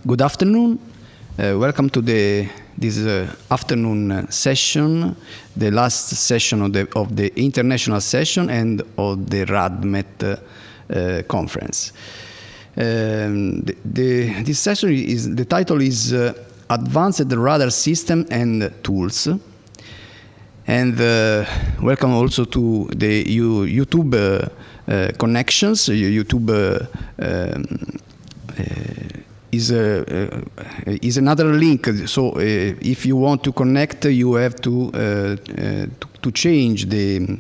Good afternoon. Welcome to this afternoon session, the last session of the international session and of the RADMET conference. This session the title is Advanced Radar System and Tools. And welcome also to the YouTube connections. YouTube is another link. So if you want to connect, you have to change the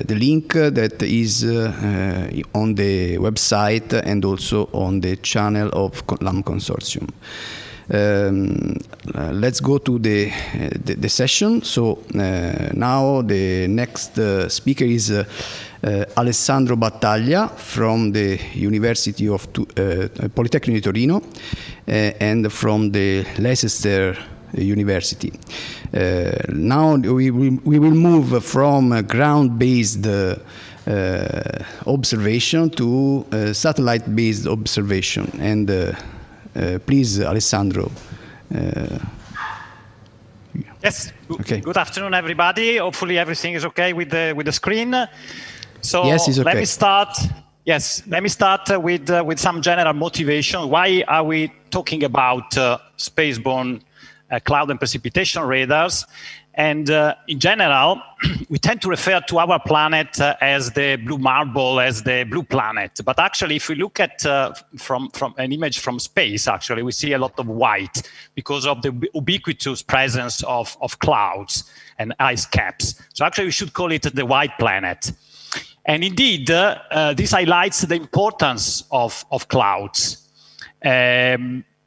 link that is on the website and also on the channel of LaMMA Consortium. Let's go to the session. So now the next speaker is Alessandro Battaglia from the University of Politecnico di Torino and from the Leicester University. Now we will move from ground-based observation to satellite-based observation. And please, Alessandro. Yes. Okay. Good afternoon, everybody. Hopefully, everything is okay with the screen. So yes, it's okay. Let me start. Yes, let me start with some general motivation. Why are we talking about space-borne cloud and precipitation radars? And in general, we tend to refer to our planet as the blue marble, as the blue planet. But actually, if we look at from an image from space, actually, we see a lot of white because of the ubiquitous presence of clouds and ice caps. So actually, we should call it the white planet. And indeed, this highlights the importance of clouds.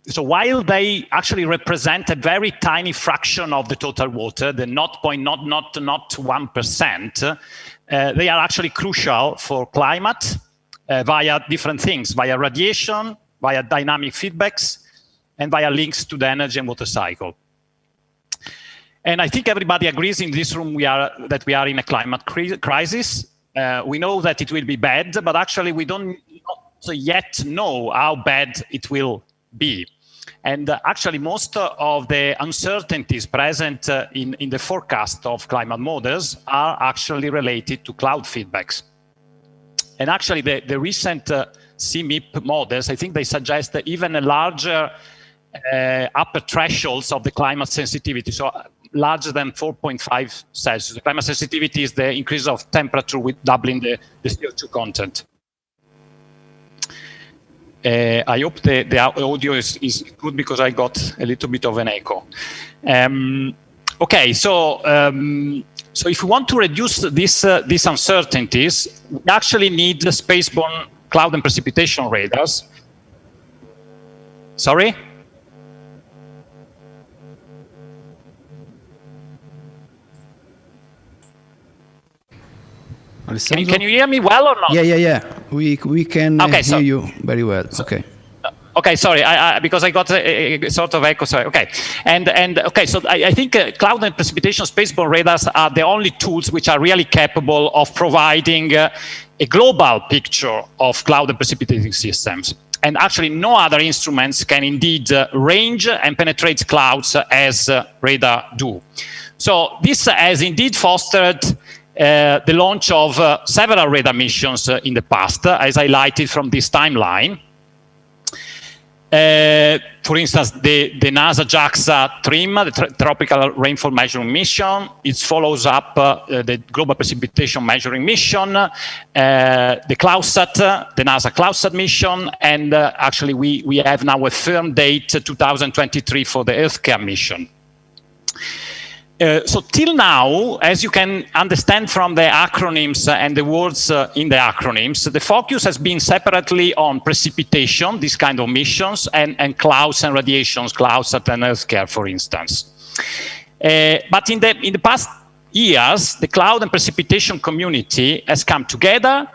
So while they actually represent a very tiny fraction of the total water, the 0.1%, they are actually crucial for climate via different things, via radiation, via dynamic feedbacks, and via links to the energy and water cycle. And I think everybody agrees in this room that we are in a climate crisis. We know that it will be bad, but actually we don't yet know how bad it will be. And actually, most of the uncertainties present in the forecast of climate models are actually related to cloud feedbacks. And actually, the recent CMIP models, I think they suggest even a larger upper thresholds of the climate sensitivity, so larger than 4.5 Celsius. The climate sensitivity is the increase of temperature with doubling the CO2 content. I hope the audio is good because I got a little bit of an echo. Okay, so if we want to reduce these uncertainties, we actually need the space-borne cloud and precipitation radars. Sorry? Can you hear me well or not? Yeah. We can hear you very well. Okay. Okay, sorry, because I got a sort of echo. Sorry. Okay, and okay, so I think cloud and precipitation spaceborne radars are the only tools which are really capable of providing a global picture of cloud and precipitating systems. And actually, no other instruments can indeed range and penetrate clouds as radar do. So this has indeed fostered the launch of several radar missions in the past, as highlighted from this timeline. For instance, the NASA JAXA TRIM, the Tropical Rainfall Measuring Mission. It follows up the Global Precipitation Measuring Mission, the CloudSat, the NASA CloudSat mission, and actually we have now a firm date, 2023, for the EarthCare mission. So till now, as you can understand from the acronyms and the words in the acronyms, the focus has been separately on precipitation, this kind of missions, and clouds and radiations, CloudSat and EarthCare, for instance. But in the past years, the cloud and precipitation community has come together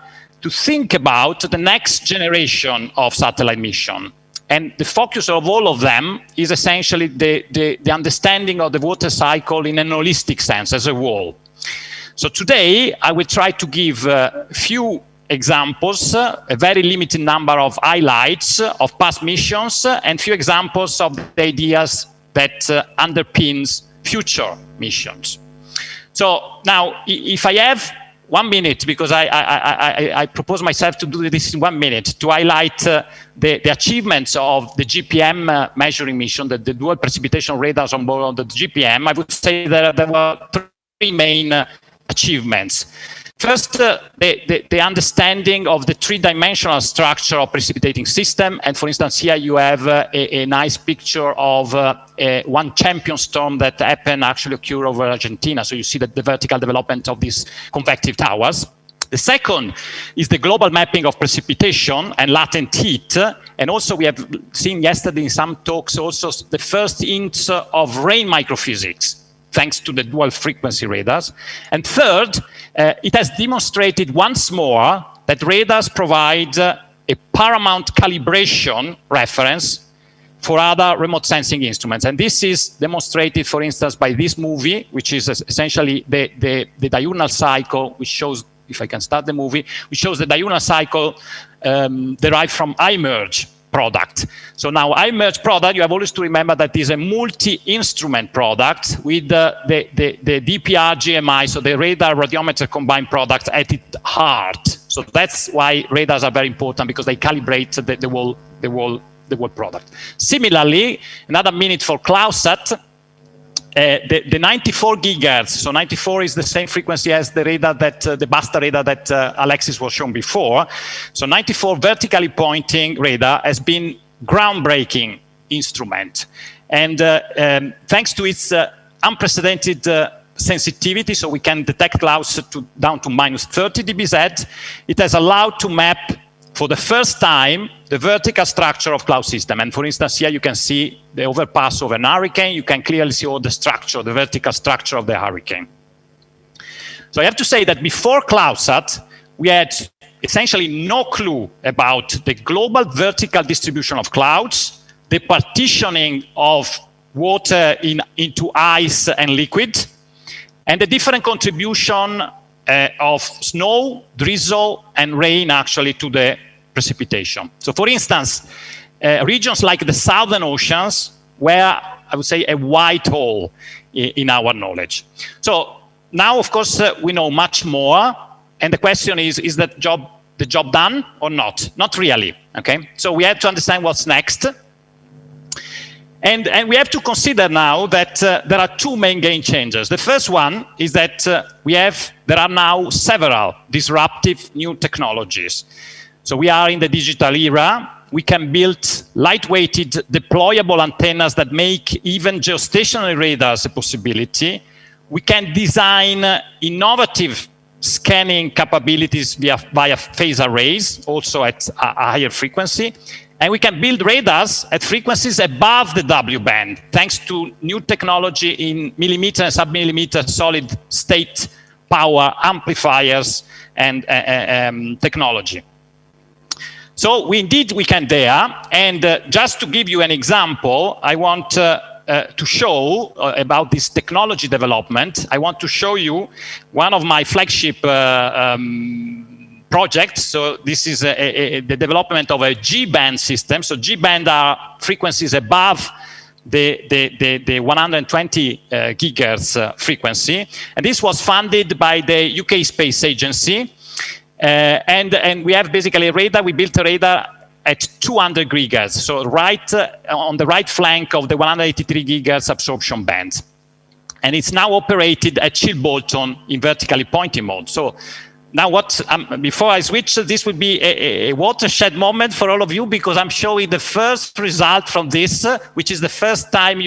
to think about the next generation of satellite mission. And the focus of all of them is essentially the understanding of the water cycle in an holistic sense as a whole. So today, I will try to give a few examples, a very limited number of highlights of past missions, and few examples of the ideas that underpins future missions. So now, if I have 1 minute, because I propose myself to do this in 1 minute, to highlight the achievements of the GPM measuring mission, the dual precipitation radars on board the GPM, I would say that there were 3 main achievements. First, the understanding of the 3-dimensional structure of precipitating system. And for instance, here you have a nice picture of one champion storm that happened, actually occurred over Argentina. So you see that the vertical development of these convective towers. The second is the global mapping of precipitation and latent heat. And also we have seen yesterday in some talks also the first hints of rain microphysics, thanks to the dual frequency radars. And third, it has demonstrated once more that radars provide a paramount calibration reference for other remote sensing instruments. And this is demonstrated, for instance, by this movie, which is essentially the diurnal cycle, which shows, if I can start the movie, which shows the diurnal cycle derived from iMerge product. So now iMerge product, you have always to remember that is a multi-instrument product with the DPR GMI, so the radar radiometer combined product at its heart. So that's why radars are very important, because they calibrate the whole product. Similarly, another minute for CloudSat. The 94 gigahertz, so 94 is the same frequency as the radar that the BASTA radar that Alexis was shown before. So 94 vertically pointing radar has been groundbreaking instrument, and thanks to its unprecedented sensitivity, so we can detect clouds down to minus 30 dBz, it has allowed to map for the first time the vertical structure of cloud system. And for instance, here you can see the overpass of an hurricane. You can clearly see all the structure, the vertical structure of the hurricane. So I have to say that before CloudSat, we had essentially no clue about the global vertical distribution of clouds, the partitioning of water into ice and liquid, and the different contribution of snow, drizzle, and rain actually to the precipitation. So for instance, regions like the southern oceans were, I would say, a white hole in our knowledge. So now, of course, we know much more, and the question is the job done or not? Not really, okay? So we have to understand what's next. And we have to consider now that there are 2 main game changers. The first one is that there are now several disruptive new technologies. So we are in the digital era. We can build lightweighted deployable antennas that make even geostationary radars a possibility. We can design innovative scanning capabilities via phase arrays, also at a higher frequency. And we can build radars at frequencies above the W band, thanks to new technology in millimeter and sub-millimeter solid state power amplifiers and technology. So we can there. And just to give you an example, I want to show about this technology development. I want to show you one of my flagship projects. So this is the development of a G-band system. So G-band are frequencies above the 120 gigahertz frequency. And this was funded by the UK Space Agency. And we have basically a radar. We built a radar at 200 gigahertz, so right on the right flank of the 183 gigahertz absorption band. And it's now operated at Chilbolton in vertically pointing mode. So now before I switch, this would be a watershed moment for all of you, because I'm showing the first result from this, which is the first time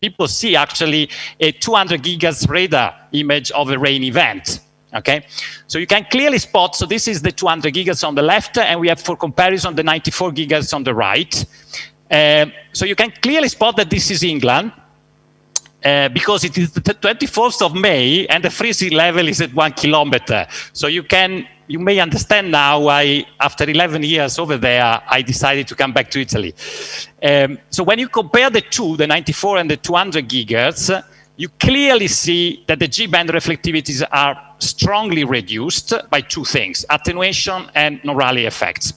people see actually a 200 gigahertz radar image of a rain event. Okay, so you can clearly spot, so this is the 200 gigahertz on the left, and we have for comparison the 94 gigahertz on the right. So you can clearly spot that this is England, because it is the 24th of May and the freezing level is at 1 kilometer. So you may understand now why after 11 years over there, I decided to come back to Italy. So when you compare the two, the 94 and the 200 gigahertz, you clearly see that the G-band reflectivities are strongly reduced by two things, attenuation and non-Rayleigh effects.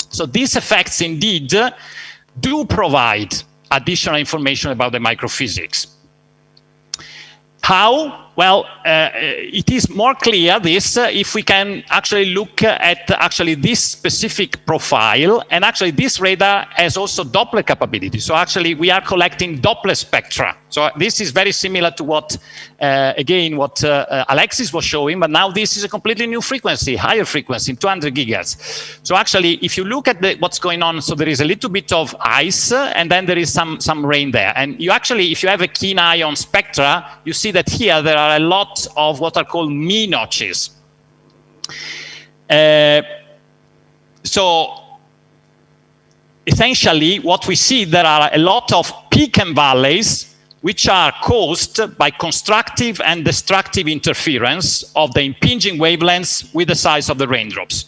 So these effects indeed do provide additional information about the microphysics. How? Well, it is more clear this if we can actually look at actually this specific profile, and actually this radar has also Doppler capability. So actually we are collecting Doppler spectra. So this is very similar to what, again, what Alexis was showing, but now this is a completely new frequency, higher frequency, 200 gigahertz. So actually, if you look at what's going on, so there is a little bit of ice, and then there is some rain there. And you actually, if you have a keen eye on spectra, you see that here there are a lot of what are called me notches. So essentially, what we see, there are a lot of peak and valleys which are caused by constructive and destructive interference of the impinging wavelengths with the size of the raindrops.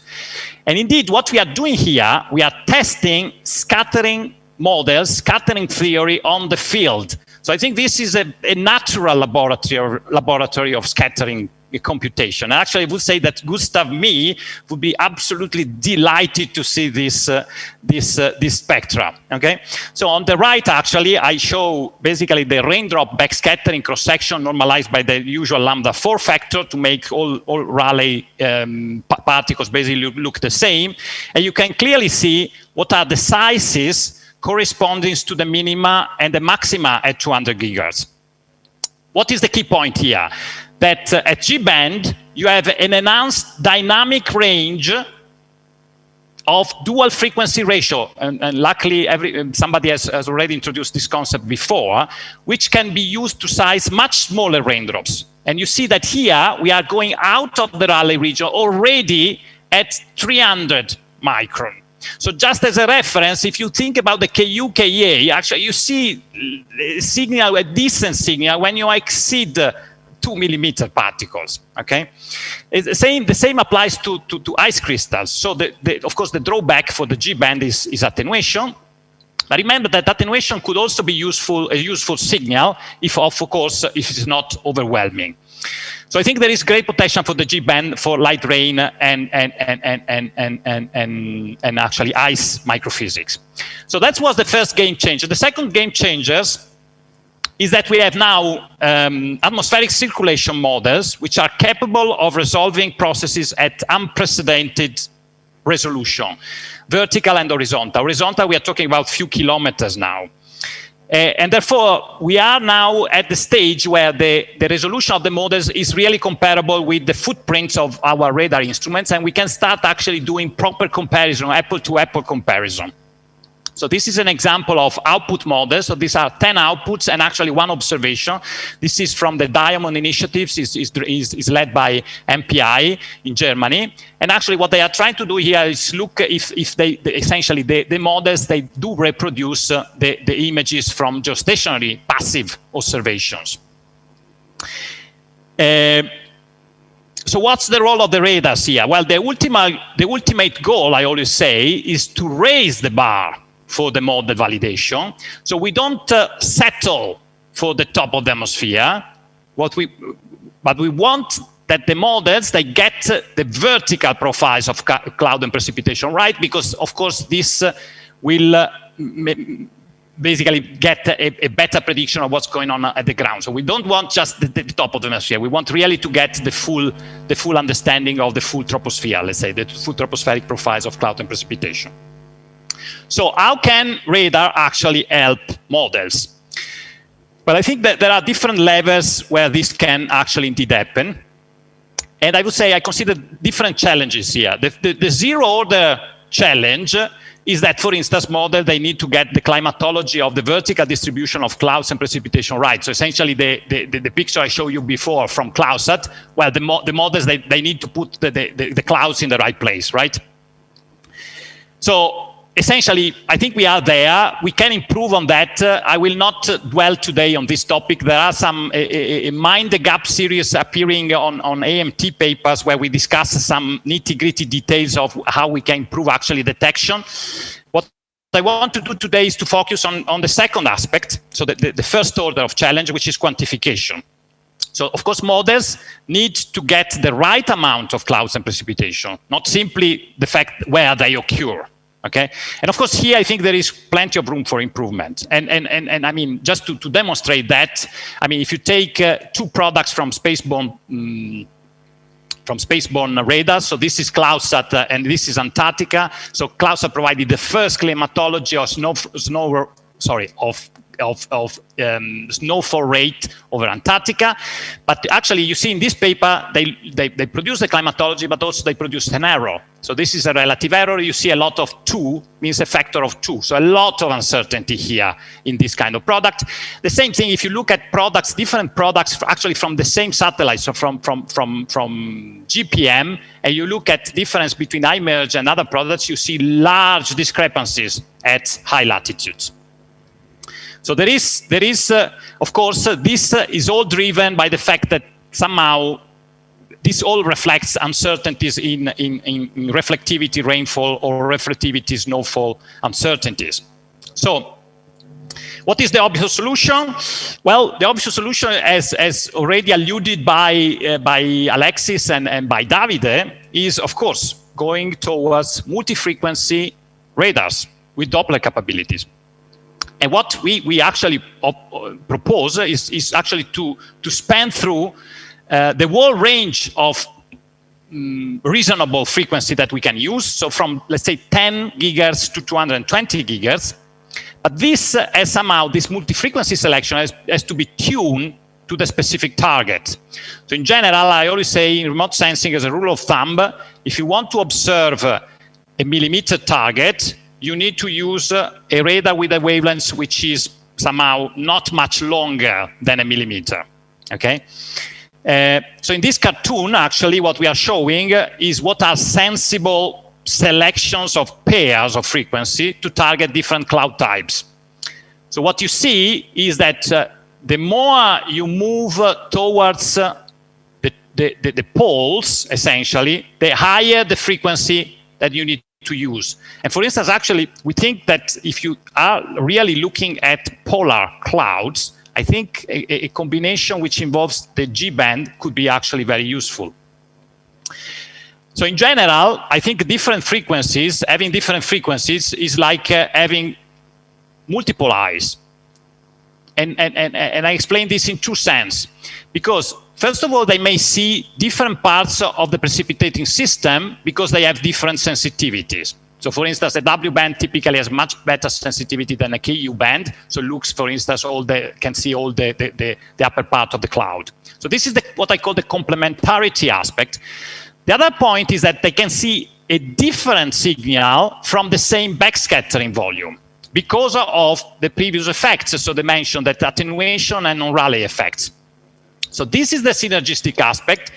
And indeed, what we are doing here, we are testing scattering models, scattering theory on the field. So I think this is a natural laboratory of scattering computation. Actually, I would say that Gustav Mee would be absolutely delighted to see this spectra. Okay, so on the right, actually, I show basically the raindrop backscattering cross-section normalized by the usual lambda 4 factor to make all Rayleigh particles basically look the same, and you can clearly see what are the sizes corresponding to the minima and the maxima at 200 gigahertz. What is the key point here? That at G-band, you have an enhanced dynamic range of dual frequency ratio. And luckily, somebody has already introduced this concept before, which can be used to size much smaller raindrops. And you see that here, we are going out of the Rayleigh region already at 300 micron. So just as a reference, if you think about the Ku, Ka, actually you see a signal, a decent signal, when you exceed 2 millimeter particles, okay? The same applies to ice crystals. So of course the drawback for the G-band is attenuation. But remember that attenuation could also be a useful signal if it's not overwhelming. So I think there is great potential for the G-band for light rain and actually ice microphysics. So that was the first game changer. The second game changer is that we have now atmospheric circulation models which are capable of resolving processes at unprecedented resolution, vertical and horizontal. Horizontal, we are talking about a few kilometers now. And therefore, we are now at the stage where the resolution of the models is really comparable with the footprints of our radar instruments, and we can start actually doing proper comparison, apple-to-apple comparison. So this is an example of output models. So these are 10 outputs and actually one observation. This is from the Diamond Initiatives, is led by MPI in Germany. And actually what they are trying to do here is look if they essentially the models, they do reproduce the images from geostationary passive observations. So what's the role of the radars here? Well, the ultimate goal, I always say, is to raise the bar for the model validation. So we don't settle for the top of the atmosphere, but we want that the models, they get the vertical profiles of cloud and precipitation right, because of course this will basically get a better prediction of what's going on at the ground. So we don't want just the top of the atmosphere. We want really to get the full understanding of the full troposphere, let's say, the full tropospheric profiles of cloud and precipitation. So how can radar actually help models? Well, I think that there are different levels where this can actually indeed happen. And I would say I consider different challenges here. The zero order challenge is that, for instance, models, they need to get the climatology of the vertical distribution of clouds and precipitation right. So essentially the picture I showed you before from CloudSat, well, the models, they need to put the clouds in the right place, right? So essentially, I think we are there. We can improve on that. I will not dwell today on this topic. There are some Mind the Gap series appearing on AMT papers where we discuss some nitty-gritty details of how we can improve actually detection. What I want to do today is to focus on the second aspect, so the first order of challenge, which is quantification. So, of course, models need to get the right amount of clouds and precipitation, not simply the fact where they occur. Okay, and of course here I think there is plenty of room for improvement. And I mean, just to demonstrate that, I mean, if you take two products from Space-borne radar, so this is CloudSat and this is Antarctica. So CloudSat provided the first climatology of snowfall rate over Antarctica. But actually, you see in this paper, they produce the climatology, but also they produce an error. So this is a relative error. You see a lot of 2 means a factor of 2. So a lot of uncertainty here in this kind of product. The same thing if you look at products, different products actually from the same satellite, so from GPM, and you look at difference between iMerge and other products, you see large discrepancies at high latitudes. So there is of course, this is all driven by the fact that somehow this all reflects uncertainties in reflectivity rainfall or reflectivity snowfall uncertainties. So what is the obvious solution? Well, the obvious solution, as already alluded by Alexis and by Davide, is of course going towards multi-frequency radars with Doppler capabilities. And what we actually propose is actually to span through the whole range of reasonable frequency that we can use. So from, let's say, 10 gigahertz to 220 gigahertz. But this somehow, this multi-frequency selection has to be tuned to the specific target. So in general, I always say in remote sensing, as a rule of thumb, if you want to observe a millimeter target, you need to use a radar with a wavelength which is somehow not much longer than a millimeter, okay? So in this cartoon, actually, what we are showing is what are sensible selections of pairs of frequency to target different cloud types. So what you see is that the more you move towards the poles, essentially, the higher the frequency that you need to use. And for instance, actually, we think that if you are really looking at polar clouds, I think a combination which involves the G-band could be actually very useful. So in general, I think different frequencies, having different frequencies is like having multiple eyes. And I explain this in two senses. Because first of all, they may see different parts of the precipitating system because they have different sensitivities. So for instance, a W band typically has much better sensitivity than a KU band. So looks, for instance, can see all the upper part of the cloud. So this is what I call the complementarity aspect. The other point is that they can see a different signal from the same backscattering volume because of the previous effects. So they mentioned that attenuation and non-Rayleigh effects. So this is the synergistic aspect.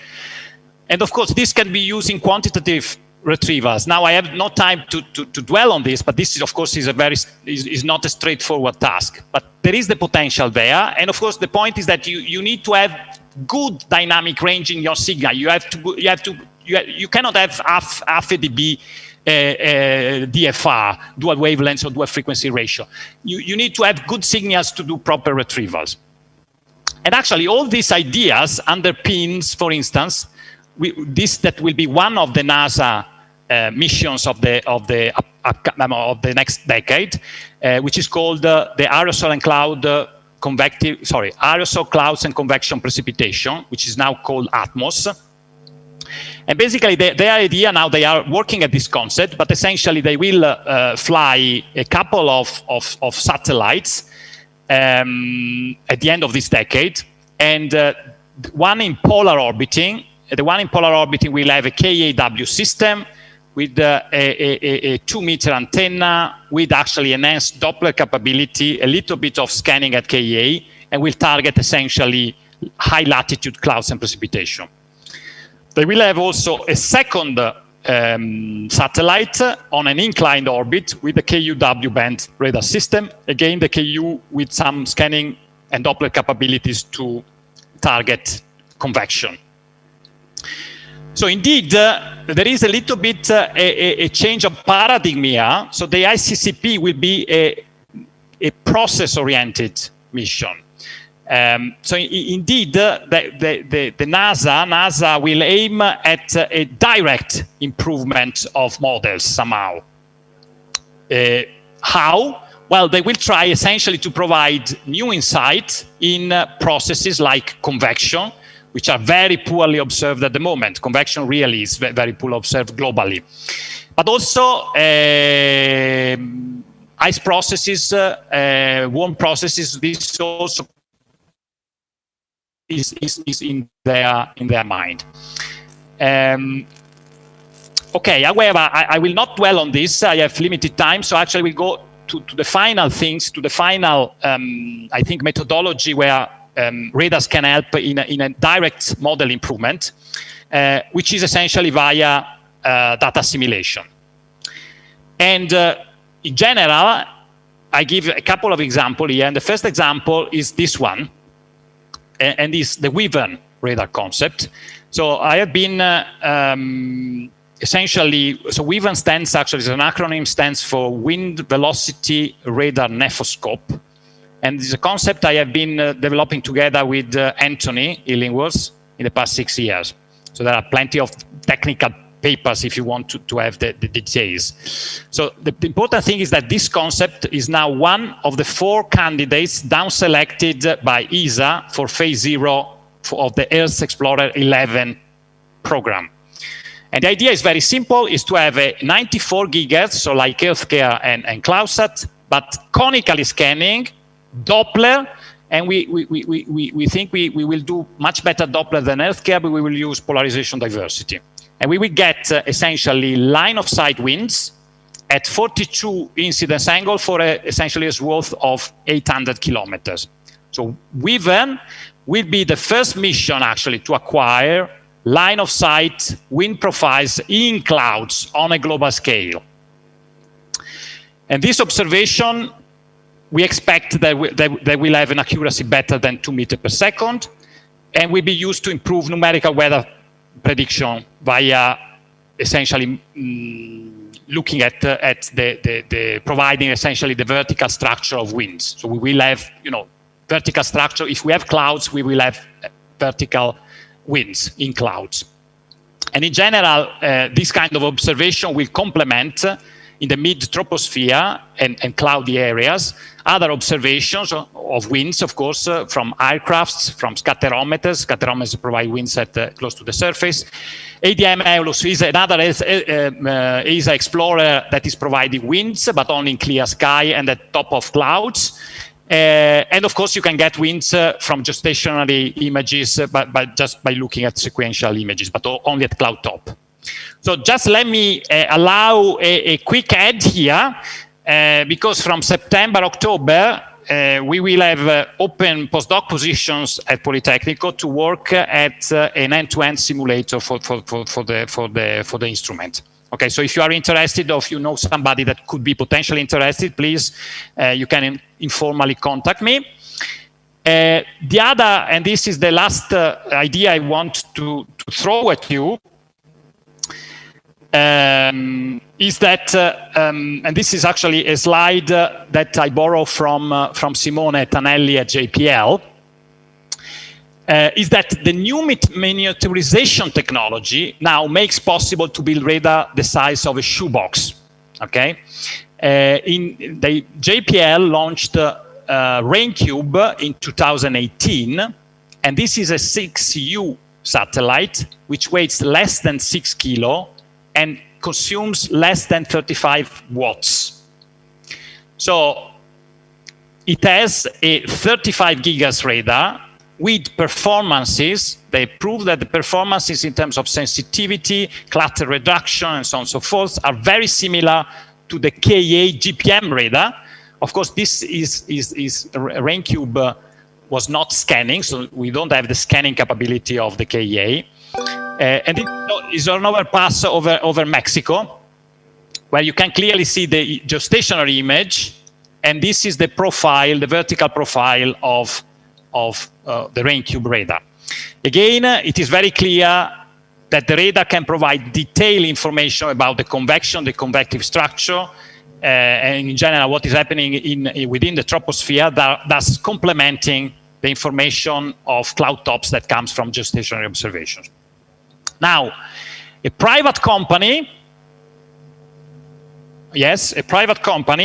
And of course, this can be used in quantitative retrievals. Now, I have no time to dwell on this, but this is, of course, is not a straightforward task. But there is the potential there. And of course, the point is that you need to have good dynamic range in your signal. You cannot have half a dB DFR, dual wavelengths or dual frequency ratio. You need to have good signals to do proper retrievals. And actually, all these ideas underpins, for instance, that will be one of the NASA missions of the next decade, which is called the aerosol and cloud aerosol clouds and convection precipitation, which is now called ATMOS. And basically, their idea now, they are working at this concept, but essentially they will fly a couple of satellites at the end of this decade, and one in polar orbiting. The one in polar orbiting will have a KAW system with a 2-meter antenna with actually enhanced Doppler capability, a little bit of scanning at KA, and will target essentially high latitude clouds and precipitation. They will have also a second satellite on an inclined orbit with the KUW band radar system. Again, the KU with some scanning and Doppler capabilities to target convection. So indeed, there is a little bit a change of paradigm here. So the ICCP will be a process-oriented mission. So indeed, the NASA will aim at a direct improvement of models somehow. How? Well, they will try essentially to provide new insight in processes like convection, which are very poorly observed at the moment. Convection really is very poorly observed globally. But also ice processes, warm processes, this also is in their mind. Okay, however, I will not dwell on this. I have limited time, so actually we'll go to the final things, to the final, I think, methodology where radars can help in a direct model improvement, which is essentially via data assimilation. And in general, I give a couple of examples here, and the first example is this one, and is the Wyvern radar concept. So I have been essentially, so Wyvern stands actually, is an acronym, stands for Wind Velocity Radar Nephoscope. And it's a concept I have been developing together with Anthony Illingworth in the past 6 years. So there are plenty of technical papers if you want to have the details. So the important thing is that this concept is now one of the 4 candidates down selected by ESA for phase 0 of the Earth Explorer 11 program. And the idea is very simple, is to have a 94 gigahertz, so like EarthCare and CloudSat, but conically scanning, Doppler, and we think we will do much better Doppler than EarthCare, but we will use polarization diversity. And we will get essentially line-of-sight winds at 42 incidence angle for essentially a swath of 800 kilometers. So Wyvern will be the first mission actually to acquire line-of-sight wind profiles in clouds on a global scale. And this observation, we expect that they will have an accuracy better than 2 meters per second, and will be used to improve numerical weather prediction via essentially looking at the providing essentially the vertical structure of winds. So we will have, vertical structure. If we have clouds, we will have vertical winds in clouds. And in general, this kind of observation will complement in the mid-troposphere and cloudy areas other observations of winds, of course, from aircrafts, from scatterometers. Scatterometers provide winds at close to the surface. ADM-EOLUS is another ESA explorer that is providing winds, but only in clear sky and at top of clouds. And of course, you can get winds from geostationary images, but just by looking at sequential images, but only at cloud top. So just let me allow a quick add here, because from September, October, we will have open postdoc positions at Politecnico to work at an end-to-end simulator for the instrument. Okay, so if you are interested, or if you know somebody that could be potentially interested, please, you can informally contact me. The other, and this is the last idea I want to throw at you, is that, and this is actually a slide that I borrow from Simone Tanelli at JPL, is that the new miniaturization technology now makes possible to build radar the size of a shoebox. Okay, the JPL launched RainCube in 2018, and this is a 6U satellite which weighs less than 6 kilo and consumes less than 35 watts. So it has a 35 gigahertz radar with performances. They prove that the performances in terms of sensitivity, clutter reduction, and so on and so forth are very similar to the KA GPM radar. Of course, this is RainCube was not scanning, so we don't have the scanning capability of the KA. And it is an overpass over Mexico, where you can clearly see the geostationary image, and this is the profile, the vertical profile of the RainCube radar. Again, it is very clear that the radar can provide detailed information about the convection, the convective structure, and in general what is happening within the troposphere, thus complementing the information of cloud tops that comes from geostationary observations. Now, a private company,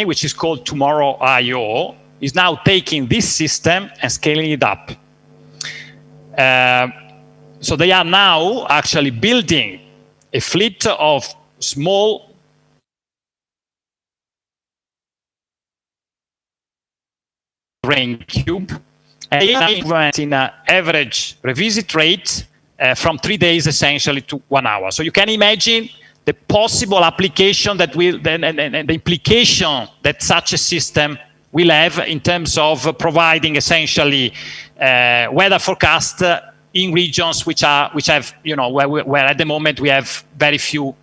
which is called Tomorrow.io, is now taking this system and scaling it up. So they are now actually building a fleet of small rain cube, and they are in an average revisit rate from 3 days essentially to 1 hour. So you can imagine the possible application that will, and the implication that such a system will have in terms of providing essentially weather forecast in regions which have, you know, where at the moment we have very few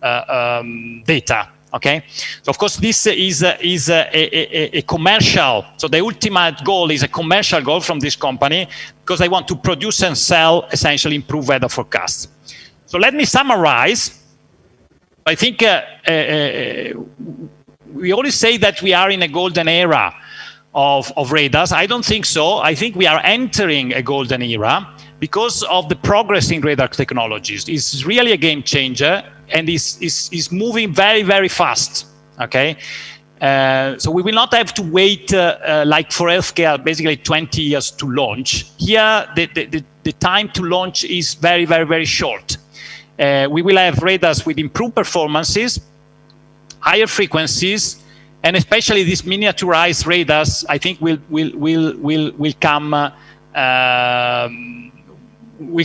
data. Okay, so of course this is a commercial. So the ultimate goal is a commercial goal from this company because they want to produce and sell essentially improved weather forecasts. So let me summarize. I think we always say that we are in a golden era of radars. I don't think so. I think we are entering a golden era because of the progress in radar technologies. It's really a game changer and is moving very, very fast. Okay, so we will not have to wait like for healthcare, basically 20 years to launch. Here, the time to launch is very, very, very short. We will have radars with improved performances, higher frequencies, and especially these miniaturized radars, I think will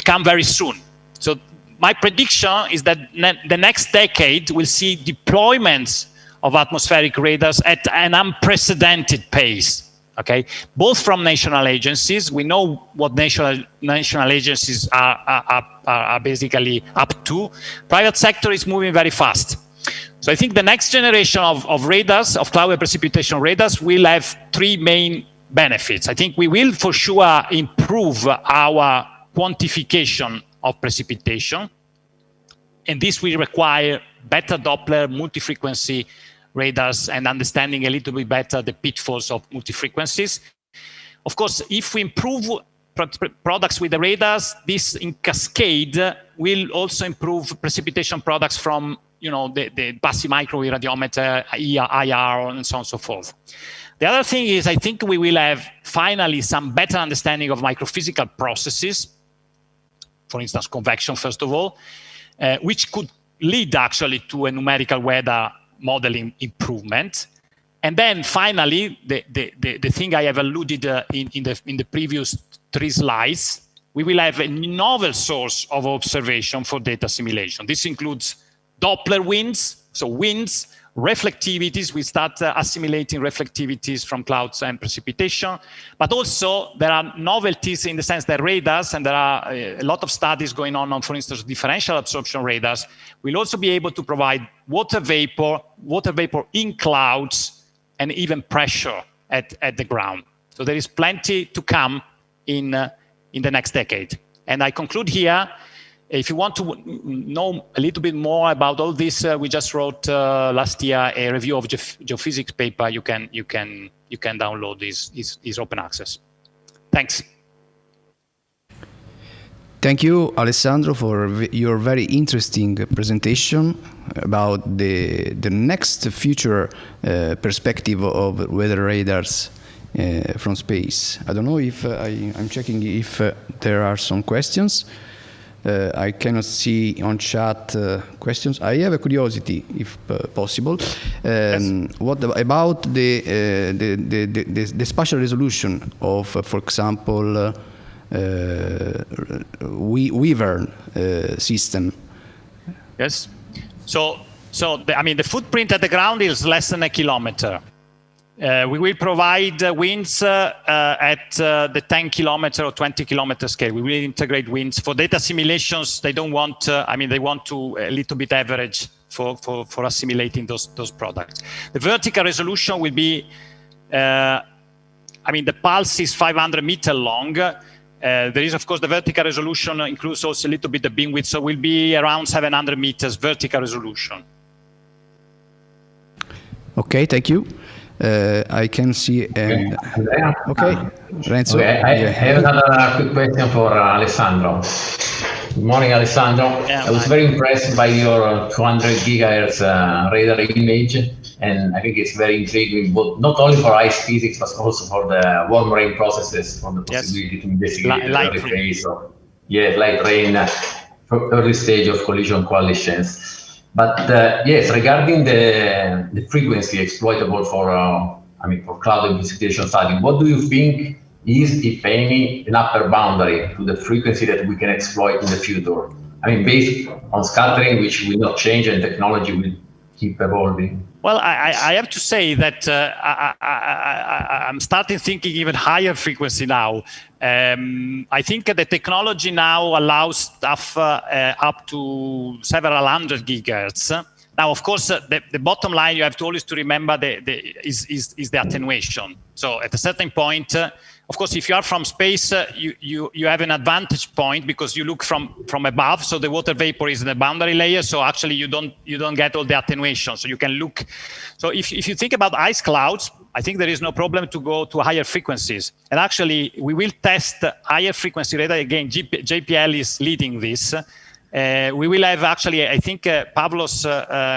come very soon. So my prediction is that the next decade will see deployments of atmospheric radars at an unprecedented pace. Okay, both from national agencies. We know what national agencies are basically up to. Private sector is moving very fast. So I think the next generation of radars, of cloud and precipitation radars, will have 3 main benefits. I think we will for sure improve our quantification of precipitation, and this will require better Doppler multi-frequency radars and understanding a little bit better the pitfalls of multi-frequencies. Of course, if we improve products with the radars, this in cascade will also improve precipitation products from, you know, the passive microwave radiometer, IR, and so on and so forth. The other thing is, I think we will have finally some better understanding of microphysical processes, for instance, convection, first of all, which could lead actually to a numerical weather modeling improvement. And then finally, the thing I have alluded in the previous 3 slides, we will have a novel source of observation for data assimilation. This includes Doppler winds, so winds, reflectivities. We start assimilating reflectivities from clouds and precipitation, but also there are novelties in the sense that radars, and there are a lot of studies going on, for instance, differential absorption radars, will also be able to provide water vapor in clouds, and even pressure at the ground. So there is plenty to come in the next decade. And I conclude here. If you want to know a little bit more about all this, we just wrote last year a review of geophysics paper. You can download this open access. Thanks. Thank you, Alessandro, for your very interesting presentation about the next future perspective of weather radars from space. I don't know if I'm checking if there are some questions. I cannot see on chat questions. I have a curiosity, if possible. Yes. What about the spatial resolution of, for example, Wyvern system? Yes. So the footprint at the ground is less than 1 kilometer. We will provide winds at the 10 kilometer or 20 kilometer scale. We will integrate winds. For data simulations, they don't want, they want to a little bit average for assimilating those products. The vertical resolution will be, the pulse is 500 meters long. There is, of course, the vertical resolution includes also a little bit the beam width, so will be around 700 meters vertical resolution. Okay, thank you. I can see. Andrea? Okay, Renzo. Okay, I have another quick question for Alessandro. Good morning, Alessandro. Yeah, I was very impressed by your 200 gigahertz radar image, and I think it's very intriguing, not only for ice physics, but also for the warm rain processes, for the possibility to investigate the early phase of light rain, early stage of collision coalitions. But yes, regarding the frequency exploitable for cloud investigation study, what do you think is, if any, an upper boundary to the frequency that we can exploit in the future? I mean, based on scattering, which will not change and technology will keep evolving. Well, I have to say that I'm starting thinking even higher frequency now. I think the technology now allows stuff up to several hundred gigahertz. Now, of course, the bottom line you have to always to remember is the attenuation. So at a certain point, of course, if you are from space, you have an advantage point because you look from above. So the water vapor is in the boundary layer. So actually, you don't get all the attenuation. So you can look. So if you think about ice clouds, I think there is no problem to go to higher frequencies. And actually, we will test higher frequency radar again. JPL is leading this. We will have actually, I think Pavlos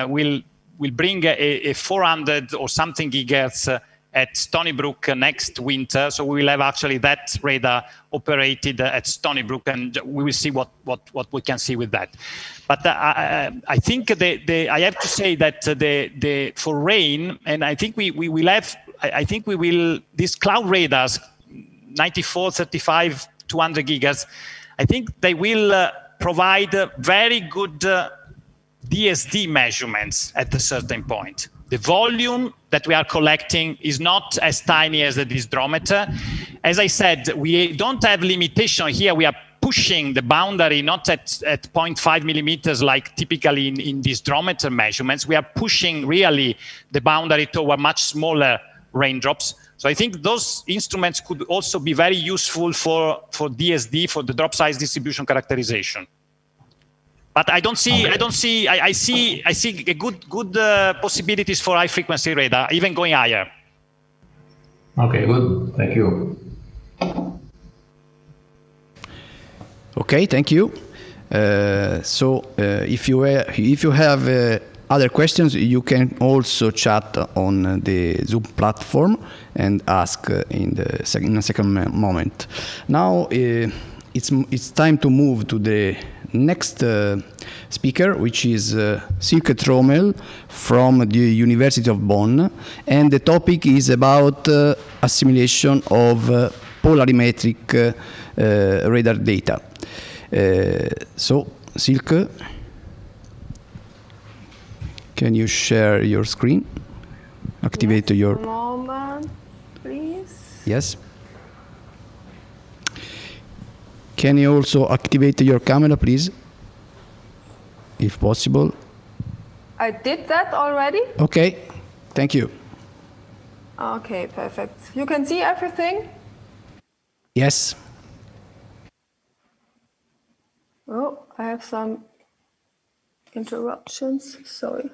will bring a 400 or something gigahertz at Stony Brook next winter. So we will have actually that radar operated at Stony Brook, and we will see what we can see with that. But I think I have to say that for rain, and I think we will have, I think we will, these cloud radars, 94, 35, 200 gigahertz, I think they will provide very good DSD measurements at a certain point. The volume that we are collecting is not as tiny as the dysdrometer. As I said, we don't have limitation here. We are pushing the boundary not at 0.5 millimeters like typically in dysdrometer measurements. We are pushing really the boundary toward much smaller raindrops. So I think those instruments could also be very useful for DSD, for the drop size distribution characterization. But I don't see. Okay. I see a good possibilities for high frequency radar, even going higher. Okay, good. Thank you. Okay, thank you. If you have other questions, you can also chat on the Zoom platform and ask in a second moment. Now it's time to move to the next speaker, which is Silke Troemel from the University of Bonn, and the topic is about assimilation of polarimetric radar data. So, Silke, can you share your screen? Activate your... moment, please. Yes. Can you also activate your camera, please? If possible. I did that already. Okay, thank you. Okay, perfect. You can see everything? Yes. Oh, I have some interruptions, sorry.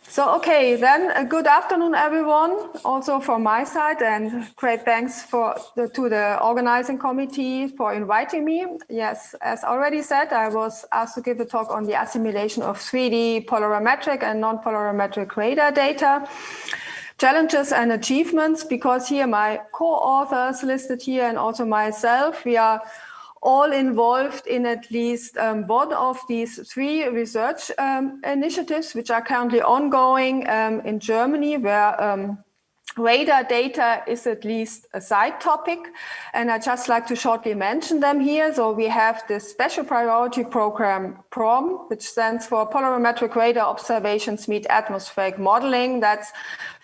So, okay, then good afternoon, everyone, also from my side, and great thanks to the organizing committee for inviting me. Yes, as already said, I was asked to give a talk on the assimilation of 3D polarimetric and non-polarimetric radar data, challenges and achievements, because here my co-authors listed here and also myself, we are all involved in at least one of these three research initiatives, which are currently ongoing in Germany, where radar data is at least a side topic. And I'd just like to shortly mention them here. So we have this special priority program, PROM, which stands for Polarimetric Radar Observations Meet Atmospheric Modeling. That's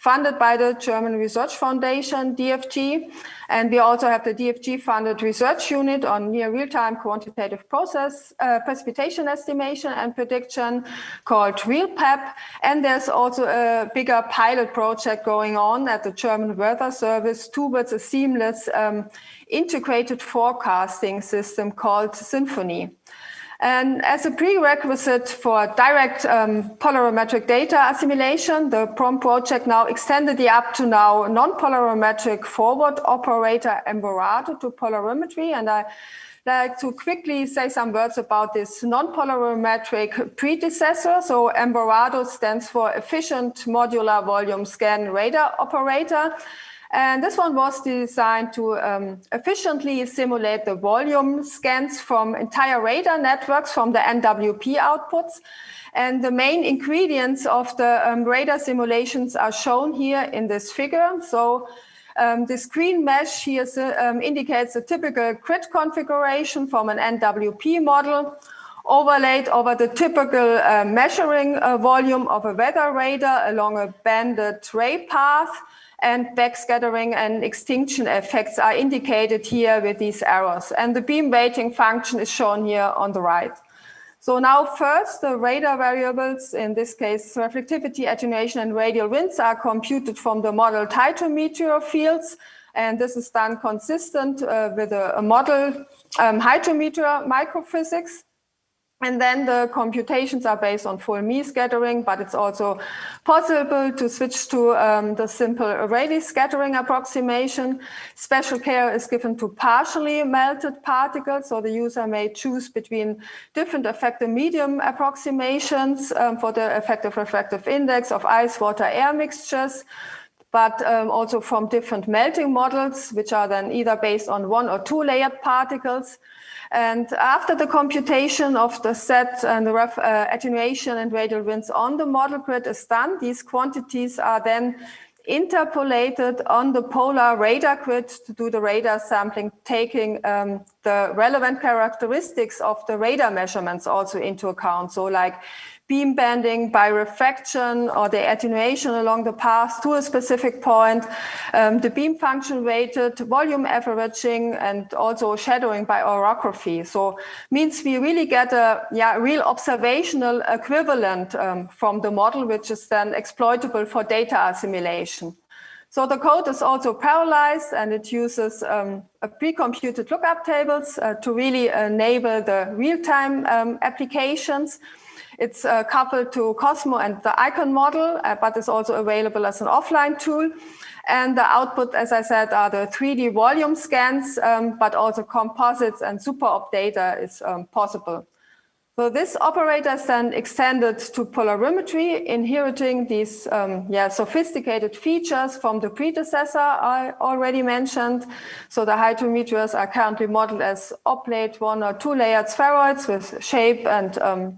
funded by the German Research Foundation, DFG. And we also have the DFG-funded research unit on near real-time quantitative precipitation estimation and prediction called RealPEP. And there's also a bigger pilot project going on at the German Weather Service towards a seamless integrated forecasting system called Symphony. And as a prerequisite for direct polarimetric data assimilation, the PROM project now extended the up to now non-polarimetric forward operator Emborado to polarimetry. And I like to quickly say some words about this non-polarimetric predecessor. So Emborado stands for Efficient Modular Volume Scan Radar Operator. And this one was designed to efficiently simulate the volume scans from entire radar networks from the NWP outputs. And the main ingredients of the radar simulations are shown here in this figure. So this green mesh here indicates a typical grid configuration from an NWP model, overlaid over the typical measuring volume of a weather radar along a banded ray path. And backscattering and extinction effects are indicated here with these arrows. And the beam weighting function is shown here on the right. So now first, the radar variables, in this case, reflectivity, attenuation, and radial winds are computed from the model hydrometeor fields. And this is done consistent with a model hydrometeor microphysics. And then the computations are based on full Mie scattering, but it's also possible to switch to the simple Rayleigh scattering approximation. Special care is given to partially melted particles, so the user may choose between different effective medium approximations for the effective refractive index of ice, water, air mixtures, but also from different melting models, which are then either based on 1 or 2 layered particles. And after the computation of the set and the attenuation and radial winds on the model grid is done, these quantities are then interpolated on the polar radar grid to do the radar sampling, taking the relevant characteristics of the radar measurements also into account. So like beam bending by refraction or the attenuation along the path to a specific point, the beam function weighted, volume averaging, and also shadowing by orography. So means we really get a real observational equivalent from the model, which is then exploitable for data assimilation. So the code is also parallelized, and it uses pre-computed lookup tables to really enable the real-time applications. It's coupled to Cosmo and the Icon model, but is also available as an offline tool. And the output, as I said, are the 3D volume scans, but also composites and super-op data is possible. So this operator is then extended to polarimetry, inheriting these sophisticated features from the predecessor I already mentioned. So the hydrometeors are currently modeled as oblate 1 or 2 layered spheroids with shape and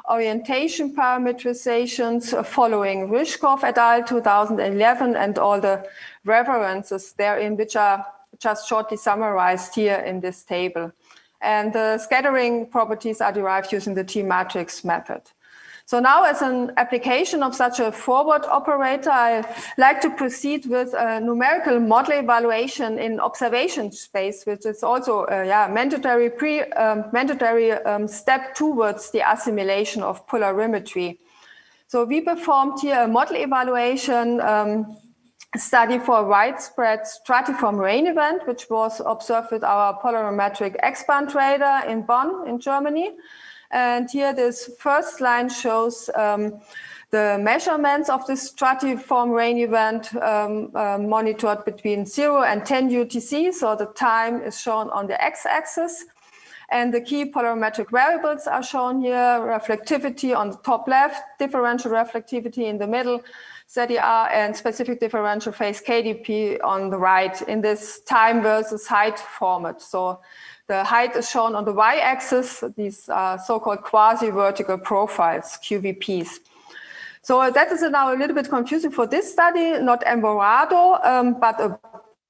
orientation parametrizations following Ryzhkov et al. 2011, and all the references therein, which are just shortly summarized here in this table. And the scattering properties are derived using the G-matrix method. So now, as an application of such a forward operator, I like to proceed with a numerical model evaluation in observation space, which is also a mandatory step towards the assimilation of polarimetry. So we performed here a model evaluation study for a widespread stratiform rain event, which was observed with our polarimetric X-band radar in Bonn in Germany. And here this first line shows the measurements of this stratiform rain event monitored between 0 and 10 UTC. So the time is shown on the x-axis. And the key polarimetric variables are shown here: reflectivity on the top left, differential reflectivity in the middle, ZDR, and specific differential phase KDP on the right in this time versus height format. So the height is shown on the y-axis. These are so-called quasi-vertical profiles, QVPs. So that is now a little bit confusing for this study. Not Emborado, but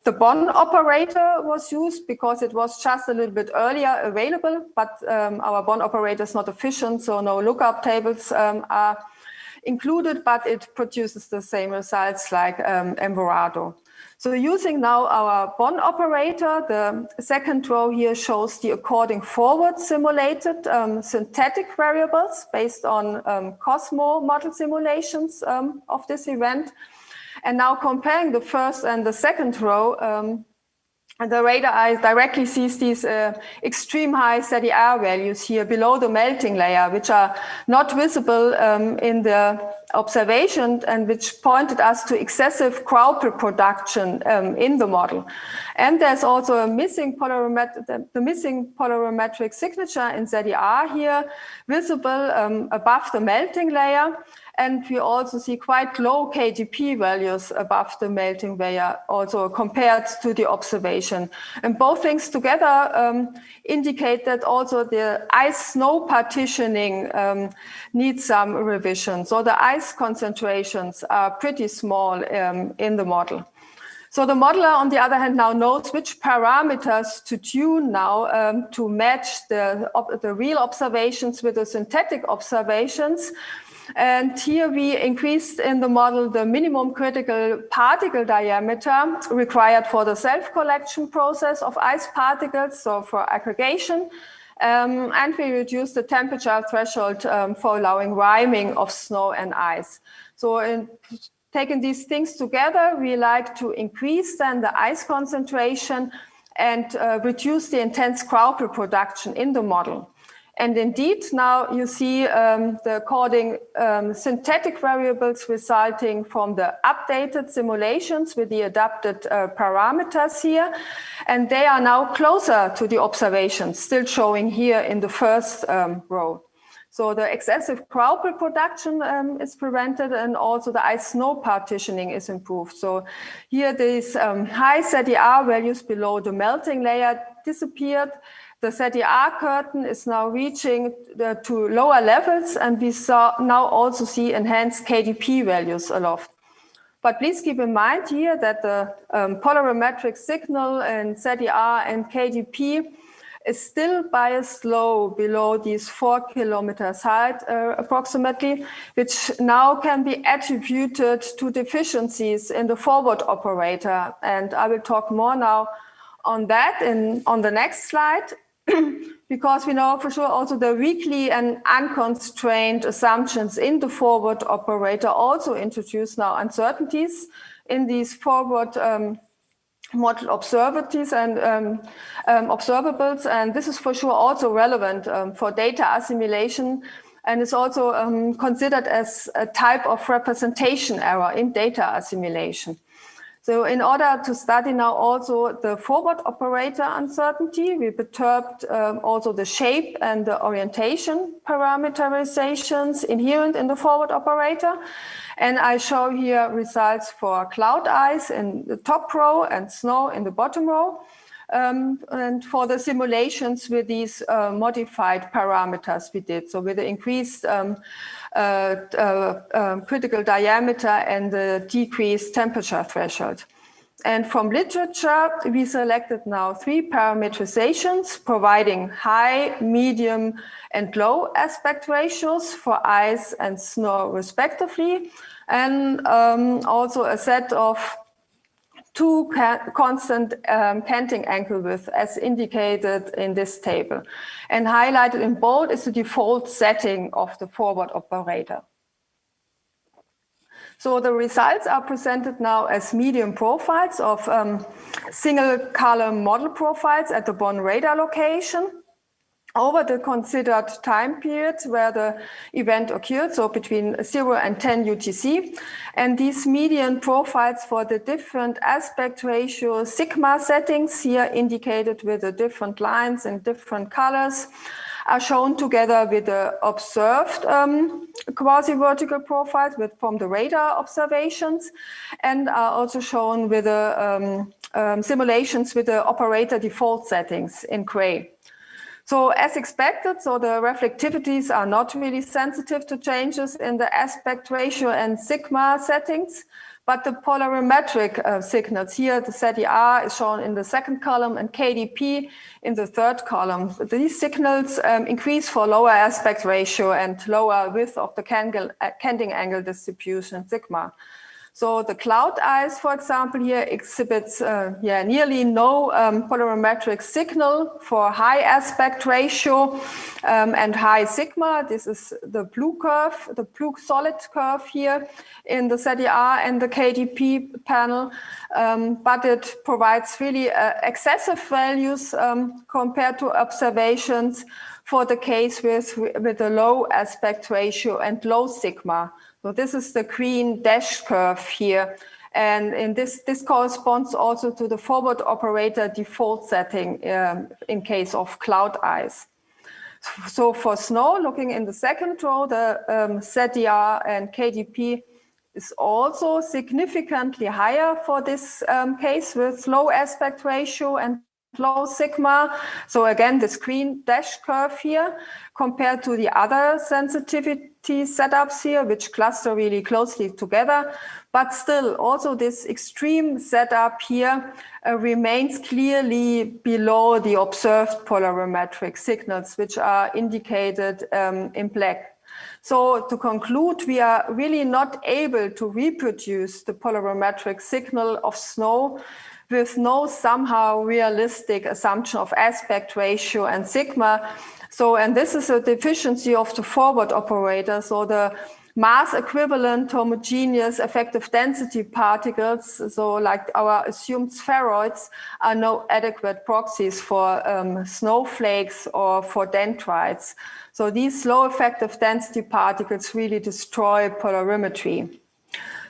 the Bonn operator was used because it was just a little bit earlier available, but our Bonn operator is not efficient, so no lookup tables are included, but it produces the same results like Envorado. So using now our Bonn operator, the second row here shows the according forward simulated synthetic variables based on Cosmo model simulations of this event. And now comparing the first and the second row, the radar eye directly sees these extreme high ZER values here below the melting layer, which are not visible in the observation and which pointed us to excessive Graupel production in the model. And there's also a missing polarimetric signature in ZER here, visible above the melting layer. And we also see quite low KGP values above the melting layer, also compared to the observation. And both things together indicate that also the ice-snow partitioning needs some revision. So the ice concentrations are pretty small in the model. So the modeler, on the other hand, now knows which parameters to tune now to match the real observations with the synthetic observations. And here we increased in the model the minimum critical particle diameter required for the self-collection process of ice particles, so for aggregation. And we reduced the temperature threshold for allowing rhyming of snow and ice. So in taking these things together, we like to increase then the ice concentration and reduce the intense Graupel production in the model. And indeed, now you see the according synthetic variables resulting from the updated simulations with the adapted parameters here. And they are now closer to the observations, still showing here in the first row. So the excessive Graupel production is prevented, and also the ice-snow partitioning is improved. So here these high ZER values below the melting layer disappeared. The ZER curtain is now reaching to lower levels, and we now also see enhanced KDP values aloft. But please keep in mind here that the polarimetric signal in ZER and KDP is still biased low below these 4 kilometers height approximately, which now can be attributed to deficiencies in the forward operator. And I will talk more now on that on the next slide. Because we know for sure also the weakly and unconstrained assumptions in the forward operator also introduce now uncertainties in these forward model observables and this is for sure also relevant for data assimilation, and is also considered as a type of representation error in data assimilation. So in order to study now also the forward operator uncertainty, we perturbed also the shape and the orientation parameterizations inherent in the forward operator. And I show here results for cloud ice in the top row and snow in the bottom row. And for the simulations with these modified parameters we did, so with the increased critical diameter and the decreased temperature threshold. And from literature, we selected now 3 parameterizations providing high, medium, and low aspect ratios for ice and snow respectively, and also a set of 2 constant canting angle width as indicated in this table. And highlighted in bold is the default setting of the forward operator. So the results are presented now as medium profiles of single column model profiles at the Bonn radar location over the considered time period where the event occurred, so between 0 and 10 UTC. And these median profiles for the different aspect ratio sigma settings here indicated with the different lines and different colors are shown together with the observed quasi-vertical profiles from the radar observations, and are also shown with the simulations with the operator default settings in gray. So as expected, so the reflectivities are not really sensitive to changes in the aspect ratio and sigma settings, But the polarimetric signals here, the ZER is shown in the second column and KDP in the third column. These signals increase for lower aspect ratio and lower width of the Canting angle distribution, sigma. So the cloud ice, for example, here exhibits nearly no polarimetric signal for high aspect ratio and high sigma. This is the blue curve, the blue solid curve here in the ZER and the KDP panel, but it provides really excessive values compared to observations for the case with a low aspect ratio and low sigma. So this is the green dash curve here. And in this corresponds also to the forward operator default setting in case of cloud ice. So for snow, looking in the second row, the ZER and KDP is also significantly higher for this case with low aspect ratio and low sigma. So again, this green dash curve here compared to the other sensitivity setups here, which cluster really closely together. But still, also this extreme setup here remains clearly below the observed polarimetric signals, which are indicated in black. So to conclude, we are really not able to reproduce the polarimetric signal of snow with no somehow realistic assumption of aspect ratio and sigma. So, and this is a deficiency of the forward operator. So the mass equivalent homogeneous effective density particles, so like our assumed spheroids, are no adequate proxies for snowflakes or for dendrites. So these low effective density particles really destroy polarimetry.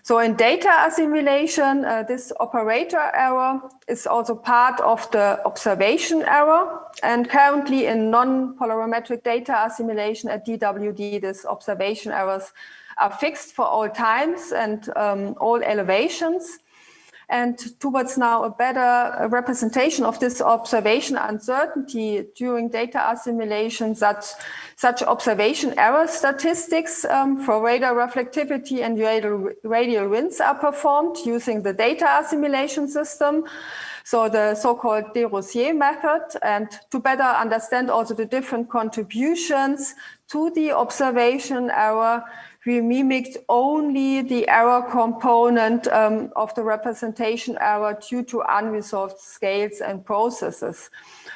So in data assimilation, this operator error is also part of the observation error. And currently in non-polarimetric data assimilation at DWD, these observation errors are fixed for all times and all elevations. And towards now a better representation of this observation uncertainty during data assimilation, such observation error statistics for radar reflectivity and radial winds are performed using the data assimilation system. So the so-called de Rosier method, and to better understand also the different contributions to the observation error, we mimicked only the error component of the representation error due to unresolved scales and processes.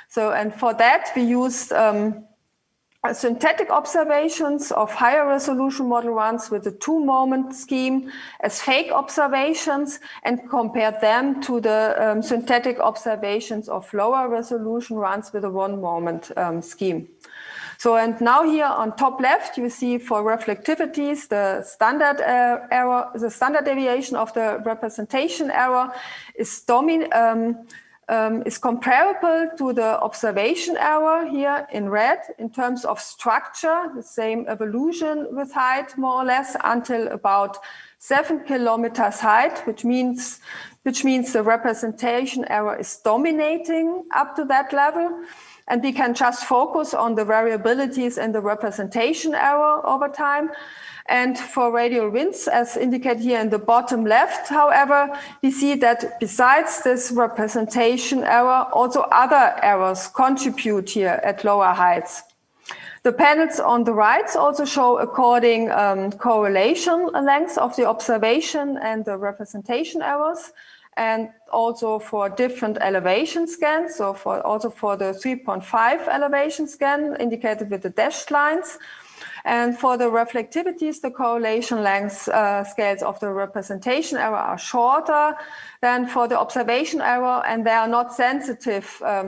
So, and for that, we used synthetic observations of higher resolution model runs with a 2-moment scheme as fake observations and compared them to the synthetic observations of lower resolution runs with a 1-moment scheme. So, and now here on top left, you see for reflectivities, the standard error, the standard deviation of the representation error is comparable to the observation error here in red in terms of structure, the same evolution with height more or less until about 7 kilometers height, which means the representation error is dominating up to that level. And we can just focus on the variabilities in the representation error over time. And for radial winds, as indicated here in the bottom left, however, we see that besides this representation error, also other errors contribute here at lower heights. The panels on the right also show according correlation lengths of the observation and the representation errors, and also for different elevation scans. So also for the 3.5 elevation scan indicated with the dashed lines. And for the reflectivities, the correlation length scales of the representation error are shorter than for the observation error, and they are not sensitive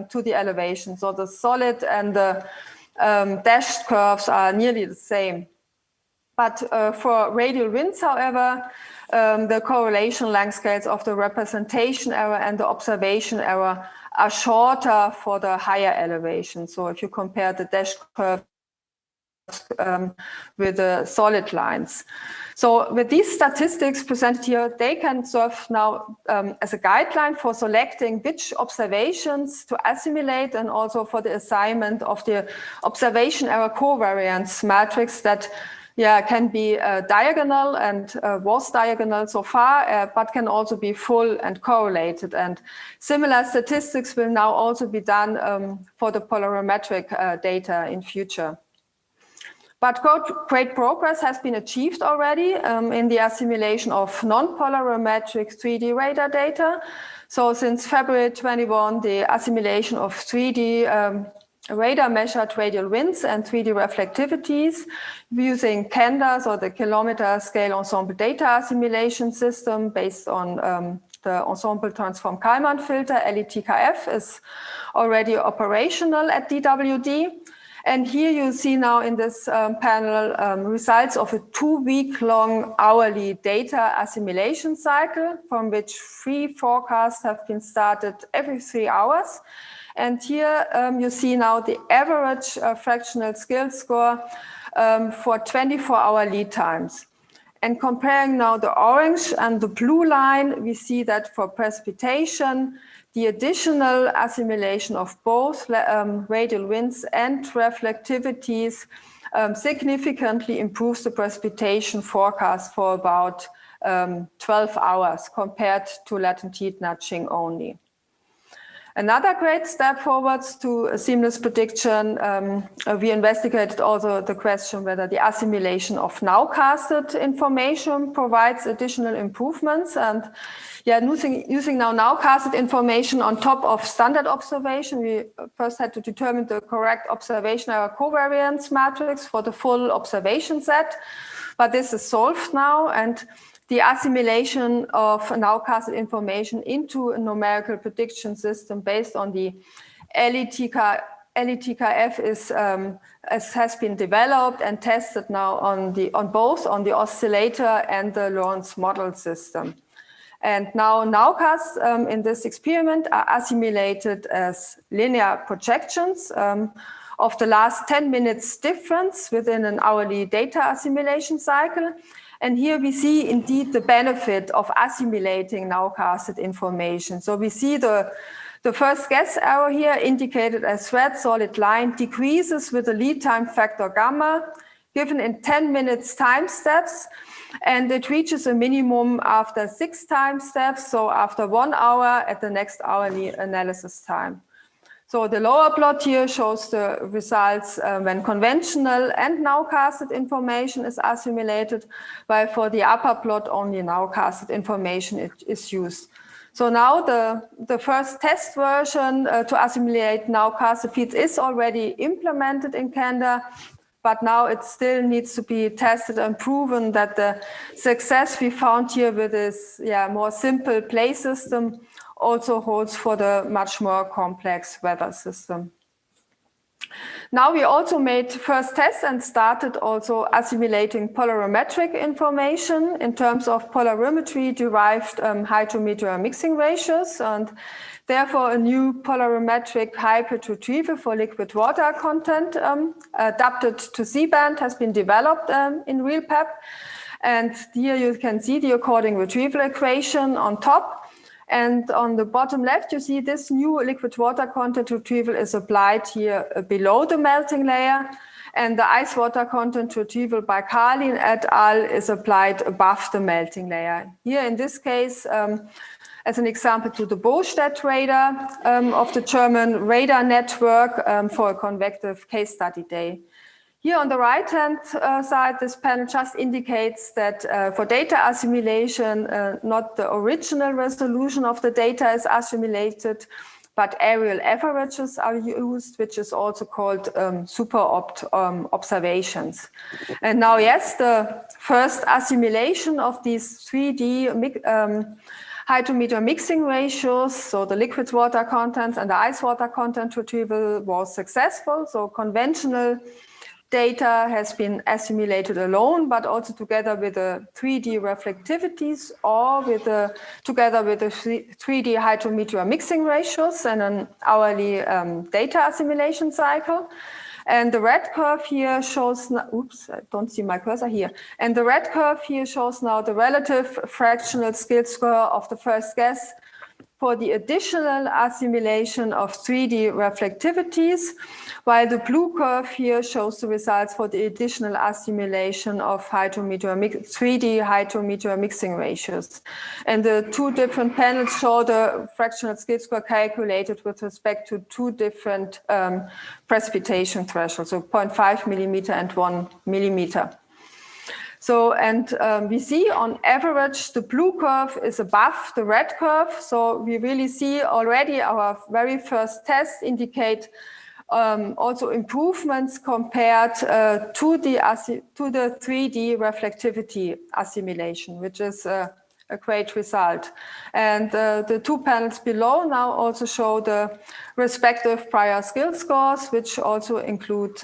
to the elevation. So the solid and the dashed curves are nearly the same. But for radial winds, however, the correlation length scales of the representation error and the observation error are shorter for the higher elevation. So if you compare the dashed curve with the solid lines. So with these statistics presented here, they can serve now as a guideline for selecting which observations to assimilate and also for the assignment of the observation error covariance matrix that can be diagonal and was diagonal so far, but can also be full and correlated. And similar statistics will now also be done for the polarimetric data in future. But great progress has been achieved already in the assimilation of non-polarimetric 3D radar data. So since February 21, the assimilation of 3D radar measured radial winds and 3D reflectivities using CANDAS, or the kilometer scale ensemble data assimilation system based on the ensemble transform Kalman filter, LETKF, is already operational at DWD. And here you see now in this panel results of a 2-week-long hourly data assimilation cycle, from which 3 forecasts have been started every 3 hours. And here you see now the average fractional skill score for 24-hour lead times. And comparing now the orange and the blue line, we see that for precipitation, the additional assimilation of both radial winds and reflectivities significantly improves the precipitation forecast for about 12 hours compared to latent heat nudging only. Another great step forwards to a seamless prediction, we investigated also the question whether the assimilation of nowcasted information provides additional improvements. And using now nowcasted information on top of standard observation, we first had to determine the correct observation error covariance matrix for the full observation set. But this is solved now, and the assimilation of nowcasted information into a numerical prediction system based on the LETKF has been developed and tested now on both the oscillator and the Lorentz model system. And now nowcasts in this experiment are assimilated as linear projections of the last 10 minutes difference within an hourly data assimilation cycle. And here we see indeed the benefit of assimilating nowcasted information. So we see the first guess error here indicated as red solid line decreases with the lead time factor gamma given in 10 minutes time steps. And it reaches a minimum after 6 time steps, so after 1 hour at the next hourly analysis time. So the lower plot here shows the results when conventional and nowcasted information is assimilated, while for the upper plot only nowcasted information is used. So now the first test version to assimilate nowcasted feeds is already implemented in CANDA, but now it still needs to be tested and proven that the success we found here with this more simple play system also holds for the much more complex weather system. Now we also made first tests and started also assimilating polarimetric information in terms of polarimetry-derived hydrometeor mixing ratios, and therefore a new polarimetric hybrid retrieval for liquid water content adapted to C-band has been developed in RealPEP. And here you can see the according retrieval equation on top. And on the bottom left, you see this new liquid water content retrieval is applied here below the melting layer. And the ice water content retrieval by Karlin et al. Is applied above the melting layer. Here in this case, as an example to the Bostedt radar of the German radar network for a convective case study day. Here on the right-hand side, this panel just indicates that for data assimilation, not the original resolution of the data is assimilated, but aerial averages are used, which is also called super-opt observations. And now, yes, the first assimilation of these 3D hydrometeor mixing ratios, so the liquid water content and the ice water content retrieval was successful. So conventional data has been assimilated alone, but also together with the 3D reflectivities or together with the 3D hydrometeor mixing ratios and an hourly data assimilation cycle. And the red curve here shows, oops, I don't see my cursor here. And the red curve here shows now the relative fractional skill score of the first guess for the additional assimilation of 3D reflectivities, while the blue curve here shows the results for the additional assimilation of 3D hydrometeor mixing ratios. And the two different panels show the fractional skill score calculated with respect to two different precipitation thresholds, so 0.5 millimeter and 1 millimeter. So, and we see on average, the blue curve is above the red curve. So we really see already our very first test indicate also improvements compared to the 3D reflectivity assimilation, which is a great result. And the two panels below now also show the respective prior skill scores, which also include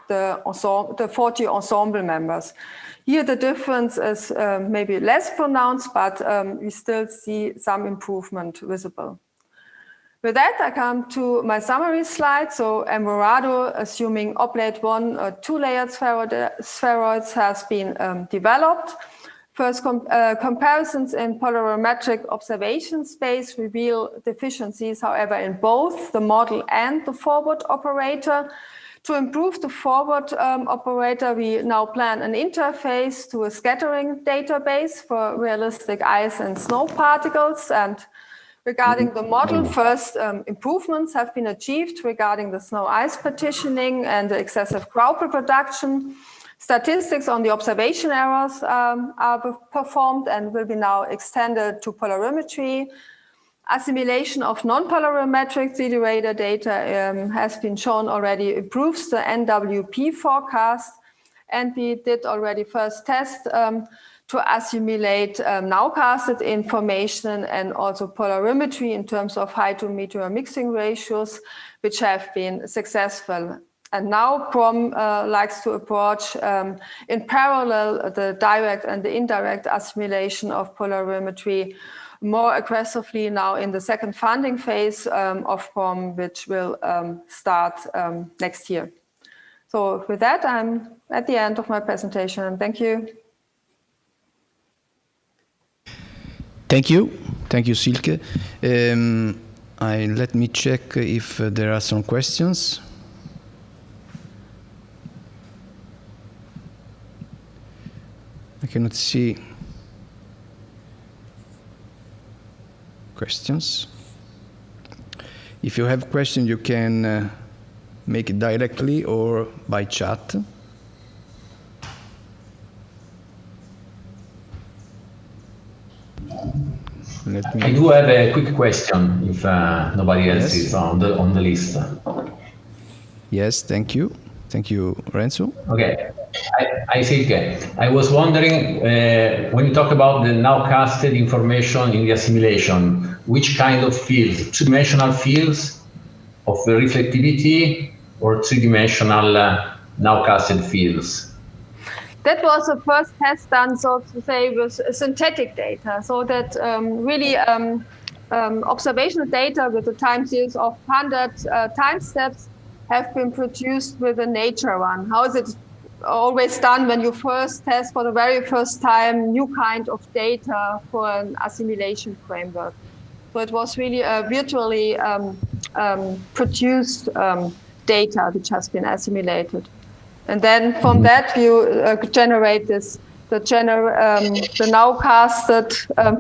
the 40 ensemble members. Here the difference is maybe less pronounced, but we still see some improvement visible. With that, I come to my summary slide. So Emerado, assuming oblate 1 or 2-layered spheroids, has been developed. First comparisons in polarimetric observation space reveal deficiencies, however, in both the model and the forward operator. To improve the forward operator, we now plan an interface to a scattering database for realistic ice and snow particles. And regarding the model, first improvements have been achieved regarding the snow ice partitioning and the excessive Graupel production. Statistics on the observation errors are performed and will be now extended to polarimetry. Assimilation of non-polarimetric 3D radar data has been shown already improves the NWP forecast. And we did already first test to assimilate nowcasted information and also polarimetry in terms of hydrometeor mixing ratios, which have been successful. And now PROM likes to approach in parallel the direct and the indirect assimilation of polarimetry more aggressively now in the second funding phase of PROM, which will start next year. So with that, I'm at the end of my presentation. Thank you. Thank you. Thank you, Silke. Let me check if there are some questions. I cannot see questions. If you have questions, you can make it directly or by chat. I do have a quick question if nobody else is on the list. Yes, thank you. Thank you, Renzo. Okay. I think I was wondering, when you talk about the nowcasted information in the assimilation, which kind of fields? Two-dimensional fields of the reflectivity or three-dimensional nowcasted fields? That was the first test done, so to say, with synthetic data, so that really observational data with a time series of 100 time steps have been produced with a nature one. How is it always done when you first test for the very first time new kind of data for an assimilation framework? So it was really a virtually produced data which has been assimilated. And then from that you generate this, the nowcasted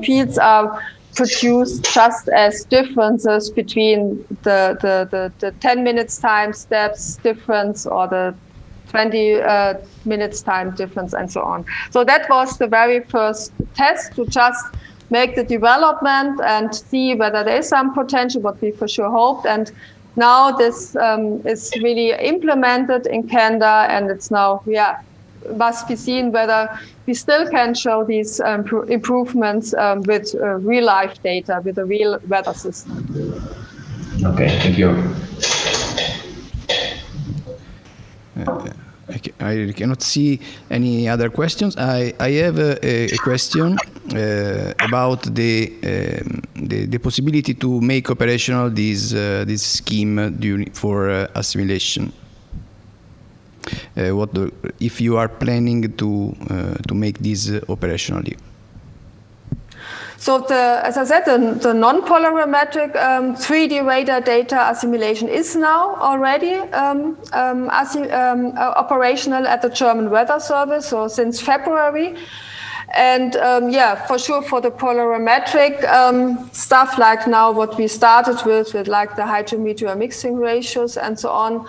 fields are produced just as differences between the 10 minutes time steps difference or the 20 minutes time difference and so on. So that was the very first test to just make the development and see whether there is some potential, what we for sure hoped. And now this is really implemented in Canada, and it's now, must be seen whether we still can show these improvements with real-life data, with a real weather system. Okay, thank you. I cannot see any other questions. I have a question about the possibility to make operational this scheme for assimilation. If you are planning to make this operationally? So as I said, the non-polarimetric 3D radar data assimilation is now already operational at the German Weather Service, so since February. And yeah, for sure, for the polarimetric stuff, like now what we started with like the hydrometeor mixing ratios and so on,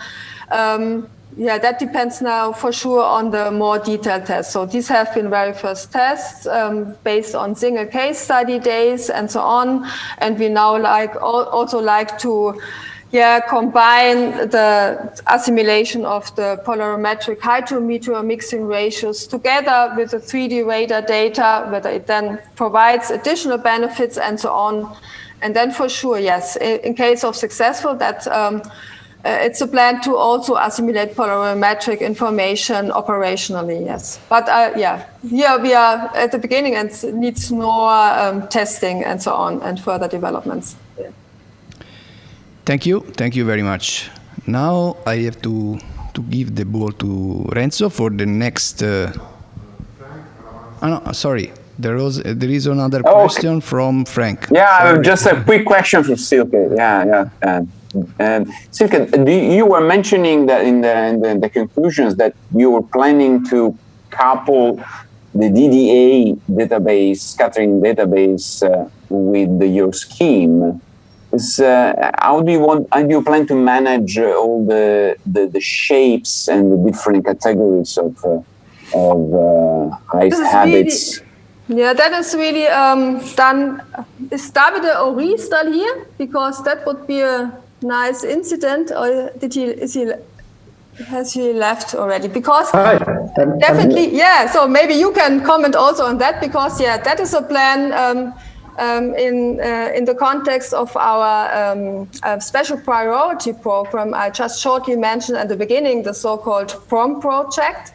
yeah, that depends now for sure on the more detailed tests. So these have been very first tests based on single case study days and so on. And we now also like to combine the assimilation of the polarimetric hydrometeor mixing ratios together with the 3D radar data, whether it then provides additional benefits and so on. And then for sure, yes, in case of successful, that it's a plan to also assimilate polarimetric information operationally, yes. But yeah, here we are at the beginning and it needs more testing and so on and further developments. Yeah. Thank you very much. Now I have to give the ball to Renzo for the next. Oh no, sorry. There is another question from Frank. Yeah, sorry. Just a quick question for Silke. Yeah. Silke, you were mentioning that in the conclusions that you were planning to couple the DDA database, scattering database, with your scheme. How do you plan to manage all the shapes and the different categories of ice habits? Yeah, that is really done. Is Davide Ori still here? Because that would be a nice incident. Or has he left already? Because definitely, yeah. So maybe you can comment also on that, because yeah, that is a plan in the context of our special priority program. I just shortly mentioned at the beginning the so-called PROM project.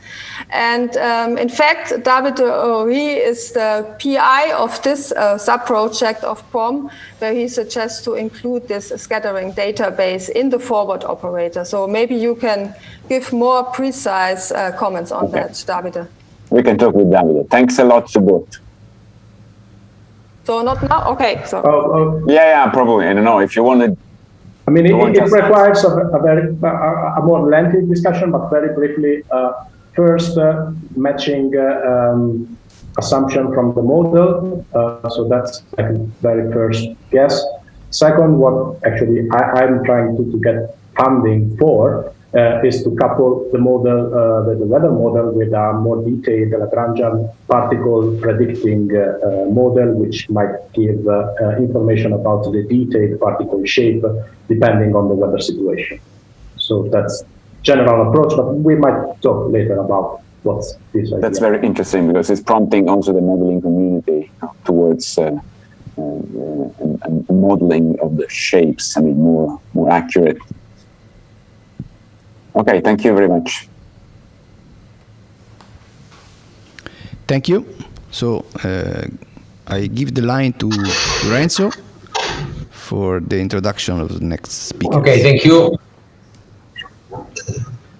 And in fact, Davide Ori is the PI of this sub-project of PROM, where he suggests to include this scattering database in the forward operator. So maybe you can give more precise comments on that, Davide. We can talk with Davide. Thanks a lot to both. So not now? Okay. So. Yeah, probably. I don't know if you want to. I mean, it requires a more lengthy discussion, but very briefly. First, matching assumption from the model. So that's like a very first guess. Second, what actually I'm trying to get funding for is to couple the model, the weather model, with a more detailed Lagrangian particle predicting model, which might give information about the detailed particle shape depending on the weather situation. So that's general approach, but we might talk later about what's this idea. That's very interesting, because it's prompting also the modeling community towards a modeling of the shapes. I mean, more accurate. Okay, thank you very much. Thank you. So I give the line to Renzo for the introduction of the next speaker. Okay, thank you.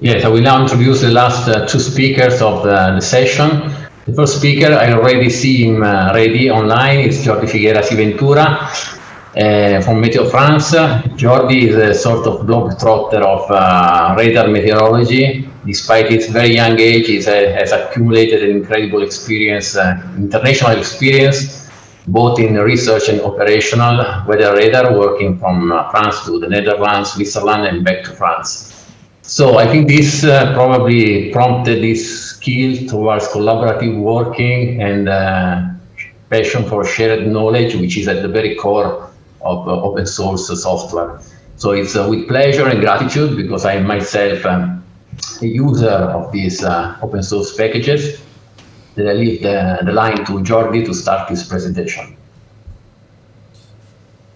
Yes, I will now introduce the last two speakers of the session. The first speaker, I already see him ready online, is Jordi Figueras I Ventura from Meteo France. Jordi is a sort of globetrotter of radar meteorology. Despite his very young age, he has accumulated an incredible experience, international experience, both in research and operational weather radar, working from France to the Netherlands, Switzerland, and back to France. So I think this probably prompted this skill towards collaborative working and passion for shared knowledge, which is at the very core of open source software. So it's with pleasure and gratitude, because I am myself a user of these open source packages, that I leave the line to Jordi to start his presentation.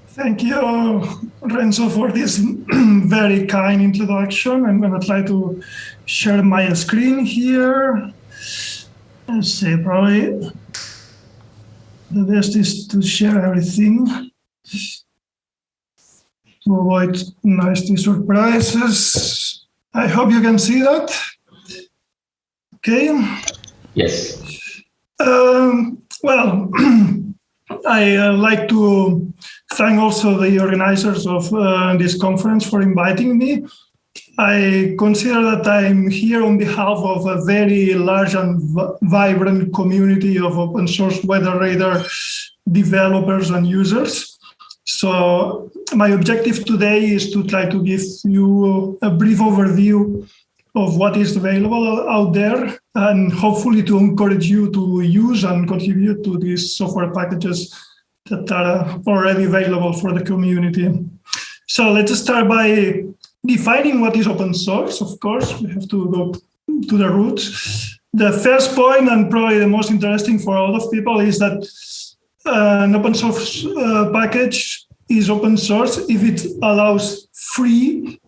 Thank you, Renzo, for this very kind introduction. I'm going to try to share my screen here. Let's see, probably the best is to share everything to avoid nasty surprises. I hope you can see that. Okay. Yes. Well, I like to thank also the organizers of this conference for inviting me. I consider that I'm here on behalf of a very large and vibrant community of open source weather radar developers and users. So my objective today is to try to give you a brief overview of what is available out there, and hopefully to encourage you to use and contribute to these software packages that are already available for the community. So let's start by defining what is open source. Of course, we have to go to the roots. The first point, and probably the most interesting for a lot of people, is that an open source package is open source if it allows free,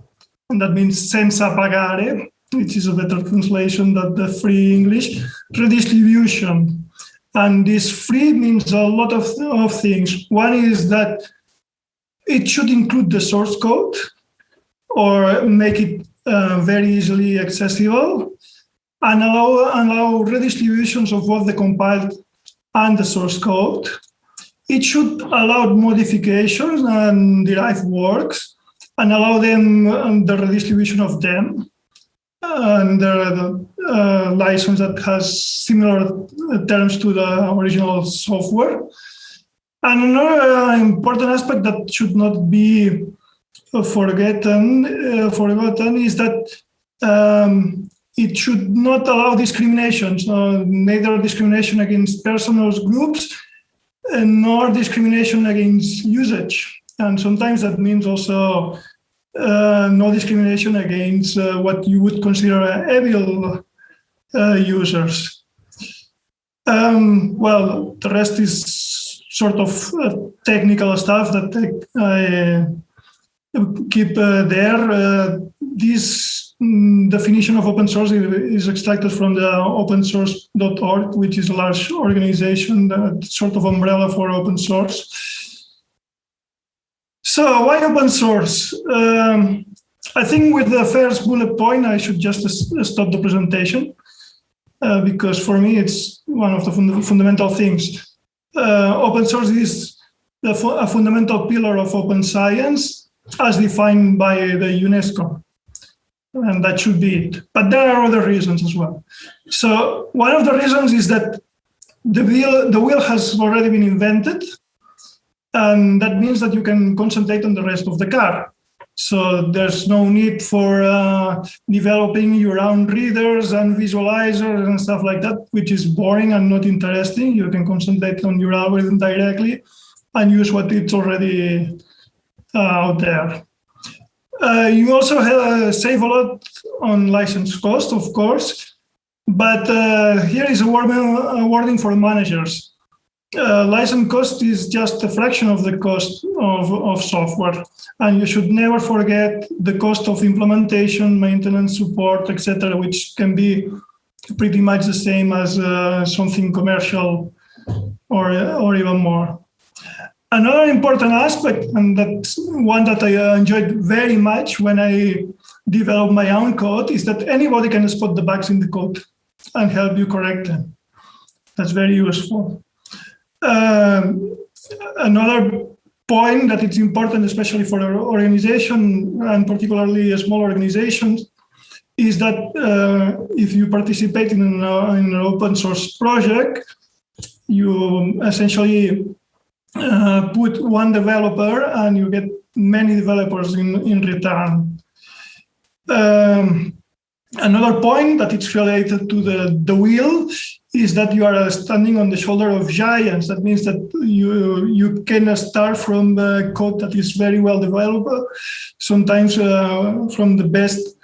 and that means senza pagare, which is a better translation than the free English, redistribution. And this free means a lot of things. One is that it should include the source code or make it very easily accessible, and allow redistributions of both the compiled and the source code. It should allow modifications and derived works and allow them the redistribution of them under the license that has similar terms to the original software. And another important aspect that should not be forgotten is that it should not allow discriminations, neither discrimination against persons or groups, nor discrimination against usage. And sometimes that means also no discrimination against what you would consider evil users. Well, the rest is sort of technical stuff that I keep there. This definition of open source is extracted from the opensource.org, which is a large organization, sort of umbrella for open source. So why open source? I think with the first bullet point, I should just stop the presentation because for me, it's one of the fundamental things. Open source is a fundamental pillar of open science as defined by the UNESCO. And that should be it. But there are other reasons as well. So one of the reasons is that the wheel has already been invented. And that means that you can concentrate on the rest of the car. So there's no need for developing your own readers and visualizers and stuff like that, which is boring and not interesting. You can concentrate on your algorithm directly and use what it's already out there. You also save a lot on license cost, of course, but here is a warning for managers. License cost is just a fraction of the cost of software, and you should never forget the cost of implementation, maintenance, support, etc., which can be pretty much the same as something commercial or even more. Another important aspect, and that's one that I enjoyed very much when I developed my own code, is that anybody can spot the bugs in the code and help you correct them. That's very useful. Another point that it's important, especially for an organization and particularly a small organizations, is that if you participate in an open source project, you essentially put one developer and you get many developers in return. Another point that it's related to the wheel is that you are standing on the shoulder of giants. That means that you can start from code that is very well developed, sometimes from the best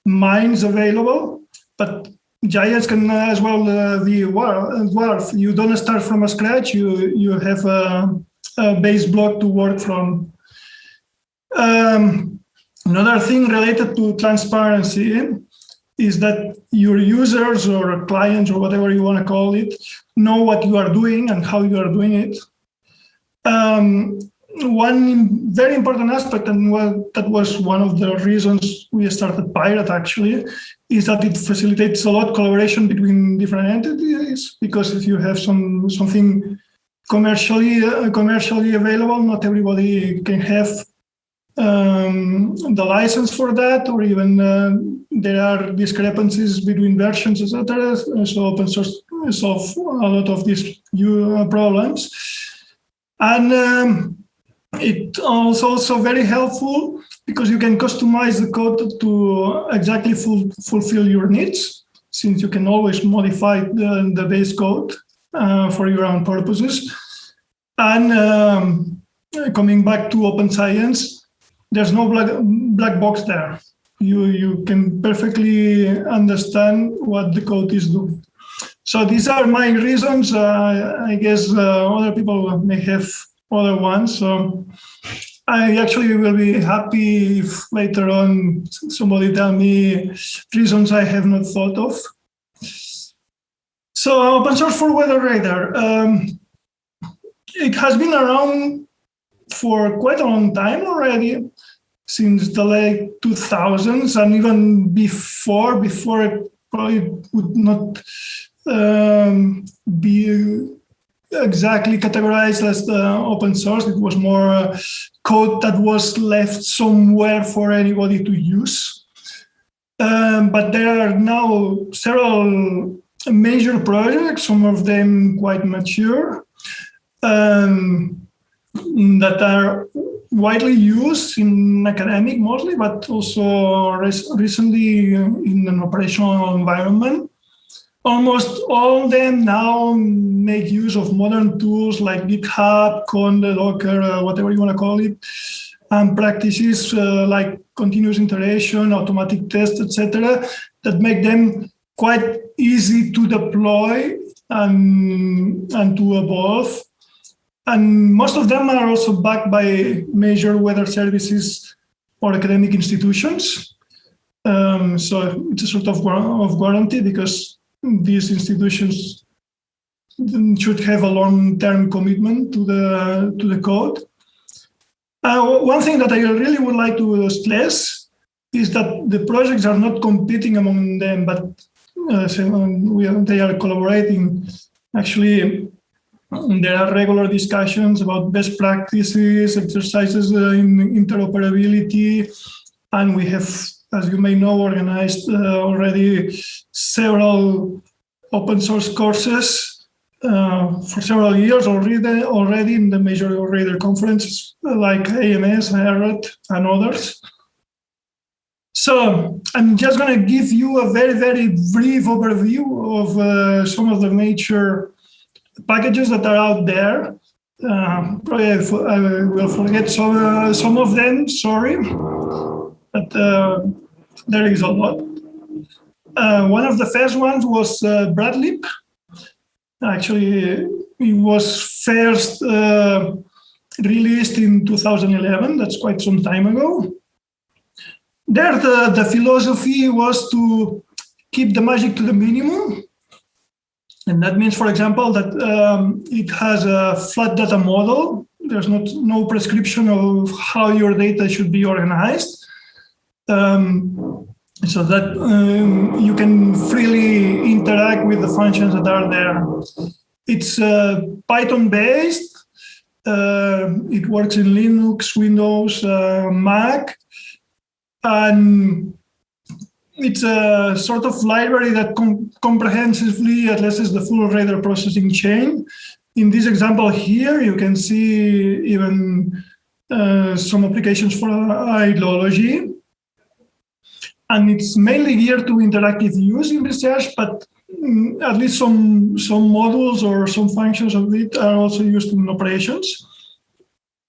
minds available, but giants can as well be dwarf. You don't start from scratch, you have a base block to work from. Another thing related to transparency is that your users or clients or whatever you want to call it know what you are doing and how you are doing it. One very important aspect, and that was one of the reasons we started Pyrad actually, is that it facilitates a lot collaboration between different entities, because if you have something commercially available. Not everybody can have the license for that, or even there are discrepancies between versions, etc. So open source solves a lot of these problems. And it is also very helpful because you can customize the code to exactly fulfill your needs, since you can always modify the base code for your own purposes. And coming back to open science, there's no black box there. You can perfectly understand what the code is doing. So these are my reasons. I guess other people may have other ones. So I actually will be happy if later on somebody tell me reasons I have not thought of. So open source for weather radar. It has been around for quite a long time already, since the late 2000s, and even before it probably would not be exactly categorized as the open source. It was more code that was left somewhere for anybody to use. But there are now several major projects, some of them quite mature, that are widely used in academic mostly, but also recently in an operational environment. Almost all of them now make use of modern tools like GitHub, Conda, Docker, whatever you want to call it, and practices like continuous iteration, automatic tests, etc., that make them quite easy to deploy and to evolve. And most of them are also backed by major weather services or academic institutions. So it's a sort of guarantee, because these institutions should have a long-term commitment to the code. One thing that I really would like to stress is that the projects are not competing among them, but they are collaborating. Actually, there are regular discussions about best practices, exercises in interoperability, and we have, as you may know, organized already several open source courses for several years already in the major radar conferences like AMS, Pyrad, and others. So I'm just going to give you a very, very brief overview of some of the major packages that are out there. Probably I will forget some of them, sorry, but there is a lot. One of the first ones was Bradley. Actually, it was first released in 2011. That's quite some time ago. There, the philosophy was to keep the magic to the minimum. And that means, for example, that it has a flat data model. There's no prescription of how your data should be organized. So that you can freely interact with the functions that are there. It's Python-based. It works in Linux, Windows, Mac. And it's a sort of library that comprehensively addresses the full radar processing chain. In this example here, you can see even some applications for hydrology. And it's mainly geared to interactive use in research, but at least some modules or some functions of it are also used in operations.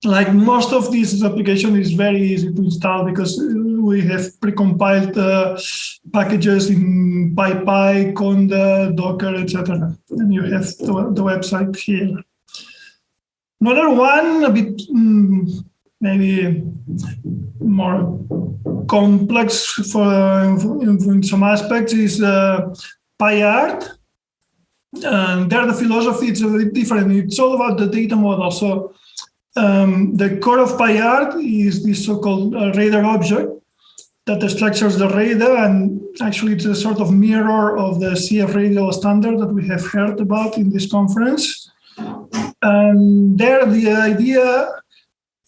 Like most of these applications is very easy to install because we have precompiled packages in PyPy, Conda, Docker, etc. And you have the website here. Another one, a bit maybe more complex in some aspects, is Pyrad. And there the philosophy is a bit different. It's all about the data model. So the core of Pyrad is this so-called radar object that structures the radar, and actually it's a sort of mirror of the CF radial standard that we have heard about in this conference. And there the idea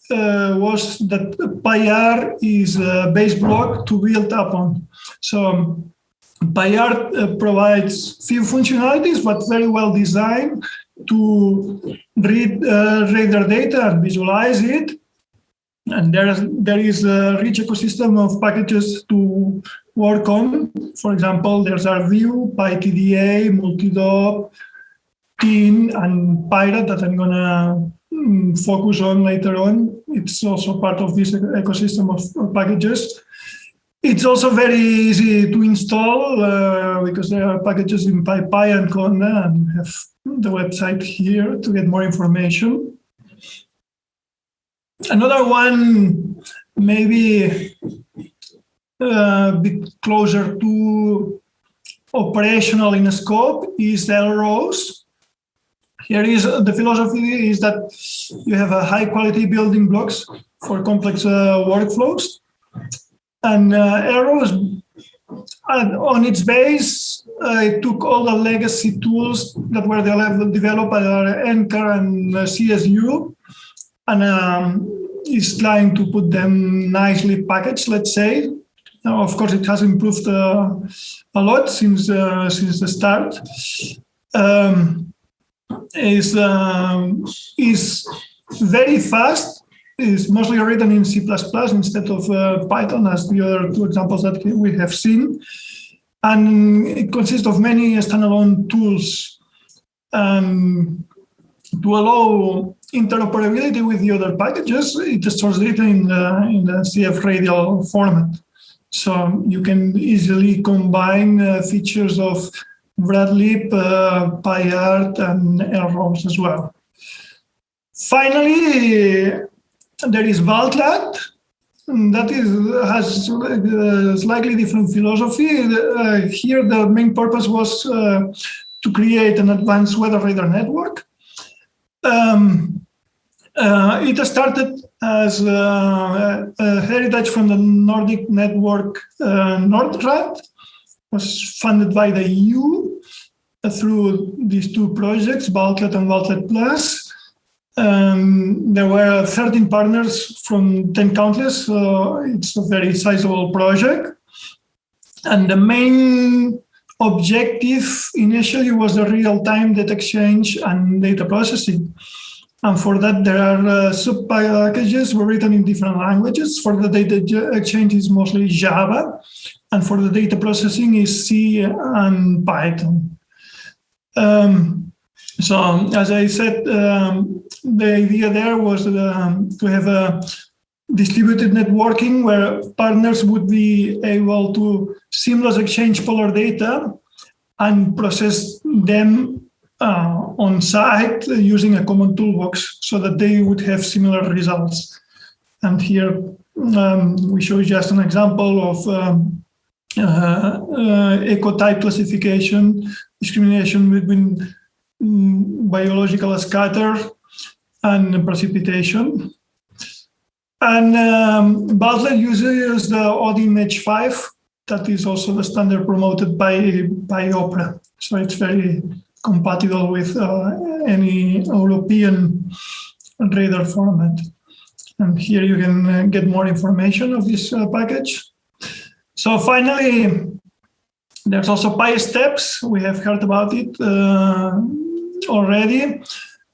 was that Pyrad is a base block to build upon. So Pyrad provides few functionalities, but very well designed to read radar data and visualize it. And there is a rich ecosystem of packages to work on. For example, there's RView, PyTDA, Multidop, TIN, and Pyrad that I'm going to focus on later on. It's also part of this ecosystem of packages. It's also very easy to install because there are packages in PyPy and Conda, and we have the website here to get more information. Another one, maybe a bit closer to operational in scope, is LROs. Here is the philosophy is that you have a high quality building blocks for complex workflows. And LROs, on its base, it took all the legacy tools that were developed by NCAR and CSU, and is trying to put them nicely packaged, let's say. Now, of course, it has improved a lot since the start. Is very fast. Is mostly written in C++ instead of Python, as the other two examples that we have seen. And it consists of many standalone tools to allow interoperability with the other packages. It stores data in the CF radial format. So you can easily combine features of Bradlib, Pyrad, and LROs as well. Finally, there is Valtlat. That has a slightly different philosophy. Here, the main purpose was to create an advanced weather radar network. It started as a heritage from the Nordic network NordRad. Was funded by the EU through these two projects, Valtlat and Valtlat Plus. There were 13 partners from 10 countries, so it's a very sizable project. And the main objective initially was the real-time data exchange and data processing. And for that, there are sub-packages were written in different languages. For the data exchange, is mostly Java. And for the data processing is C and Python. So as I said, the idea there was to have a distributed networking where partners would be able to seamlessly exchange polar data and process them on site using a common toolbox so that they would have similar results. And here we show just an example of ecotype classification, discrimination between biological scatter and precipitation. And Valtlat uses the ODIMH 5, that is also the standard promoted by Opera. So it's very compatible with any European radar format. And here you can get more information of this package. So finally, there's also PySteps. We have heard about it already.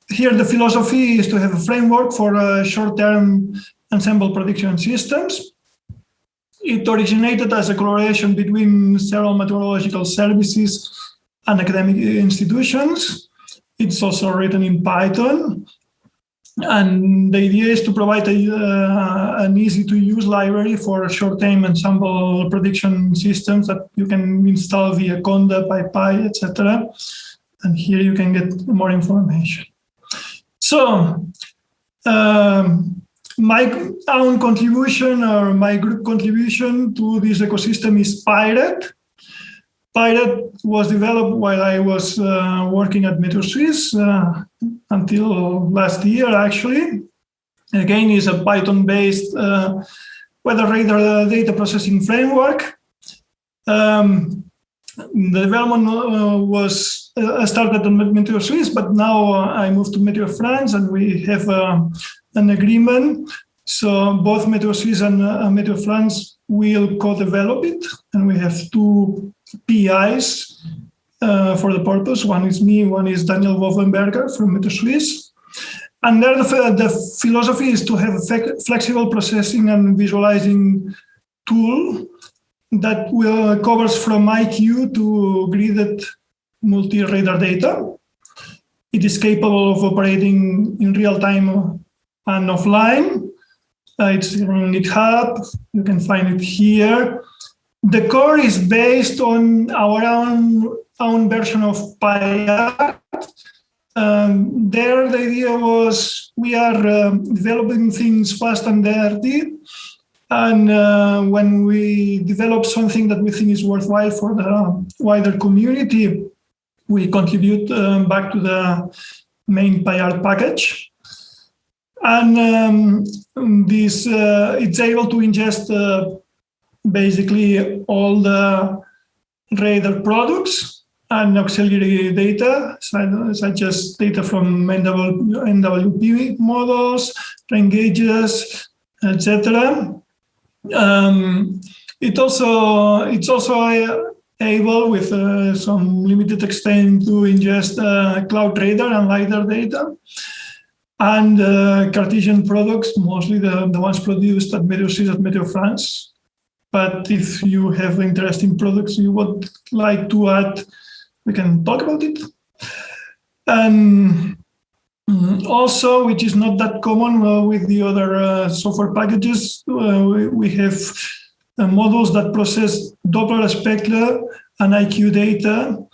Here the philosophy is to have a framework for short-term ensemble prediction systems. It originated as a collaboration between several meteorological services and academic institutions. It's also written in Python. And the idea is to provide an easy-to-use library for short-term ensemble prediction systems that you can install via Conda, PyPy, etc. And here you can get more information. So my own contribution or my group contribution to this ecosystem is Pyrad. Pyrad was developed while I was working at MeteorSwiss until last year, actually. Again, is a Python-based weather radar data processing framework. the development was started on Meteor Suisse, but now I moved to Meteor France, and we have an agreement. So both Meteor Suisse and Meteor France will co-develop it, and we have 2 PIs for the purpose. One is me, one is Daniel Wolfenberger from Meteor Suisse. And there the philosophy is to have a flexible processing and visualizing tool that will covers from IQ to gridded multi-radar data. It is capable of operating in real time and offline. It's on GitHub. You can find it here. The core is based on our own version of Pyrad. There, the idea was we are developing things fast and dirty. And when we develop something that we think is worthwhile for the wider community, we contribute back to the main Pyrad package. And this it's able to ingest basically all the radar products and auxiliary data, such as data from NWP models, rain gauges, etc. It's also able, with some limited extent, to ingest cloud radar and LiDAR data, and Cartesian products, mostly the ones produced at Meteor Suisse at Meteor France. But if you have interesting products you would like to add, we can talk about it. And also, which is not that common with the other software packages, we have models that process Doppler spectra and IQ data,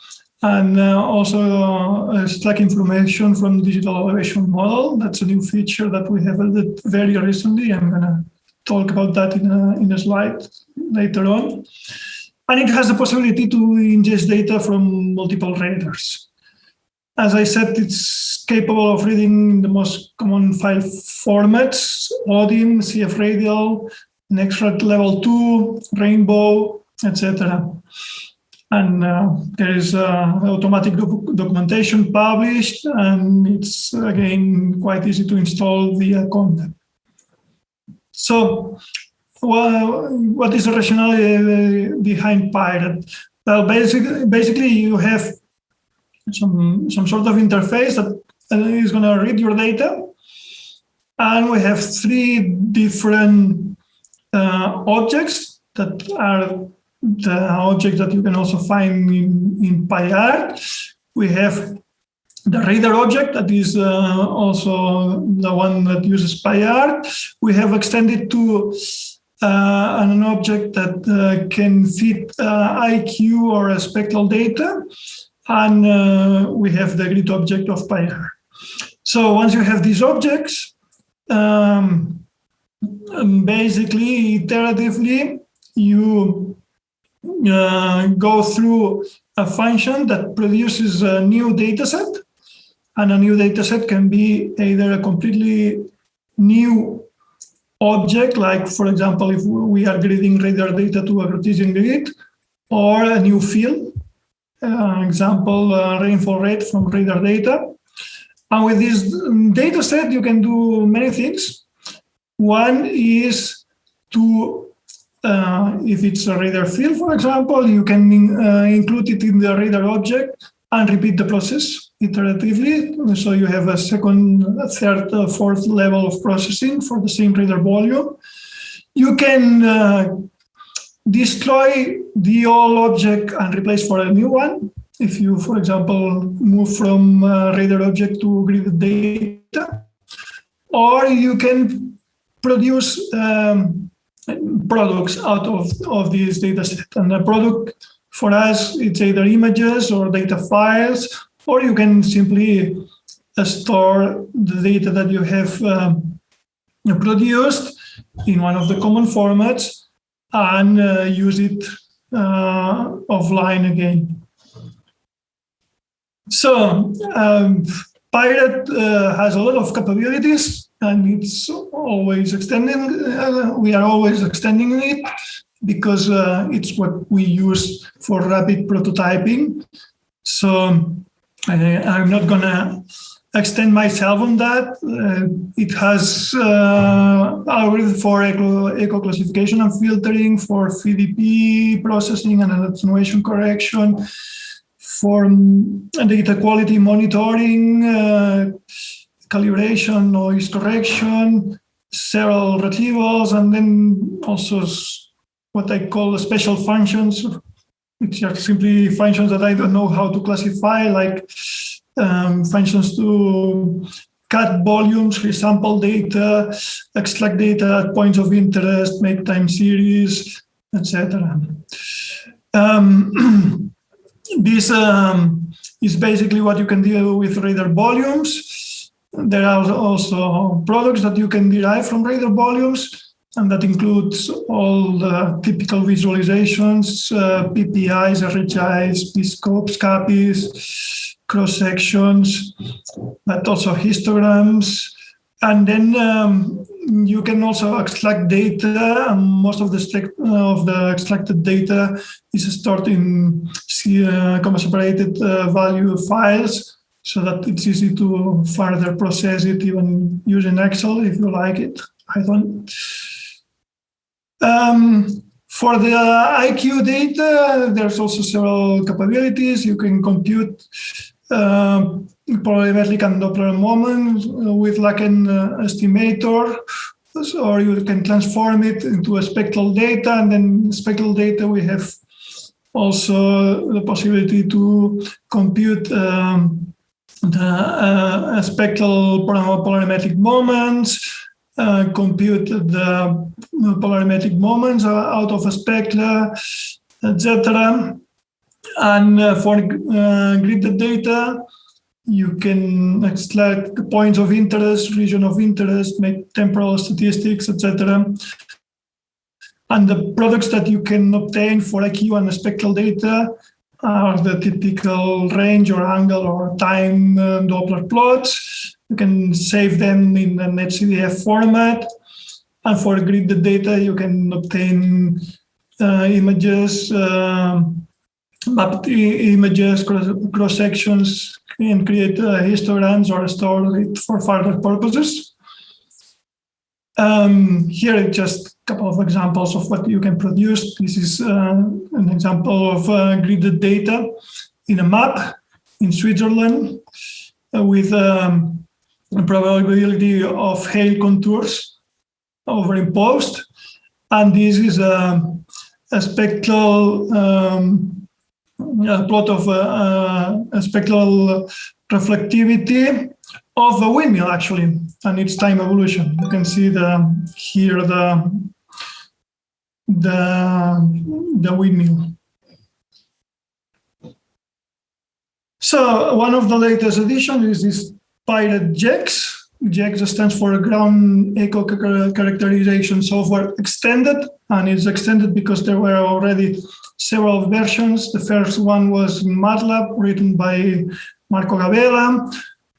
and also stack information from digital elevation model. That's a new feature that we have added very recently. I'm going to talk about that in a slide later on. And it has the possibility to ingest data from multiple radars. As I said, it's capable of reading the most common file formats: ODIN, CF radial, NextRad level 2, Rainbow, etc. And there is automatic documentation published, and it's, again, quite easy to install via Conda. So, what is the rationale behind Pyrad? Well, basically you have some sort of interface that is going to read your data, and we have 3 different objects that are the objects that you can also find in Pyrad. We have the radar object that is also the one that uses Pyrad. We have extended to an object that can fit IQ or spectral data, and we have the grid object of Pyrad. So once you have these objects, basically, iteratively, you go through a function that produces a new data set, and a new data set can be either a completely new object, like, for example, if we are gridding radar data to a Cartesian grid, or a new field, example, rainfall rate from radar data. And with this data set, you can do many things. One is to, if it's a radar field, for example, you can include it in the radar object and repeat the process iteratively. So you have a second, third, fourth level of processing for the same radar volume. You can destroy the old object and replace for a new one. If you, for example, move from radar object to grid data, or you can produce products out of this data set. And the product for us, it's either images or data files, or you can simply store the data that you have produced in one of the common formats and use it offline again. So Pyrad has a lot of capabilities, and it's always extending. We are always extending it. because it's what we use for rapid prototyping. So I'm not gonna extend myself on that. It has algorithm for echo classification and filtering, for VDP processing and attenuation correction, for data quality monitoring, calibration, noise correction, several retrievals, and then also what I call special functions, which are simply functions that I don't know how to classify, like functions to cut volumes, resample data, extract data at points of interest, make time series, etc. This is basically what you can do with radar volumes. There are also products that you can derive from radar volumes, and that includes all the typical visualizations, PPIs, RHIs, P-scopes, CAPIs, cross-sections, but also histograms. And then you can also extract data, and most of the extracted data is stored in comma-separated value files, so that it's easy to further process it, even using Excel if you like it. I don't. For the IQ data, there's also several capabilities. You can compute polarimetric and Doppler moments with like an estimator, or you can transform it into a spectral data. And then spectral data, we have also the possibility to compute the spectral polarimetric moments, compute the polarimetric moments out of a spectra, etc. And for gridded data, you can extract points of interest, region of interest, make temporal statistics, etc. And the products that you can obtain for IQ and spectral data are the typical range or angle or time Doppler plots. You can save them in an HCDF format. And for gridded data, you can obtain images, mapped images, cross-sections, and create histograms or store it for further purposes. Here are just a couple of examples of what you can produce. This is an example of gridded data in a map in Switzerland with a probability of hail contours overimposed. And this is a spectral plot of a spectral reflectivity of a windmill, actually, and its time evolution. You can see here the windmill. So one of the latest additions is this Pyrad GEX. GEX stands for Ground Echo Characterization Software Extended, and it's extended because there were already several versions. The first one was in MATLAB, written by Marco Gabella.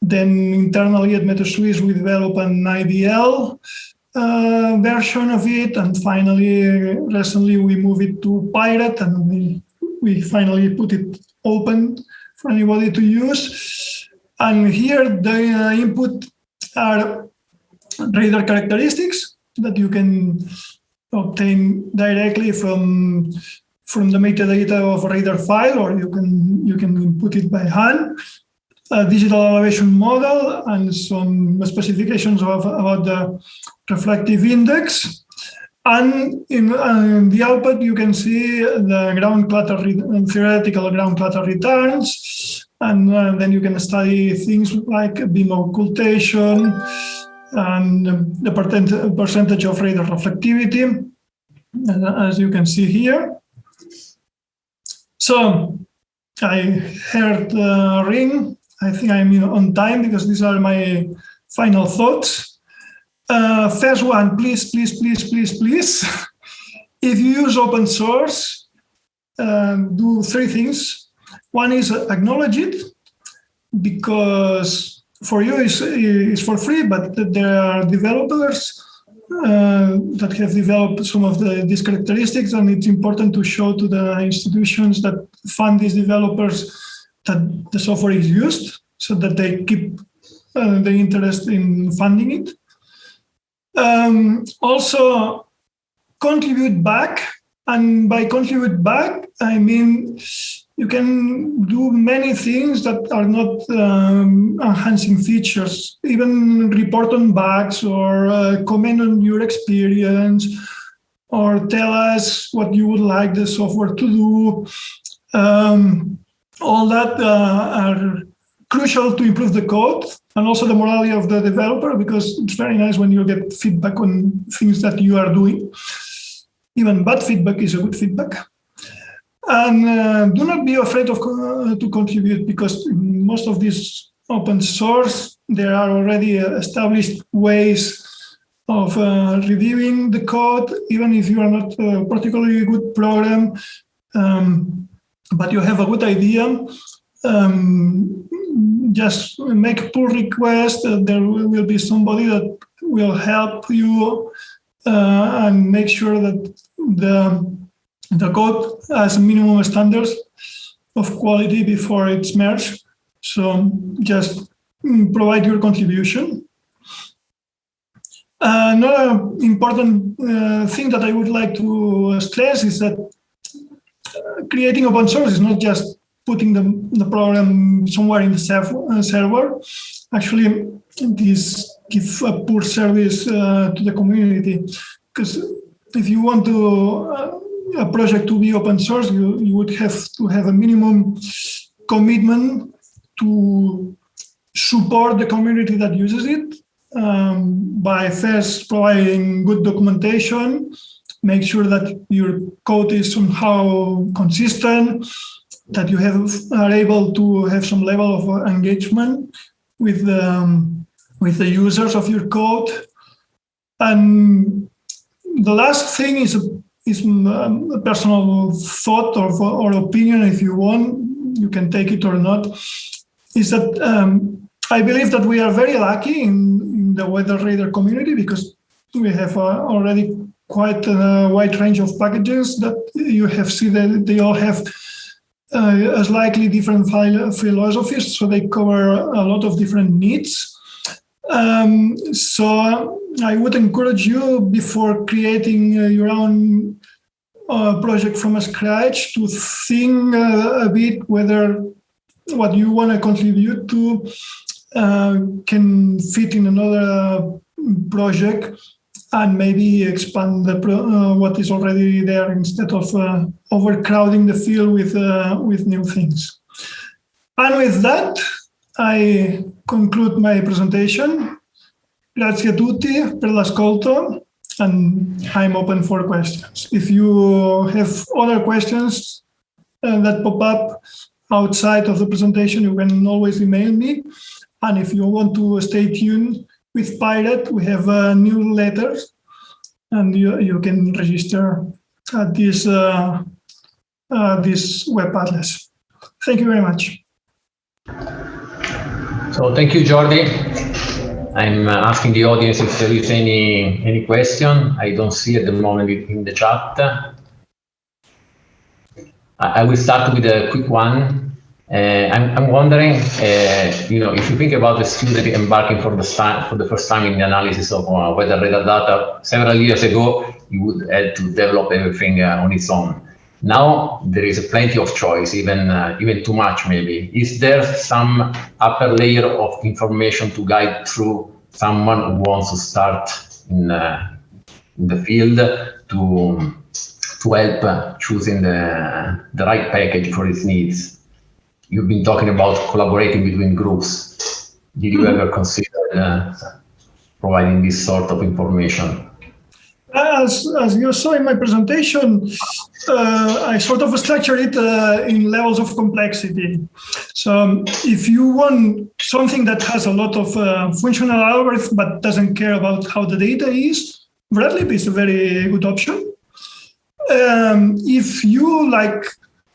Then internally at MetaSwiss, we developed an IDL version of it, and finally, recently, we moved it to Pyrad, and we finally put it open for anybody to use. And here, the input are radar characteristics that you can obtain directly from the metadata of a radar file, or you can input it by hand. A digital elevation model and some specifications about the reflective index. And in the output, you can see the ground clutter, theoretical ground clutter returns. And then you can study things like beam occultation and the percentage of radar reflectivity, as you can see here. So I heard the ring. I think I'm on time because these are my final thoughts. First one, please. If you use open source, do three things. One is acknowledge it, because for you it's for free, but there are developers that have developed some of these characteristics, and it's important to show to the institutions that fund these developers that the software is used, so that they keep the interest in funding it. Also, contribute back, and by contribute back, I mean you can do many things that are not enhancing features, even report on bugs or comment on your experience, or tell us what you would like the software to do. All that are crucial to improve the code and also the morality of the developer, because it's very nice when you get feedback on things that you are doing. Even bad feedback is a good feedback. And do not be afraid of to contribute, because most of this open source, there are already established ways of reviewing the code, even if you are not a particularly good program, but you have a good idea. Just make a pull request. There will be somebody that will help you and make sure that the code has minimum standards of quality before it's merged. So just provide your contribution. Another important thing that I would like to stress is that creating open source is not just putting the program somewhere in the server. Actually, this gives a poor service to the community, because if you want a project to be open source, you would have to have a minimum commitment to support the community that uses it by first providing good documentation, make sure that your code is somehow consistent, that you are able to have some level of engagement with the users of your code. And the last thing is a personal thought or opinion, if you want, you can take it or not, is that I believe that we are very lucky in the weather radar community, because we have already quite a wide range of packages that you have seen that they all have a slightly different philosophies, so they cover a lot of different needs. So I would encourage you, before creating your own project from scratch, to think a bit whether what you want to contribute to can fit in another project, and maybe expand what is already there, instead of overcrowding the field with new things. And with that, I conclude my presentation. Grazie a tutti per l'ascolto, and I'm open for questions. If you have other questions that pop up outside of the presentation, you can always email me. And if you want to stay tuned with Pyrad, we have newsletters, and you can register at this web address. Thank you very much. So thank you, Jordi. I'm asking the audience if there is any question. I don't see at the moment in the chat. I will start with a quick one. I'm wondering, if you think about the student embarking for the first time in the analysis of weather radar data, several years ago, you would have to develop everything on its own. Now there is plenty of choice, even too much maybe. Is there some upper layer of information to guide through someone who wants to start in the field to help choosing the right package for its needs? You've been talking about collaborating between groups. Did you ever consider providing this sort of information? As you saw in my presentation, I sort of structured it in levels of complexity. So if you want something that has a lot of functional algorithms but doesn't care about how the data is, Bradley is a very good option. If you, like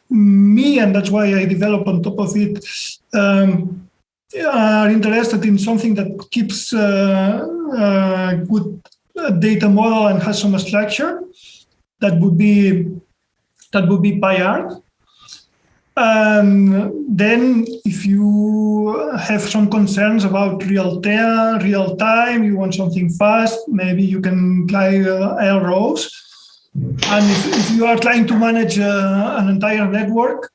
me, and that's why I develop on top of it, are interested in something that keeps good data model and has some structure. That would be Pyrad. And then if you have some concerns about real time, you want something fast, maybe you can try LROs. And if you are trying to manage an entire network,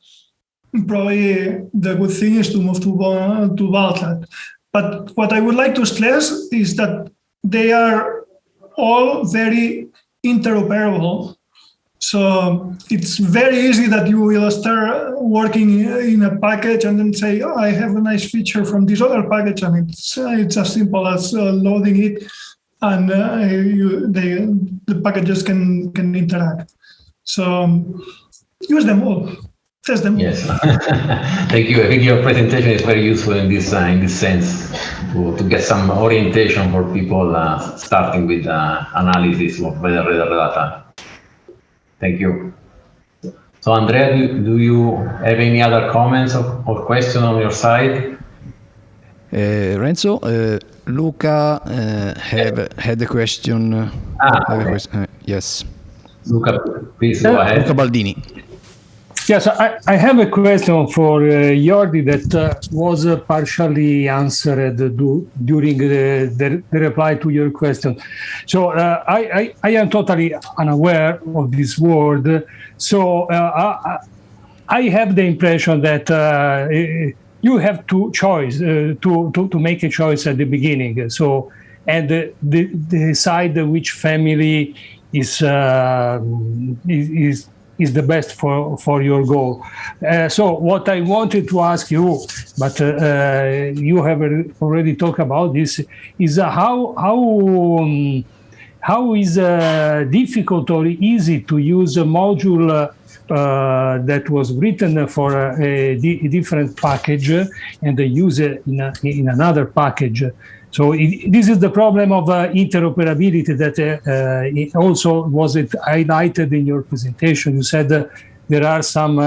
probably the good thing is to move to Baltlat. But what I would like to stress is that they are all very interoperable. So it's very easy that you will start working in a package and then say, oh, I have a nice feature from this other package, and it's as simple as loading it, and the packages can interact. So use them all, test them all. Yes, thank you. I think your presentation is very useful in this sense to get some orientation for people starting with analysis of weather radar data. Thank you. So Andrea, do you have any other comments or questions on your side? Renzo, Luca had a question. Yes. Luca, please go ahead. Luca Baldini. Yes, I have a question for Jordi that was partially answered during the reply to your question. So I am totally unaware of this word. So I have the impression that you have to choose to make a choice at the beginning. So and decide which family is the best for your goal. So what I wanted to ask you, but you have already talked about this, is how is difficult or easy to use a module that was written for a different package and use it in another package. So this is the problem of interoperability that also was highlighted in your presentation. You said there are some,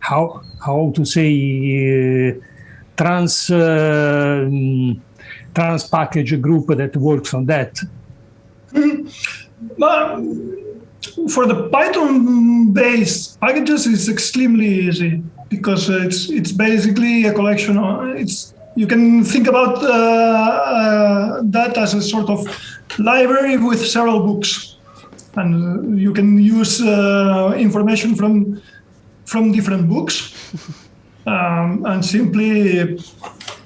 how to say, trans package group that works on that. But for the Python-based packages, it's extremely easy because it's basically a collection of you can think about that as a sort of library with several books, and you can use information from different books and simply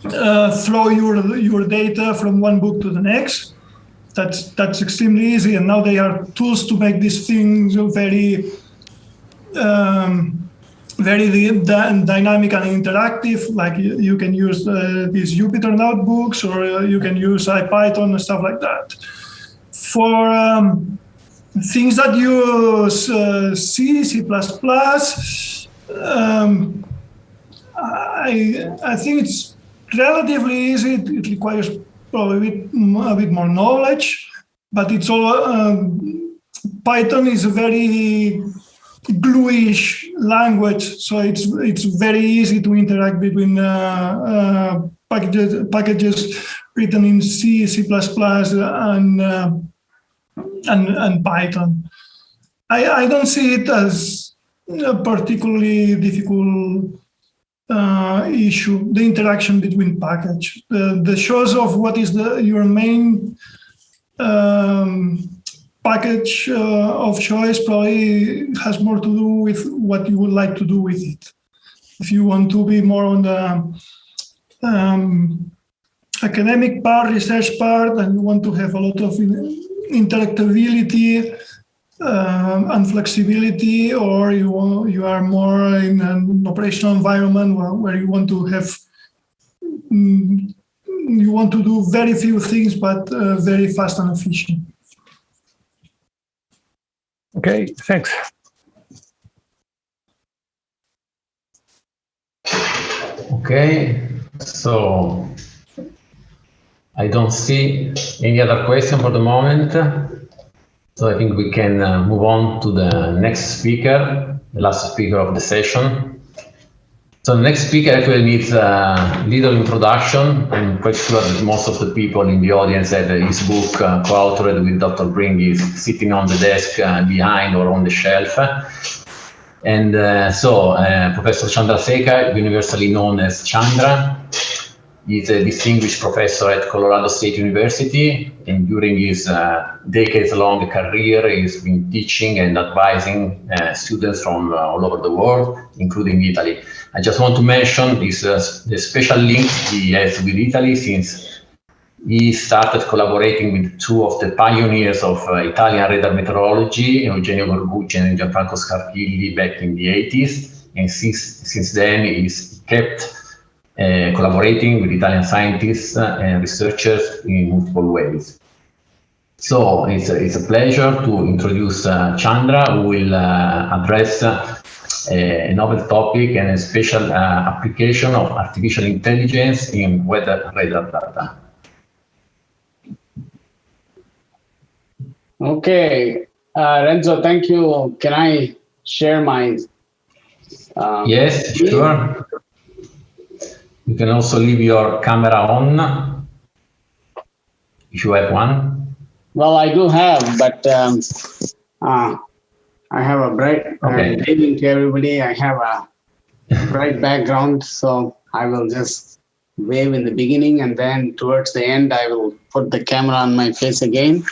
throw your data from one book to the next. That's extremely easy, and now there are tools to make these things very dynamic and interactive. Like you can use these Jupyter notebooks, or you can use IPython and stuff like that. For things that use C, C++, I think it's relatively easy. It requires probably a bit more knowledge, but it's all Python is a very glue-ish language, so it's very easy to interact between packages written in C, C++, and Python. I don't see it as a particularly difficult issue, the interaction between package. The choice of what is your main package of choice probably has more to do with what you would like to do with it. If you want to be more on the academic part, research part, and you want to have a lot of interactability and flexibility, or you are more in an operational environment where you want to have you want to do very few things but very fast and efficient. Okay, thanks. Okay, so I don't see any other question for the moment. So I think we can move on to the next speaker, the last speaker of the session. So the next speaker actually needs a little introduction. I'm quite sure that most of the people in the audience have his book co-authored with Dr. Bring is sitting on the desk behind or on the shelf. And Professor Chandrasekar, universally known as Chandra, is a distinguished professor at Colorado State University, and during his decades-long career, he's been teaching and advising students from all over the world, including Italy. I just want to mention this, the special link he has with Italy, since he started collaborating with two of the pioneers of Italian radar meteorology, Eugenio Corbucci and Gianfranco Scarpilli, back in the 80s. And since then, he's kept collaborating with Italian scientists and researchers in multiple ways. So it's a pleasure to introduce Chandra, who will address a novel topic and a special application of artificial intelligence in weather radar data. Okay, Renzo, thank you. Can I share my? Yes, sure. You can also leave your camera on if you have one. Well, I do have, but I have a bright, okay. Evening to everybody. I have a bright background, so I will just wave in the beginning, and then towards the end, I will put the camera on my face again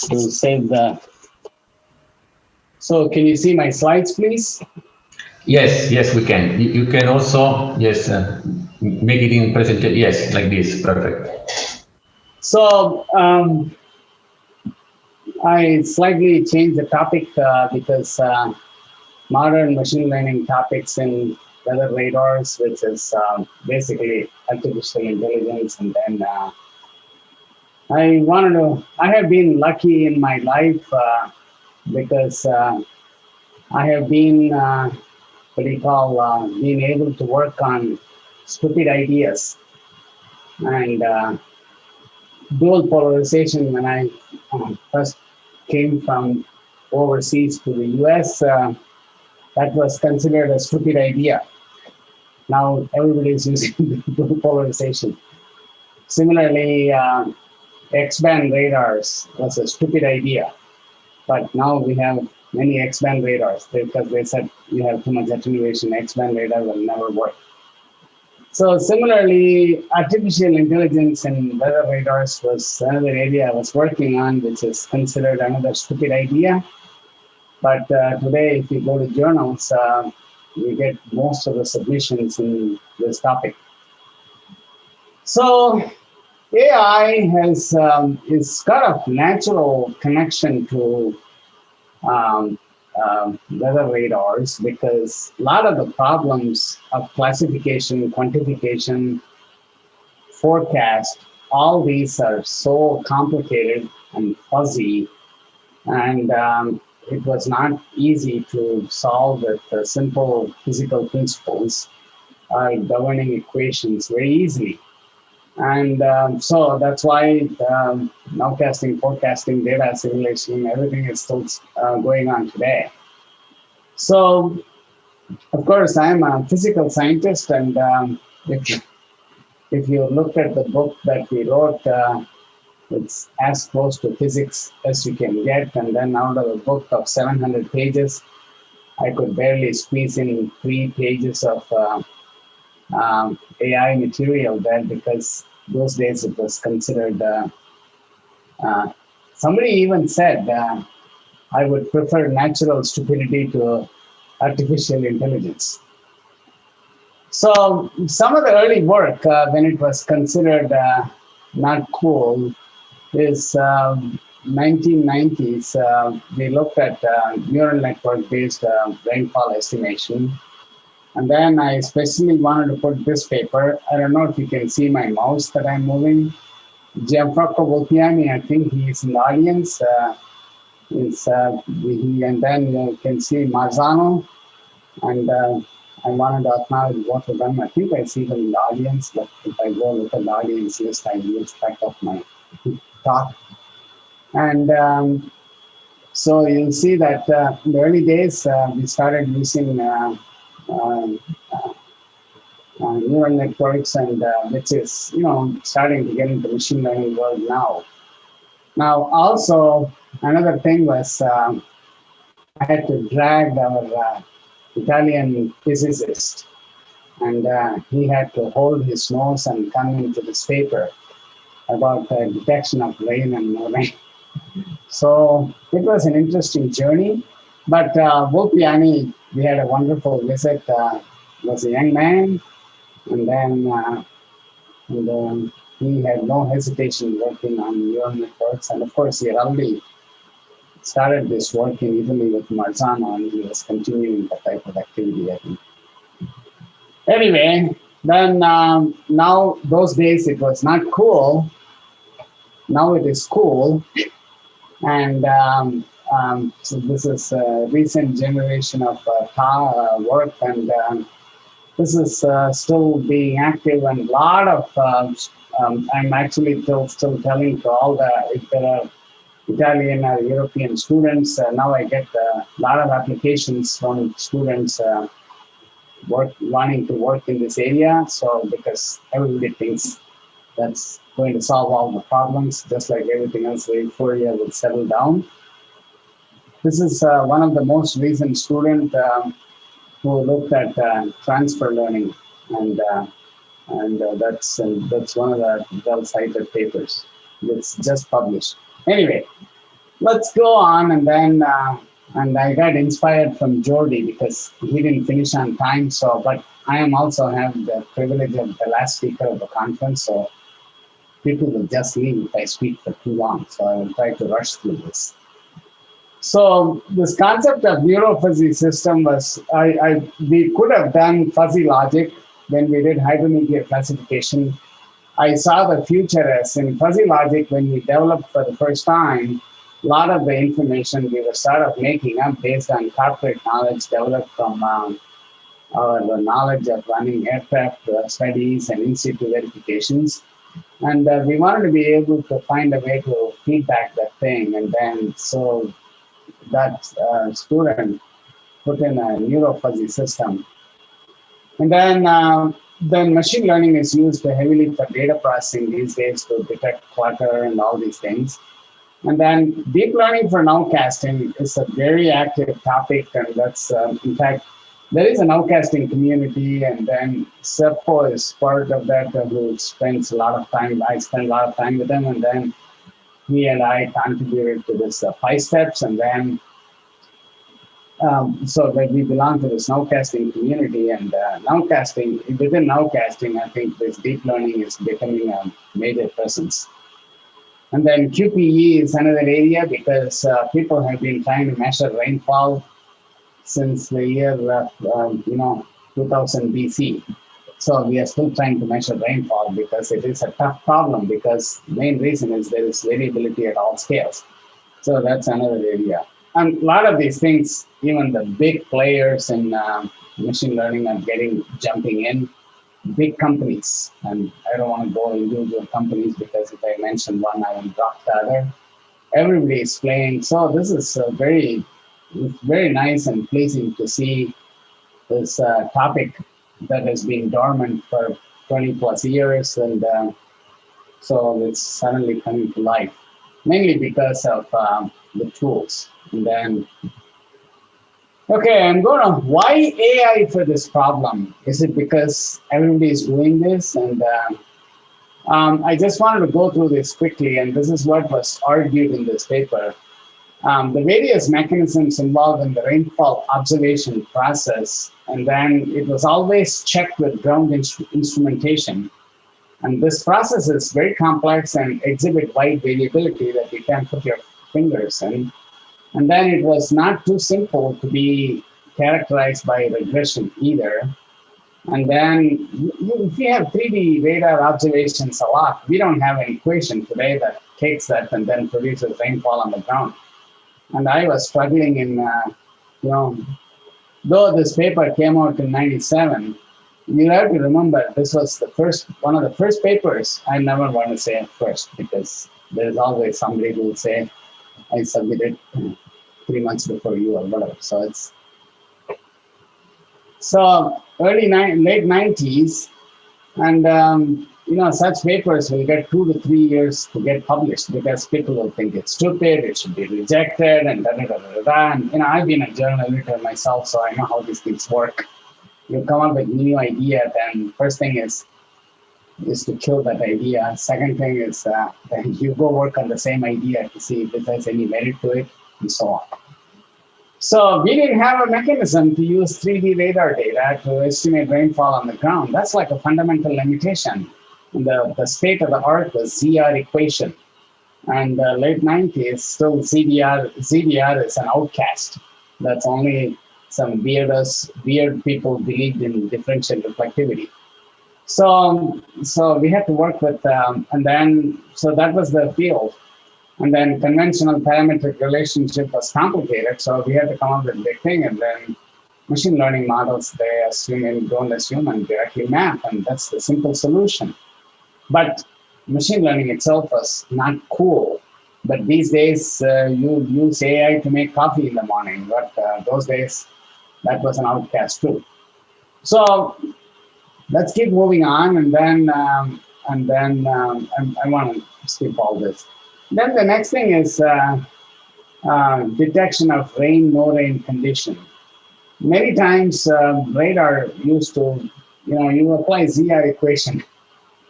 to save the. So can you see my slides, please? Yes, yes, we can. You can also, yes, make it in presentation. Yes, like this, perfect. So I slightly changed the topic because modern machine learning topics in weather radars, which is basically artificial intelligence, and then I have been lucky in my life because I have been being able to work on stupid ideas and dual polarization. When I first came from overseas to the US, that was considered a stupid idea. Now everybody is using dual polarization. Similarly, X-band radars was a stupid idea, but now we have many X-band radars because they said you have too much attenuation. X-band radar will never work. So similarly, artificial intelligence in weather radars was another area I was working on, which is considered another stupid idea. But today, if you go to journals, you get most of the submissions in this topic. So AI has is got a natural connection to weather radars, because a lot of the problems of classification, quantification, forecast, all these are so complicated and fuzzy, and it was not easy to solve with simple physical principles or governing equations very easily. And so that's why nowcasting, forecasting, data assimilation, everything is still going on today. So, of course, I'm a physical scientist, and if you looked at the book that we wrote, it's as close to physics as you can get. And then out of a book of 700 pages, I could barely squeeze in 3 pages of AI material there, because those days it was considered, somebody even said, I would prefer natural stupidity to artificial intelligence. So some of the early work, when it was considered not cool, is 1990s. We looked at neural network-based rainfall estimation. And then I especially wanted to put this paper. I don't know if you can see my mouse that I'm moving. Gianfranco Volpiani, I think he's in the audience. And then you can see Marzano. And I wanted to acknowledge both of them. I think I see them in the audience, but if I go look at the audience list, I lose track of my talk. And so you'll see that in the early days, we started using neural networks, and which is, starting to get into machine learning world now. Now, also, another thing was I had to drag our Italian physicist, and he had to hold his nose and come into this paper about the detection of rain and no rain. So it was an interesting journey. But Vopiani, we had a wonderful visit. Was a young man, and then he had no hesitation working on neural networks. And of course, he already started this work in Italy with Marzano, and he was continuing that type of activity, I think. Anyway, then now those days it was not cool. Now it is cool. And so this is a recent generation of work, and this is still being active, and a lot of, I'm actually still telling to all if there are Italian or European students, now I get a lot of applications from students wanting to work in this area. So because everybody thinks that's going to solve all the problems, just like everything else, the euphoria will settle down. This is one of the most recent students who looked at transfer learning, and that's one of the well-cited papers. It's just published. Anyway, let's go on, and then and I got inspired from Jordi because he didn't finish on time. So, but I am also have the privilege of the last speaker of the conference, so people will just leave if I speak for too long. So I will try to rush through this. So this concept of neurofuzzy system was, we could have done fuzzy logic when we did hydrometeor classification. I saw the future as in fuzzy logic when we developed for the first time, a lot of the information we were sort of making up based on corporate knowledge developed from our knowledge of running aircraft studies and in situ verifications. And we wanted to be able to find a way to feedback that thing. And then so that student put in a neurofuzzy system. And then machine learning is used heavily for data processing these days to detect clutter and all these things. And then deep learning for nowcasting is a very active topic, and that's, in fact, there is a nowcasting community, and then Seppo is part of that, who spends a lot of time, I spend a lot of time with them, and then he and I contributed to this 5 steps, and then so that we belong to this nowcasting community, and nowcasting, within nowcasting, I think this deep learning is becoming a major presence. And then QPE is another area because people have been trying to measure rainfall since the year 2000 BC. So we are still trying to measure rainfall because it is a tough problem, because the main reason is there is variability at all scales. So that's another area. And a lot of these things, even the big players in machine learning are jumping in, big companies. And I don't want to go individual companies because if I mention one, I will drop the other. Everybody is playing. So this is very nice and pleasing to see this topic that has been dormant for 20 plus years. And so it's suddenly coming to life, mainly because of the tools. And then, okay, why AI for this problem? Is it because everybody is doing this? And I just wanted to go through this quickly, and this is what was argued in this paper. The various mechanisms involved in the rainfall observation process, and then it was always checked with ground instrumentation. And this process is very complex and exhibit wide variability that you can't put your fingers in. And then it was not too simple to be characterized by regression either. And then if you have 3D radar observations a lot, we don't have an equation today that takes that and then produces rainfall on the ground. And I was struggling in, though this paper came out in '97, you have to remember this was one of the first papers. I never want to say first because there's always somebody who will say, I submitted 3 months before you or whatever. So So late 90s, and such papers will get 2 to 3 years to get published because people will think it's stupid, it should be rejected, and And I've been a journal editor myself, so I know how these things work. You come up with new idea, then first thing is to kill that idea. Second thing is then you go work on the same idea to see if it has any merit to it, and so on. So we didn't have a mechanism to use 3D radar data to estimate rainfall on the ground. That's like a fundamental limitation. The state of the art was ZR equation. And the late 90s, still ZDR is an outcast. That's only some weird people believed in differential reflectivity. So we had to work with, so that was the field. And then conventional parametric relationship was complicated, so we had to come up with a big thing. And then machine learning models, they assume and don't assume and directly map, and that's the simple solution. But machine learning itself was not cool. But these days, you use AI to make coffee in the morning. But those days, that was an outcast too. So let's keep moving on, and then I want to skip all this. Then the next thing is detection of rain, no rain condition. Many times radar used to, you apply ZR equation,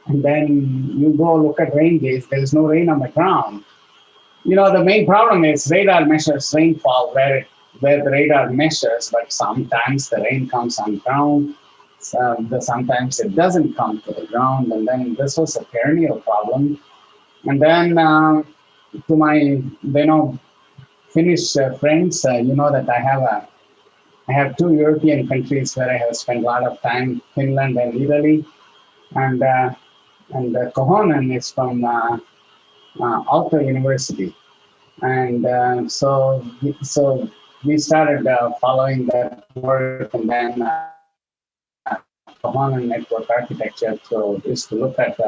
and then you go look at rain days, there is no rain on the ground. The main problem is radar measures rainfall where the radar measures, but sometimes the rain comes on ground, sometimes it doesn't come to the ground, and then this was a perennial problem. And then to my Finnish friends, that I have 2 European countries where I have spent a lot of time, Finland and Italy, and Kohonen is from Aalto University, and so we started following that work, and then Kohonen network architecture is to look at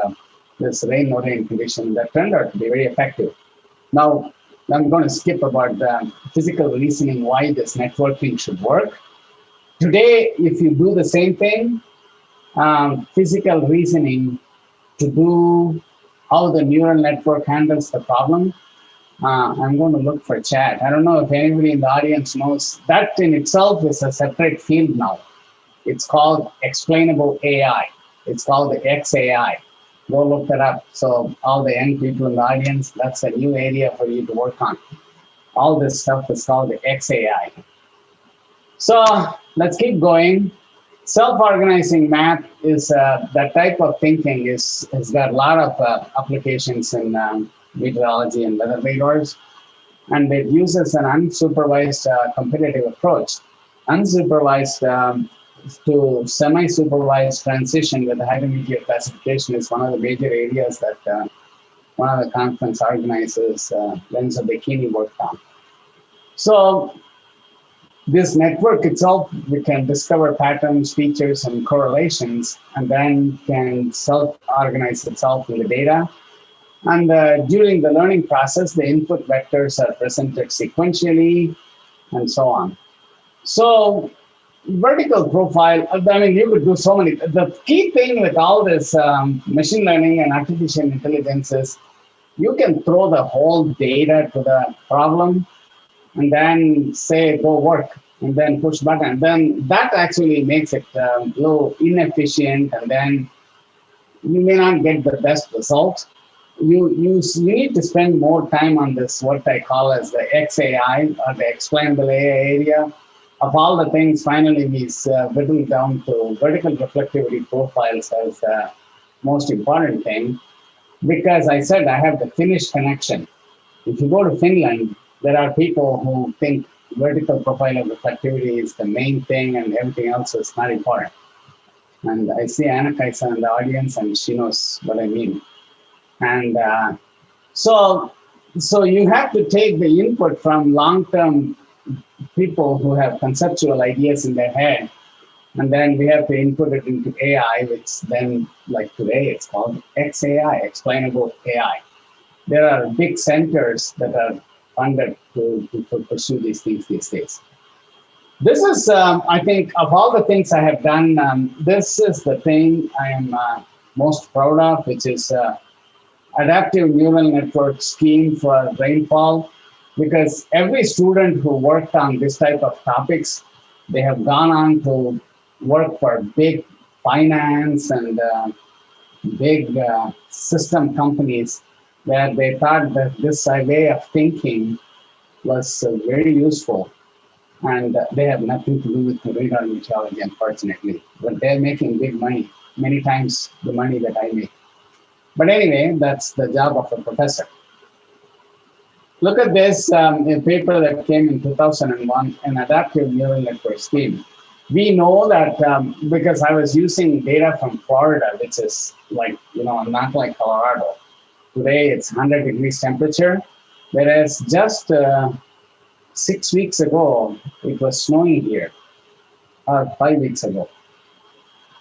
this rain no rain condition that turned out to be very effective. Now, I'm going to skip about the physical reasoning why this networking should work. Today, if you do the same thing, physical reasoning to do how the neural network handles the problem, I'm going to look for chat. I don't know if anybody in the audience knows. That in itself is a separate field now. It's called explainable AI. It's called the XAI. Go look that up. So all the young people in the audience, that's a new area for you to work on. All this stuff is called the XAI. So let's keep going. Self-organizing map is that type of thinking has got a lot of applications in meteorology and weather radars. And it uses an unsupervised competitive approach. Unsupervised to semi-supervised transition with hydrometeor classification is one of the major areas that one of the conference organizers, Renzo Bechini, worked on. So this network itself, we can discover patterns, features, and correlations, and then can self-organize itself in the data. And during the learning process, the input vectors are presented sequentially, and so on. So vertical profile, I mean, you could do so many. The key thing with all this machine learning and artificial intelligence is you can throw the whole data to the problem and then say, go work, and then push button. And then that actually makes it a little inefficient, and then you may not get the best result. You need to spend more time on this, what I call as the XAI, or the explainable AI area. Of all the things, finally, we whittle down to vertical reflectivity profiles as the most important thing, because I said I have the Finnish connection. If you go to Finland, there are people who think vertical profile of reflectivity is the main thing and everything else is not important. And I see Anna-Kaisa in the audience, and she knows what I mean. And so you have to take the input from long-term people who have conceptual ideas in their head, and then we have to input it into AI, which then, like today, it's called XAI, explainable AI. There are big centers that are funded to pursue these things these days. this is, I think, of all the things I have done, this is the thing I am most proud of, which is adaptive neural network scheme for rainfall. Because every student who worked on this type of topics, they have gone on to work for big finance and big system companies, where they thought that this way of thinking was very useful. And they have nothing to do with radar meteorology, unfortunately. But they're making big money, many times the money that I make. But anyway, that's the job of a professor. Look at this, a paper that came in 2001, an adaptive neural network scheme. We know that because I was using data from Florida, which is like, not like Colorado. Today it's 100 degrees temperature, whereas just 6 weeks ago, it was snowing here, or 5 weeks ago.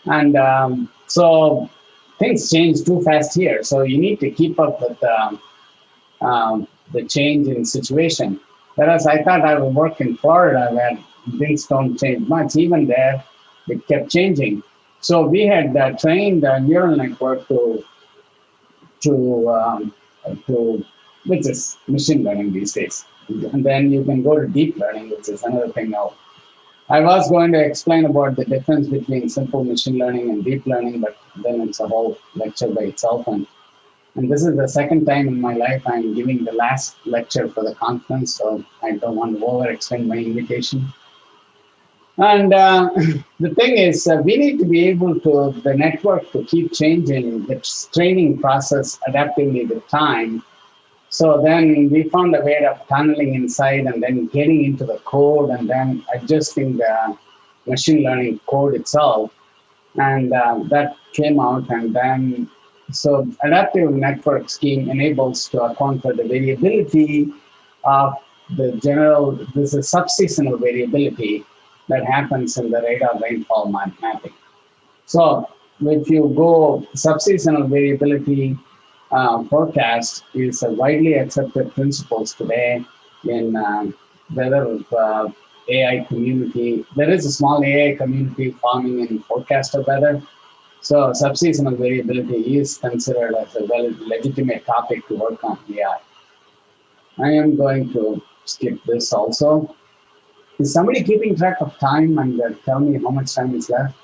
And so things change too fast here. So you need to keep up with the change in situation. Whereas I thought I would work in Florida where things don't change much. Even there, it kept changing. So we had trained a neural network to which is machine learning these days. And then you can go to deep learning, which is another thing now. I was going to explain about the difference between simple machine learning and deep learning, but then it's a whole lecture by itself. And this is the second time in my life I'm giving the last lecture for the conference, so I don't want to over-extend my invitation. And the thing is, we need to be able to, the network, to keep changing its training process adaptively with time. So then we found a way of tunneling inside and then getting into the code and then adjusting the machine learning code itself. And that came out, and then so adaptive network scheme enables to account for the variability of the general, this is subseasonal variability that happens in the radar rainfall mapping. So if you go subseasonal variability forecast is a widely accepted principles today in weather AI community. There is a small AI community forming in forecaster weather. So subseasonal variability is considered as a legitimate topic to work on AI. I am going to skip this also. Is somebody keeping track of time and tell me how much time is left?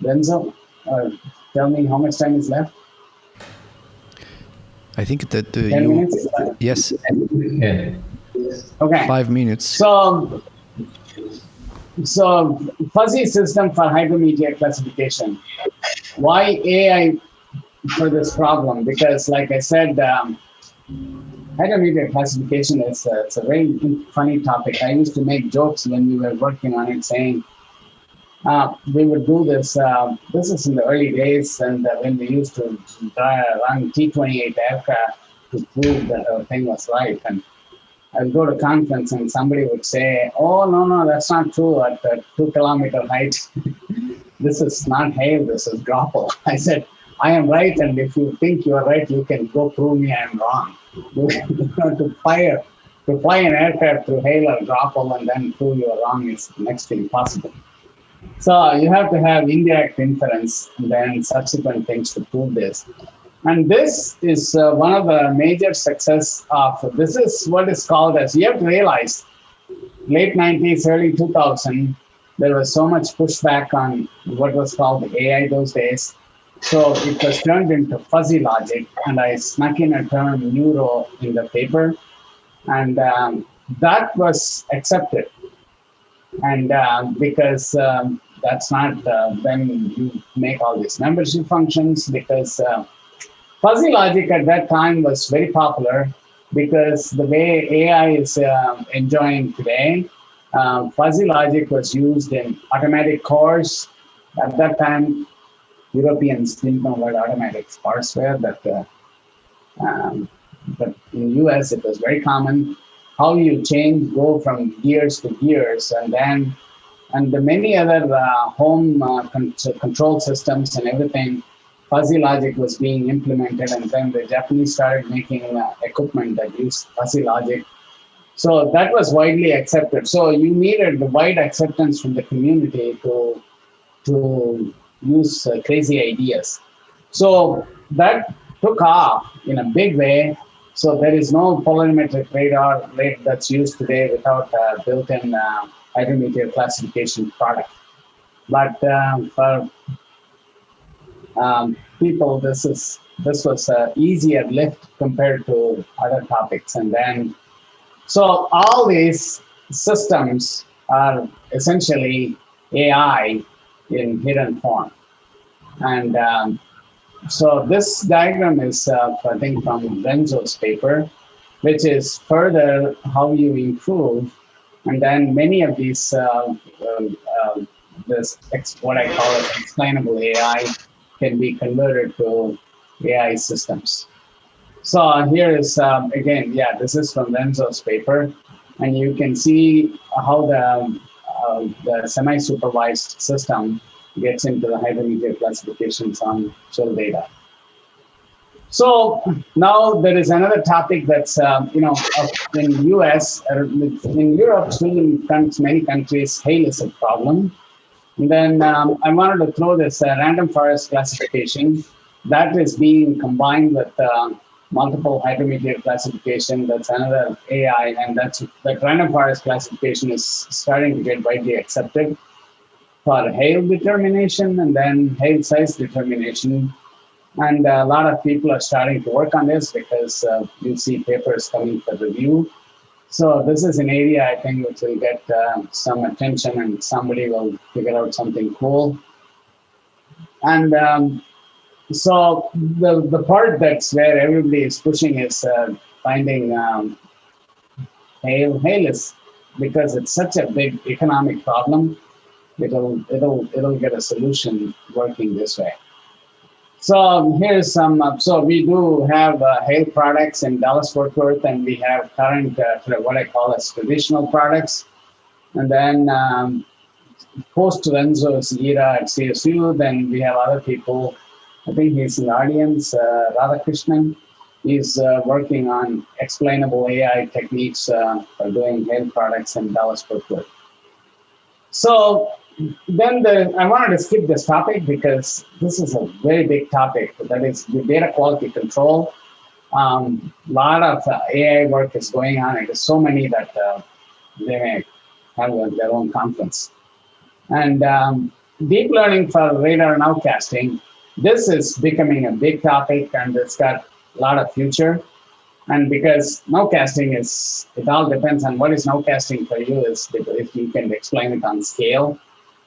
Renzo, tell me how much time is left? I think that 10 minutes? Yes. Yeah. Okay. 5 minutes. So fuzzy system for hygrometeor classification. Why AI for this problem? Because like I said, hygrometeor classification is it's a very funny topic. I used to make jokes when we were working on it, saying we would do this. This is in the early days, and when we used to run T-28 aircraft to prove that our thing was right. And I'd go to conference and somebody would say, "Oh, no, that's not true. At the 2-kilometer height, this is not hail. This is grapple." I said, "I am right, and if you think you are right, you can go prove me I am wrong." To fly an aircraft through hail or grapple and then prove you are wrong is next to impossible. So you have to have indirect inference and then subsequent things to prove this. And this is one of the major success of, this is what is called as, you have to realize, late 90s, early 2000, there was so much pushback on what was called AI those days. So it was turned into fuzzy logic, and I snuck in a term neuro in the paper, and that was accepted. And because that's not when you make all these membership functions, because fuzzy logic at that time was very popular, because the way AI is enjoying today, fuzzy logic was used in automatic cores. At that time, Europeans didn't know what automatic cores were, but in the US it was very common. How you go from gears to gears, and the many other home control systems and everything, fuzzy logic was being implemented, and then the Japanese started making equipment that used fuzzy logic. So that was widely accepted. So you needed the wide acceptance from the community to use crazy ideas. So that took off in a big way. So there is no polarimetric radar that's used today without a built-in hydrometeor classification product. But for people, this was an easier lift compared to other topics. And then, so all these systems are essentially AI in hidden form. And so this diagram is, I think, from Renzo's paper, which is further how you improve. And then many of these, what I call it explainable AI, can be converted to AI systems. So here is, again, yeah, this is from Renzo's paper. And you can see how the semi-supervised system gets into the hydrometeor classifications on chill data. So now there is another topic that's, in US, in Europe, still in many countries, hail is a problem. And then I wanted to throw this random forest classification that is being combined with multiple hydrometeor classification. That's another AI, and that random forest classification is starting to get widely accepted for hail determination and then hail size determination. And a lot of people are starting to work on this because you see papers coming for review. So this is an area I think which will get some attention and somebody will figure out something cool. And so the part that's where everybody is pushing is finding hail. Hail is, because it's such a big economic problem, it'll get a solution working this way. So here's some, so we do have hail products in Dallas-Fort Worth, and we have current, what I call as traditional products. And then post Renzo's era at CSU, then we have other people. I think he's in the audience, Radhakrishnan. He's working on explainable AI techniques for doing hail products in Dallas-Fort Worth. So then I wanted to skip this topic because this is a very big topic. That is the data quality control. A lot of AI work is going on. It is so many that they may have their own conference. And deep learning for radar nowcasting, this is becoming a big topic and it's got a lot of future. And because nowcasting it all depends on what is nowcasting for you, is if you can explain it on scale.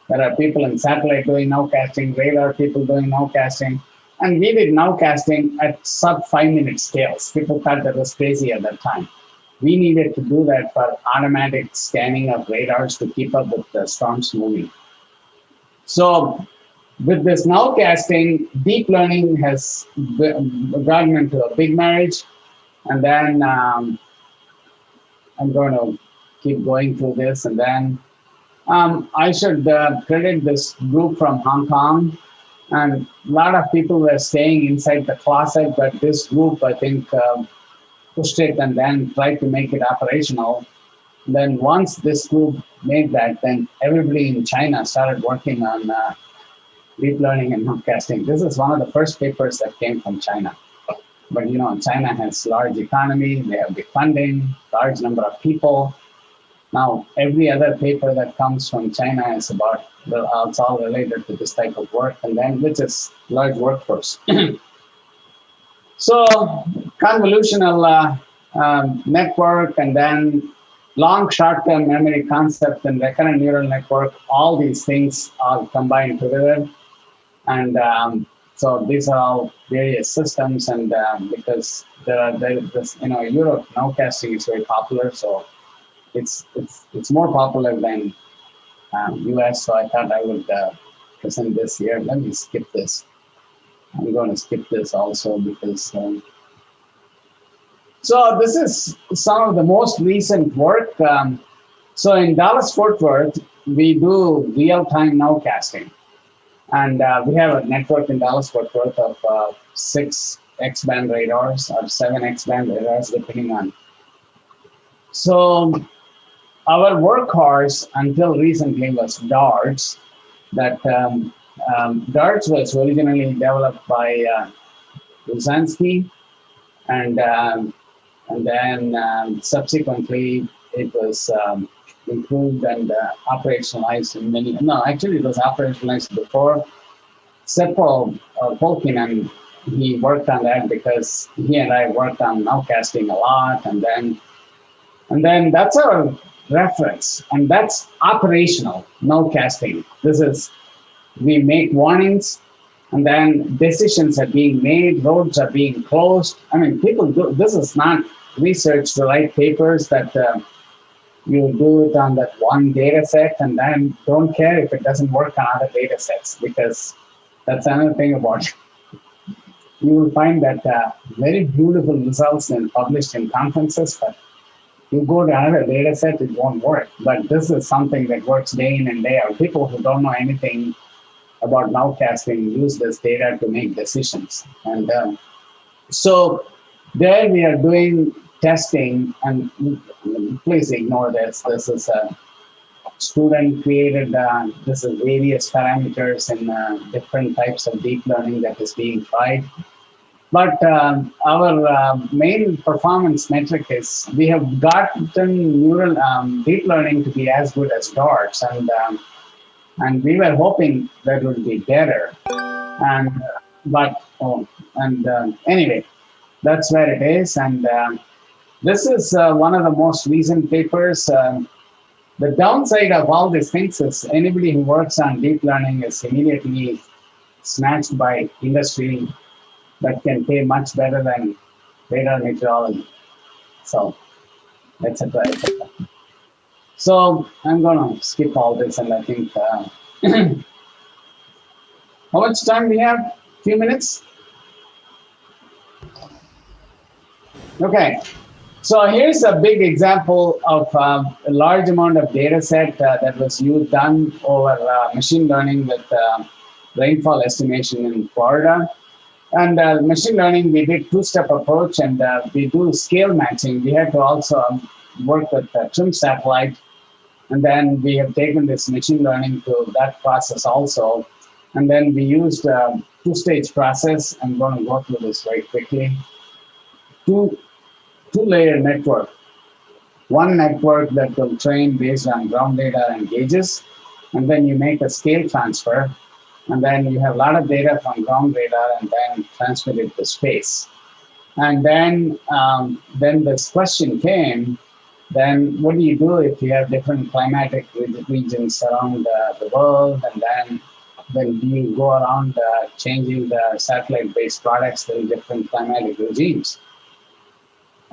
There are people in satellite doing nowcasting, radar people doing nowcasting, and we did nowcasting at sub 5-minute scales. People thought that was crazy at that time. We needed to do that for automatic scanning of radars to keep up with the storms moving. So with this nowcasting, deep learning has gotten into a big marriage. And then I'm going to keep going through this, and then I should credit this group from Hong Kong. And a lot of people were staying inside the closet, but this group, I think, pushed it and then tried to make it operational. Then once this group made that, then everybody in China started working on deep learning and nowcasting. This is one of the first papers that came from China. But you know, China has large economy, they have big funding, large number of people. Now, every other paper that comes from China is about, it's all related to this type of work, and then which is large workforce. So convolutional network, and then long short-term memory concept and recurrent neural network, all these things are combined together. And so these are all various systems, and because Europe nowcasting is very popular, so it's more popular than US. So I thought I would present this here. Let me skip this. I'm going to skip this also because. So this is some of the most recent work. So in Dallas-Fort Worth, we do real-time nowcasting. And we have a network in Dallas-Fort Worth of 6 X-band radars or 7 X-band radars, depending on So our workhorse until recently was DARTS. That DARTS was originally developed by Lusansky, and then subsequently it was improved and operationalized in many. No, actually it was operationalized before. Seppo Polkinen, he worked on that because he and I worked on nowcasting a lot, and then that's our reference, and that's operational nowcasting. This is, we make warnings, and then decisions are being made, roads are being closed. I mean, people do, this is not research to write papers that you do it on that one data set and then don't care if it doesn't work on other data sets, because that's another thing about it. You will find that very beautiful results and published in conferences, but you go to another data set, it won't work. But this is something that works day in and day out. People who don't know anything about nowcasting use this data to make decisions. And so there we are doing testing, and please ignore this. This is a student created, this is various parameters in different types of deep learning that is being tried. But our main performance metric is we have gotten neural deep learning to be as good as DARTS, and we were hoping that it would be better. And anyway, that's where it is. And this is one of the most recent papers. The downside of all these things is anybody who works on deep learning is immediately snatched by industry that can pay much better than radar meteorology. So, etc. So I'm going to skip all this, and I think how much time we have? Few minutes? Okay. So here's a big example of a large amount of data set that was done over machine learning with rainfall estimation in Florida. And machine learning, we did two-step approach, and we do scale matching. We had to also work with TRIM satellite, and then we have taken this machine learning to that process also. And then we used a two-stage process. I'm going to go through this very quickly. Two-layer network. One network that will train based on ground data and gauges, and then you make a scale transfer, and then you have a lot of data from ground data and then transmit it to space. And then this question came, then what do you do if you have different climatic regions around the world, and then do you go around changing the satellite-based products to different climatic regimes?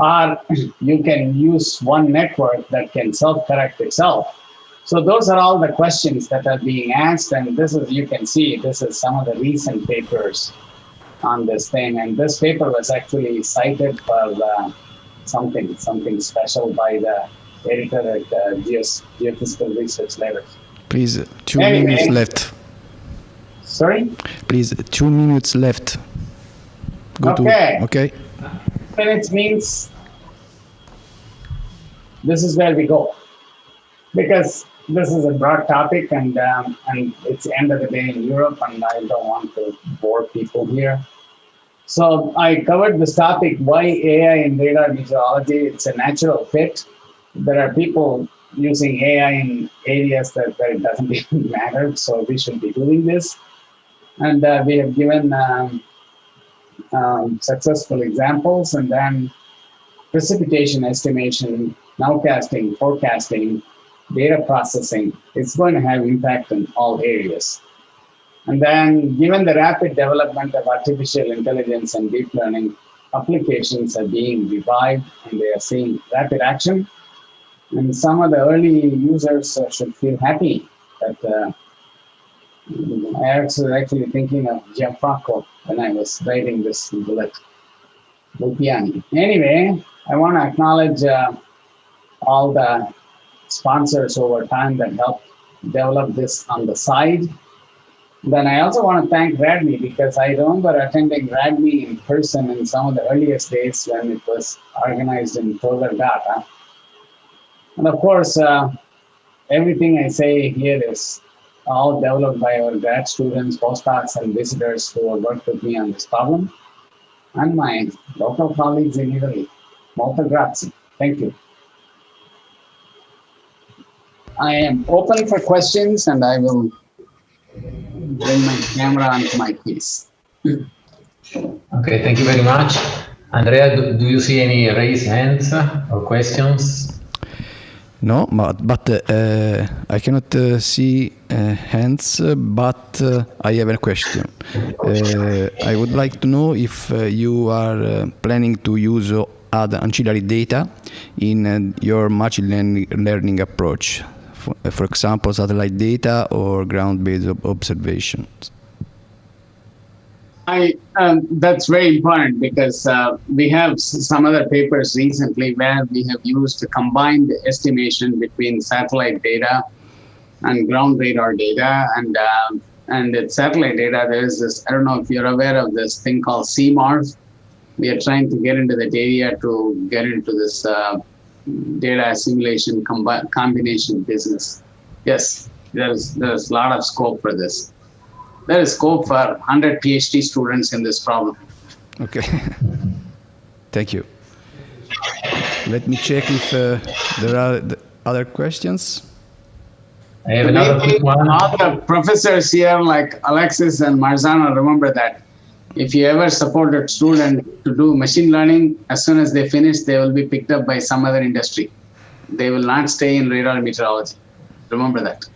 Or you can use one network that can self-correct itself. So those are all the questions that are being asked, and this is, you can see, this is some of the recent papers on this thing, and this paper was actually cited for something special by the editor at Geophysical Research Letters. Please, 2 minutes left. Sorry? Please, 2 minutes left. Okay. Minutes means this is where we go, because this is a broad topic, and it's the end of the day in Europe, and I don't want to bore people here. So I covered this topic, why AI in radar meteorology. It's a natural fit. There are people using AI in areas where it doesn't even matter, so we should be doing this. And we have given successful examples, and then precipitation estimation, nowcasting, forecasting, data processing. It's going to have impact in all areas. And then given the rapid development of artificial intelligence and deep learning, applications are being revived and they are seeing rapid action. And some of the early users should feel happy that I was actually thinking of Gianfranco when I was writing this bullet. Lupiani. Anyway, I want to acknowledge all the sponsors over time that helped develop this on the side. Then I also want to thank RADME, because I remember attending RADME in person in some of the earliest days when it was organized in Togar Data. And of course, everything I say here is all developed by our grad students, postdocs, and visitors who have worked with me on this problem, and my local colleagues in Italy. Molto grazie. Thank you. I am open for questions, and I will bring my camera onto my piece. Okay, thank you very much. Andrea, do you see any raised hands or questions? No, but I cannot see hands, but I have a question. I would like to know if you are planning to use other ancillary data in your machine learning approach, for example, satellite data or ground-based observations. That's very important because we have some other papers recently where we have used a combined estimation between satellite data and ground radar data. And it's satellite data, there's this, I don't know if you're aware of this thing called CMORPH. We are trying to get into that area to get into this data assimilation combination business. Yes, there's a lot of scope for this. There is scope for 100 PhD students in this problem. Okay. Thank you. Let me check if there are other questions. I have another quick one. All the professors here, like Alexis and Marzano, remember that if you ever support a student to do machine learning, as soon as they finish, they will be picked up by some other industry. They will not stay in radar meteorology. Remember that.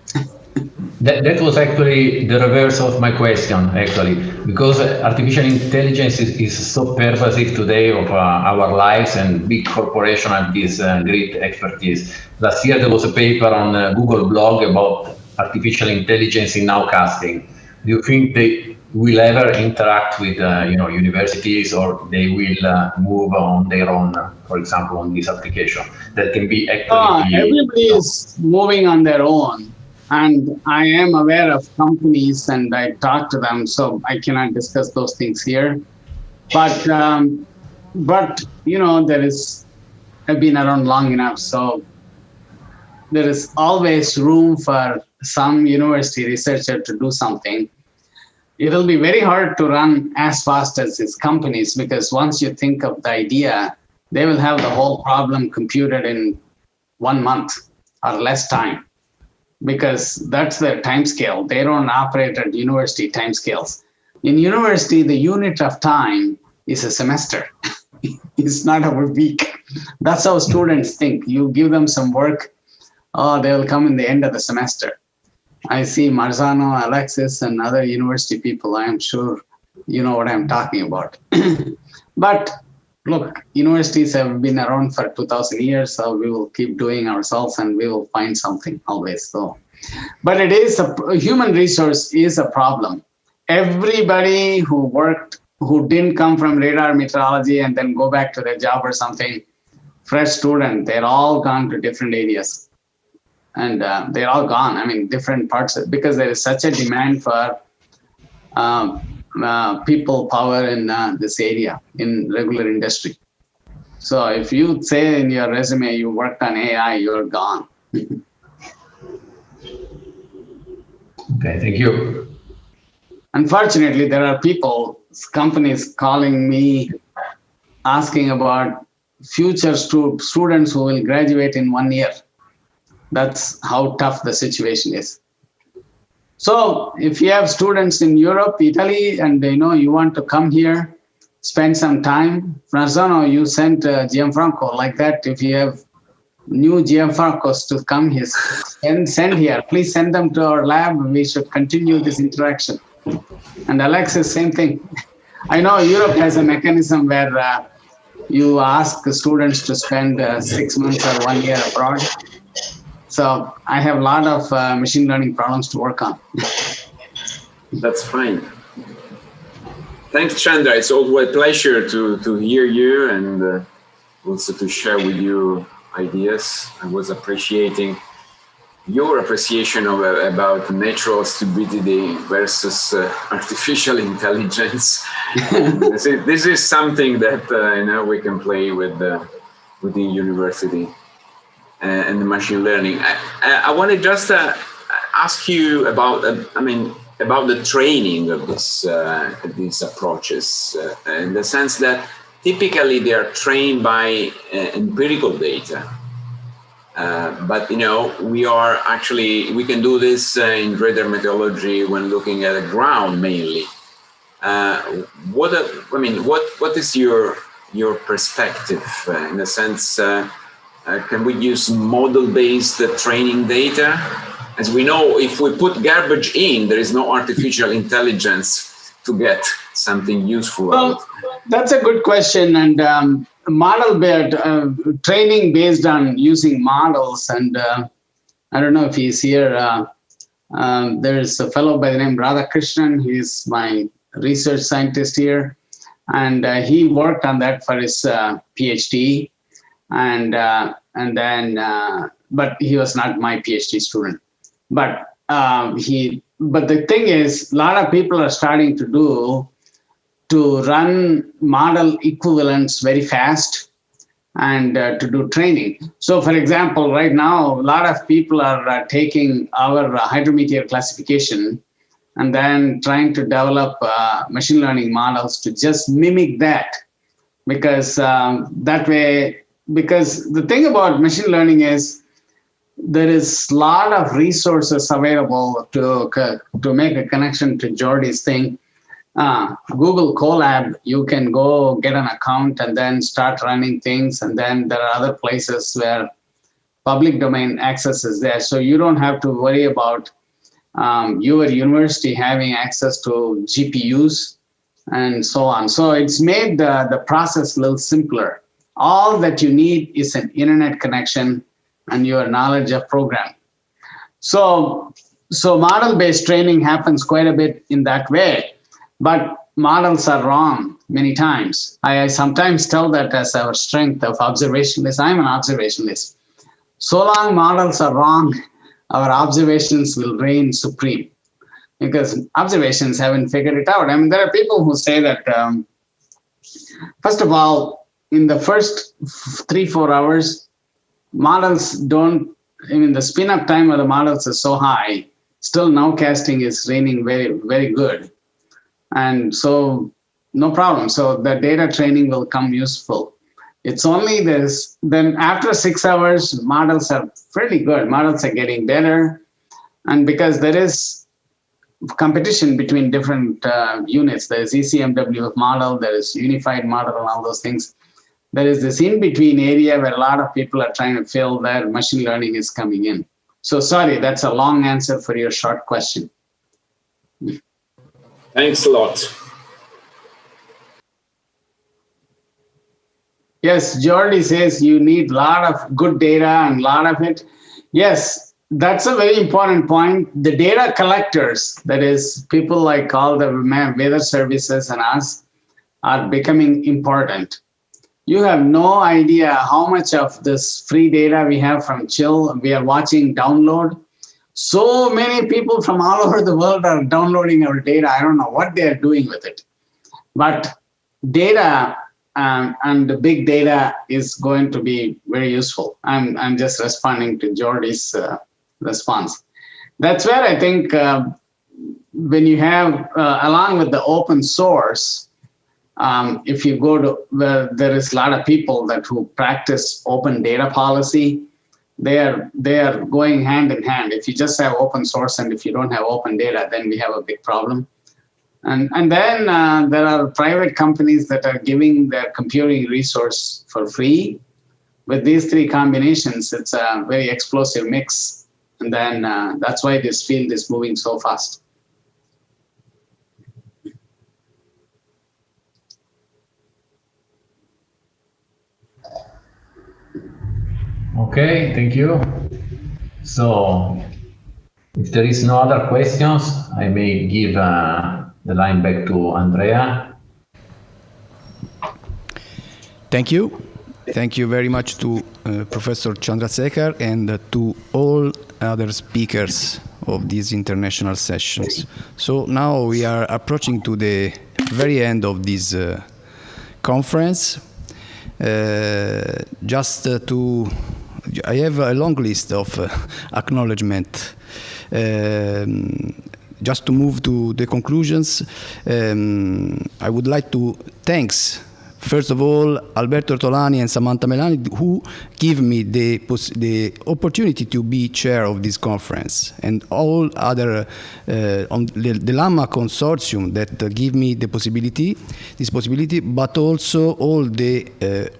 That was actually the reverse of my question, actually, because artificial intelligence is so pervasive today of our lives, and big corporations have this great expertise. Last year there was a paper on Google blog about artificial intelligence in nowcasting. Do you think they will ever interact with universities, or they will move on their own, for example, on this application that can be actually... everybody is moving on their own. And I am aware of companies, and I talk to them, so I cannot discuss those things here. But you know, I've been around long enough, so there is always room for some university researcher to do something. It'll be very hard to run as fast as these companies, because once you think of the idea, they will have the whole problem computed in 1 month or less time, because that's their time scale. They don't operate at university time scales. In university, the unit of time is a semester. It's not a week. That's how students think. You give them some work, they will come in the end of the semester. I see Marzano, Alexis, and other university people. I am sure you know what I'm talking about. But look, universities have been around for 2,000 years, so we will keep doing ourselves and we will find something always. So, but it is a human resource is a problem. Everybody who didn't come from radar meteorology and then go back to their job or something, fresh student, they're all gone to different areas. And they're all gone. I mean, different parts, because there is such a demand for people power in this area, in regular industry. So if you say in your resume you worked on AI, you're gone. Okay, thank you. Unfortunately, there are companies calling me, asking about future students who will graduate in 1 year. That's how tough the situation is. So if you have students in Europe, Italy, and you want to come here, spend some time. Marzano, you sent Gianfranco like that. If you have new Gianfrancos to come here, send here. Please send them to our lab. We should continue this interaction. And Alexis, same thing. I know Europe has a mechanism where you ask the students to spend 6 months or 1 year abroad. So I have a lot of machine learning problems to work on. That's fine. Thanks, Chandra. It's always a pleasure to hear you and also to share with you ideas. I was appreciating your appreciation about natural stupidity versus artificial intelligence. This is something that we can play with within university. and the machine learning. I want to just ask you about, about the training of these approaches, in the sense that typically they are trained by empirical data. But we can do this in radar meteorology when looking at the ground mainly. What is your perspective in the sense? Can we use model-based training data? As we know, if we put garbage in, there is no artificial intelligence to get something useful. Well, that's a good question. And model-based training based on using models. And I don't know if he's here. There's a fellow by the name Radhakrishnan. He's my research scientist here. And he worked on that for his PhD. But he was not my PhD student. But the thing is, a lot of people are starting to run model equivalents very fast and to do training. So, for example, right now, a lot of people are taking our hydrometeor classification and then trying to develop machine learning models to just mimic that, because that way. Because the thing about machine learning is there is a lot of resources available to make a connection to Jordi's thing. Google Colab, you can go get an account and then start running things. And then there are other places where public domain access is there. So you don't have to worry about your university having access to GPUs and so on. So it's made the process a little simpler. All that you need is an internet connection and your knowledge of programming. So model-based training happens quite a bit in that way, but models are wrong many times. I sometimes tell that as our strength of observationalist. I'm an observationalist. So long models are wrong, our observations will reign supreme, because observations haven't figured it out. I mean, there are people who say that, first of all, in the first 3-4 hours, models the spin-up time of the models is so high, still nowcasting is reigning very, very good. And so no problem. So the data training will come useful. It's only this, then after 6 hours, models are fairly good. Models are getting better. And because there is competition between different units, there's ECMW model, there is unified model and all those things. There is this in-between area where a lot of people are trying to fill that machine learning is coming in. So sorry, that's a long answer for your short question. Thanks a lot. Yes, Jordi says you need a lot of good data and a lot of it. Yes, that's a very important point. The data collectors, that is people like all the weather services and us, are becoming important. You have no idea how much of this free data we have from Chill, we are watching download. So many people from all over the world are downloading our data. I don't know what they are doing with it. But data and the big data is going to be very useful. I'm just responding to Jordi's response. That's where I think when you have, along with the open source, if you go to where there is a lot of people who practice open data policy, they are going hand in hand. If you just have open source and if you don't have open data, then we have a big problem. And then there are private companies that are giving their computing resource for free. With these three combinations, it's a very explosive mix. And then that's why this field is moving so fast. Okay, thank you. So if there is no other questions, I may give the line back to Andrea. Thank you. Thank you very much to Professor Chandrasekar and to all other speakers of these international sessions. So now we are approaching to the very end of this conference. Just to I have a long list of acknowledgement. Just to move to the conclusions, I would like to thanks, first of all, Alberto Ortolani and Samantha Melani, who give me the opportunity to be chair of this conference, and all other on the LaMMA consortium that give me this possibility, but also all the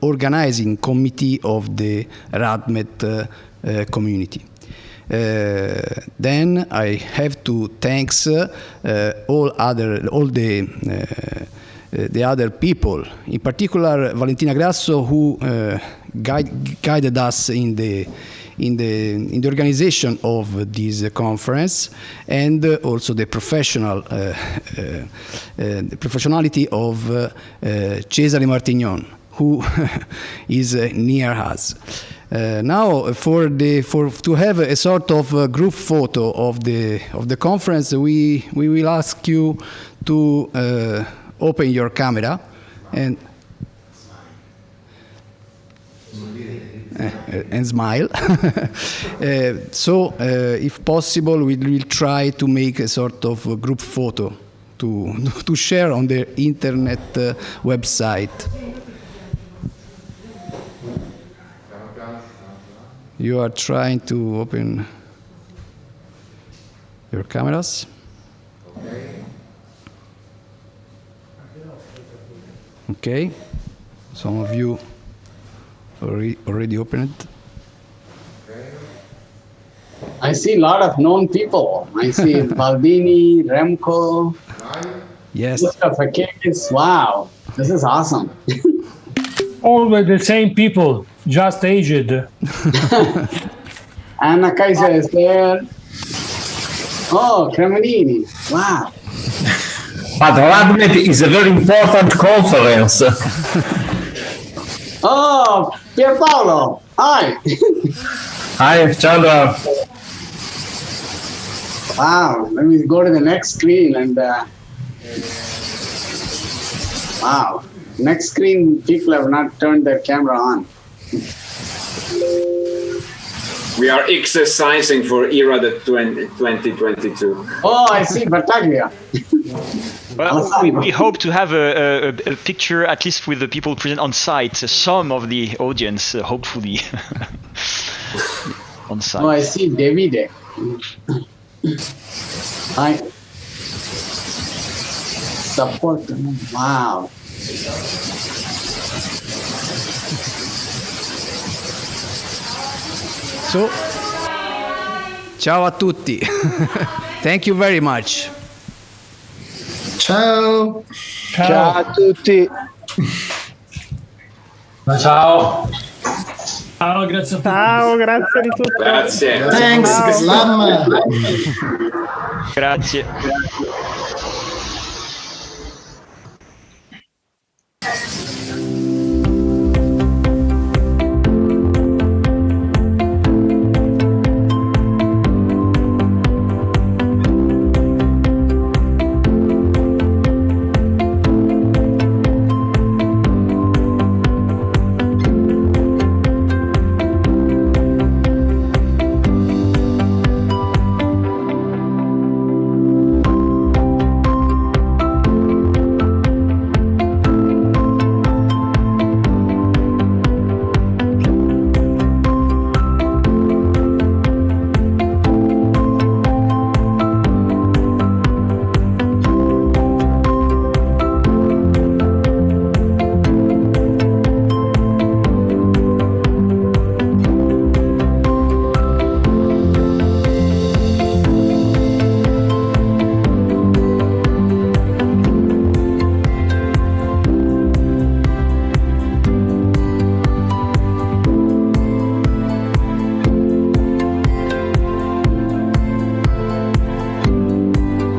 organizing committee of the RadMet community. Then I have to thanks all the other people, in particular Valentina Grasso, who guided us in the organization of this conference, and also the professionality of Cesare Martignon, who is near us. Now, to have a sort of group photo of the conference, we will ask you to open your camera and smile. So, if possible, we will try to make a sort of group photo to share on the internet website. You are trying to open your cameras. Okay. Some of you already opened it. I see a lot of known people. I see Baldini, Remco. Yes. Wow, this is awesome. Always the same people, just aged. Anna Kaiser is there. Oh, Cremonini. Wow. But RadMet is a very important conference. Oh, Pierpaolo. Hi. Hi, Chandra. Wow. Let me go to the next screen and wow. Next screen, people have not turned their camera on. We are exercising for Pyrad 2022. Oh, I see, Battaglia. Well, we hope to have a picture, at least with the people present on site, some of the audience, hopefully, on site. Oh, I see, Davide. Hi. Support. Wow. So, ciao a tutti. Thank you very much. Ciao. Ciao a tutti. Ciao. Ciao, grazie a tutti. Ciao, grazie di tutto. Grazie. Thanks, LaMMA. Grazie.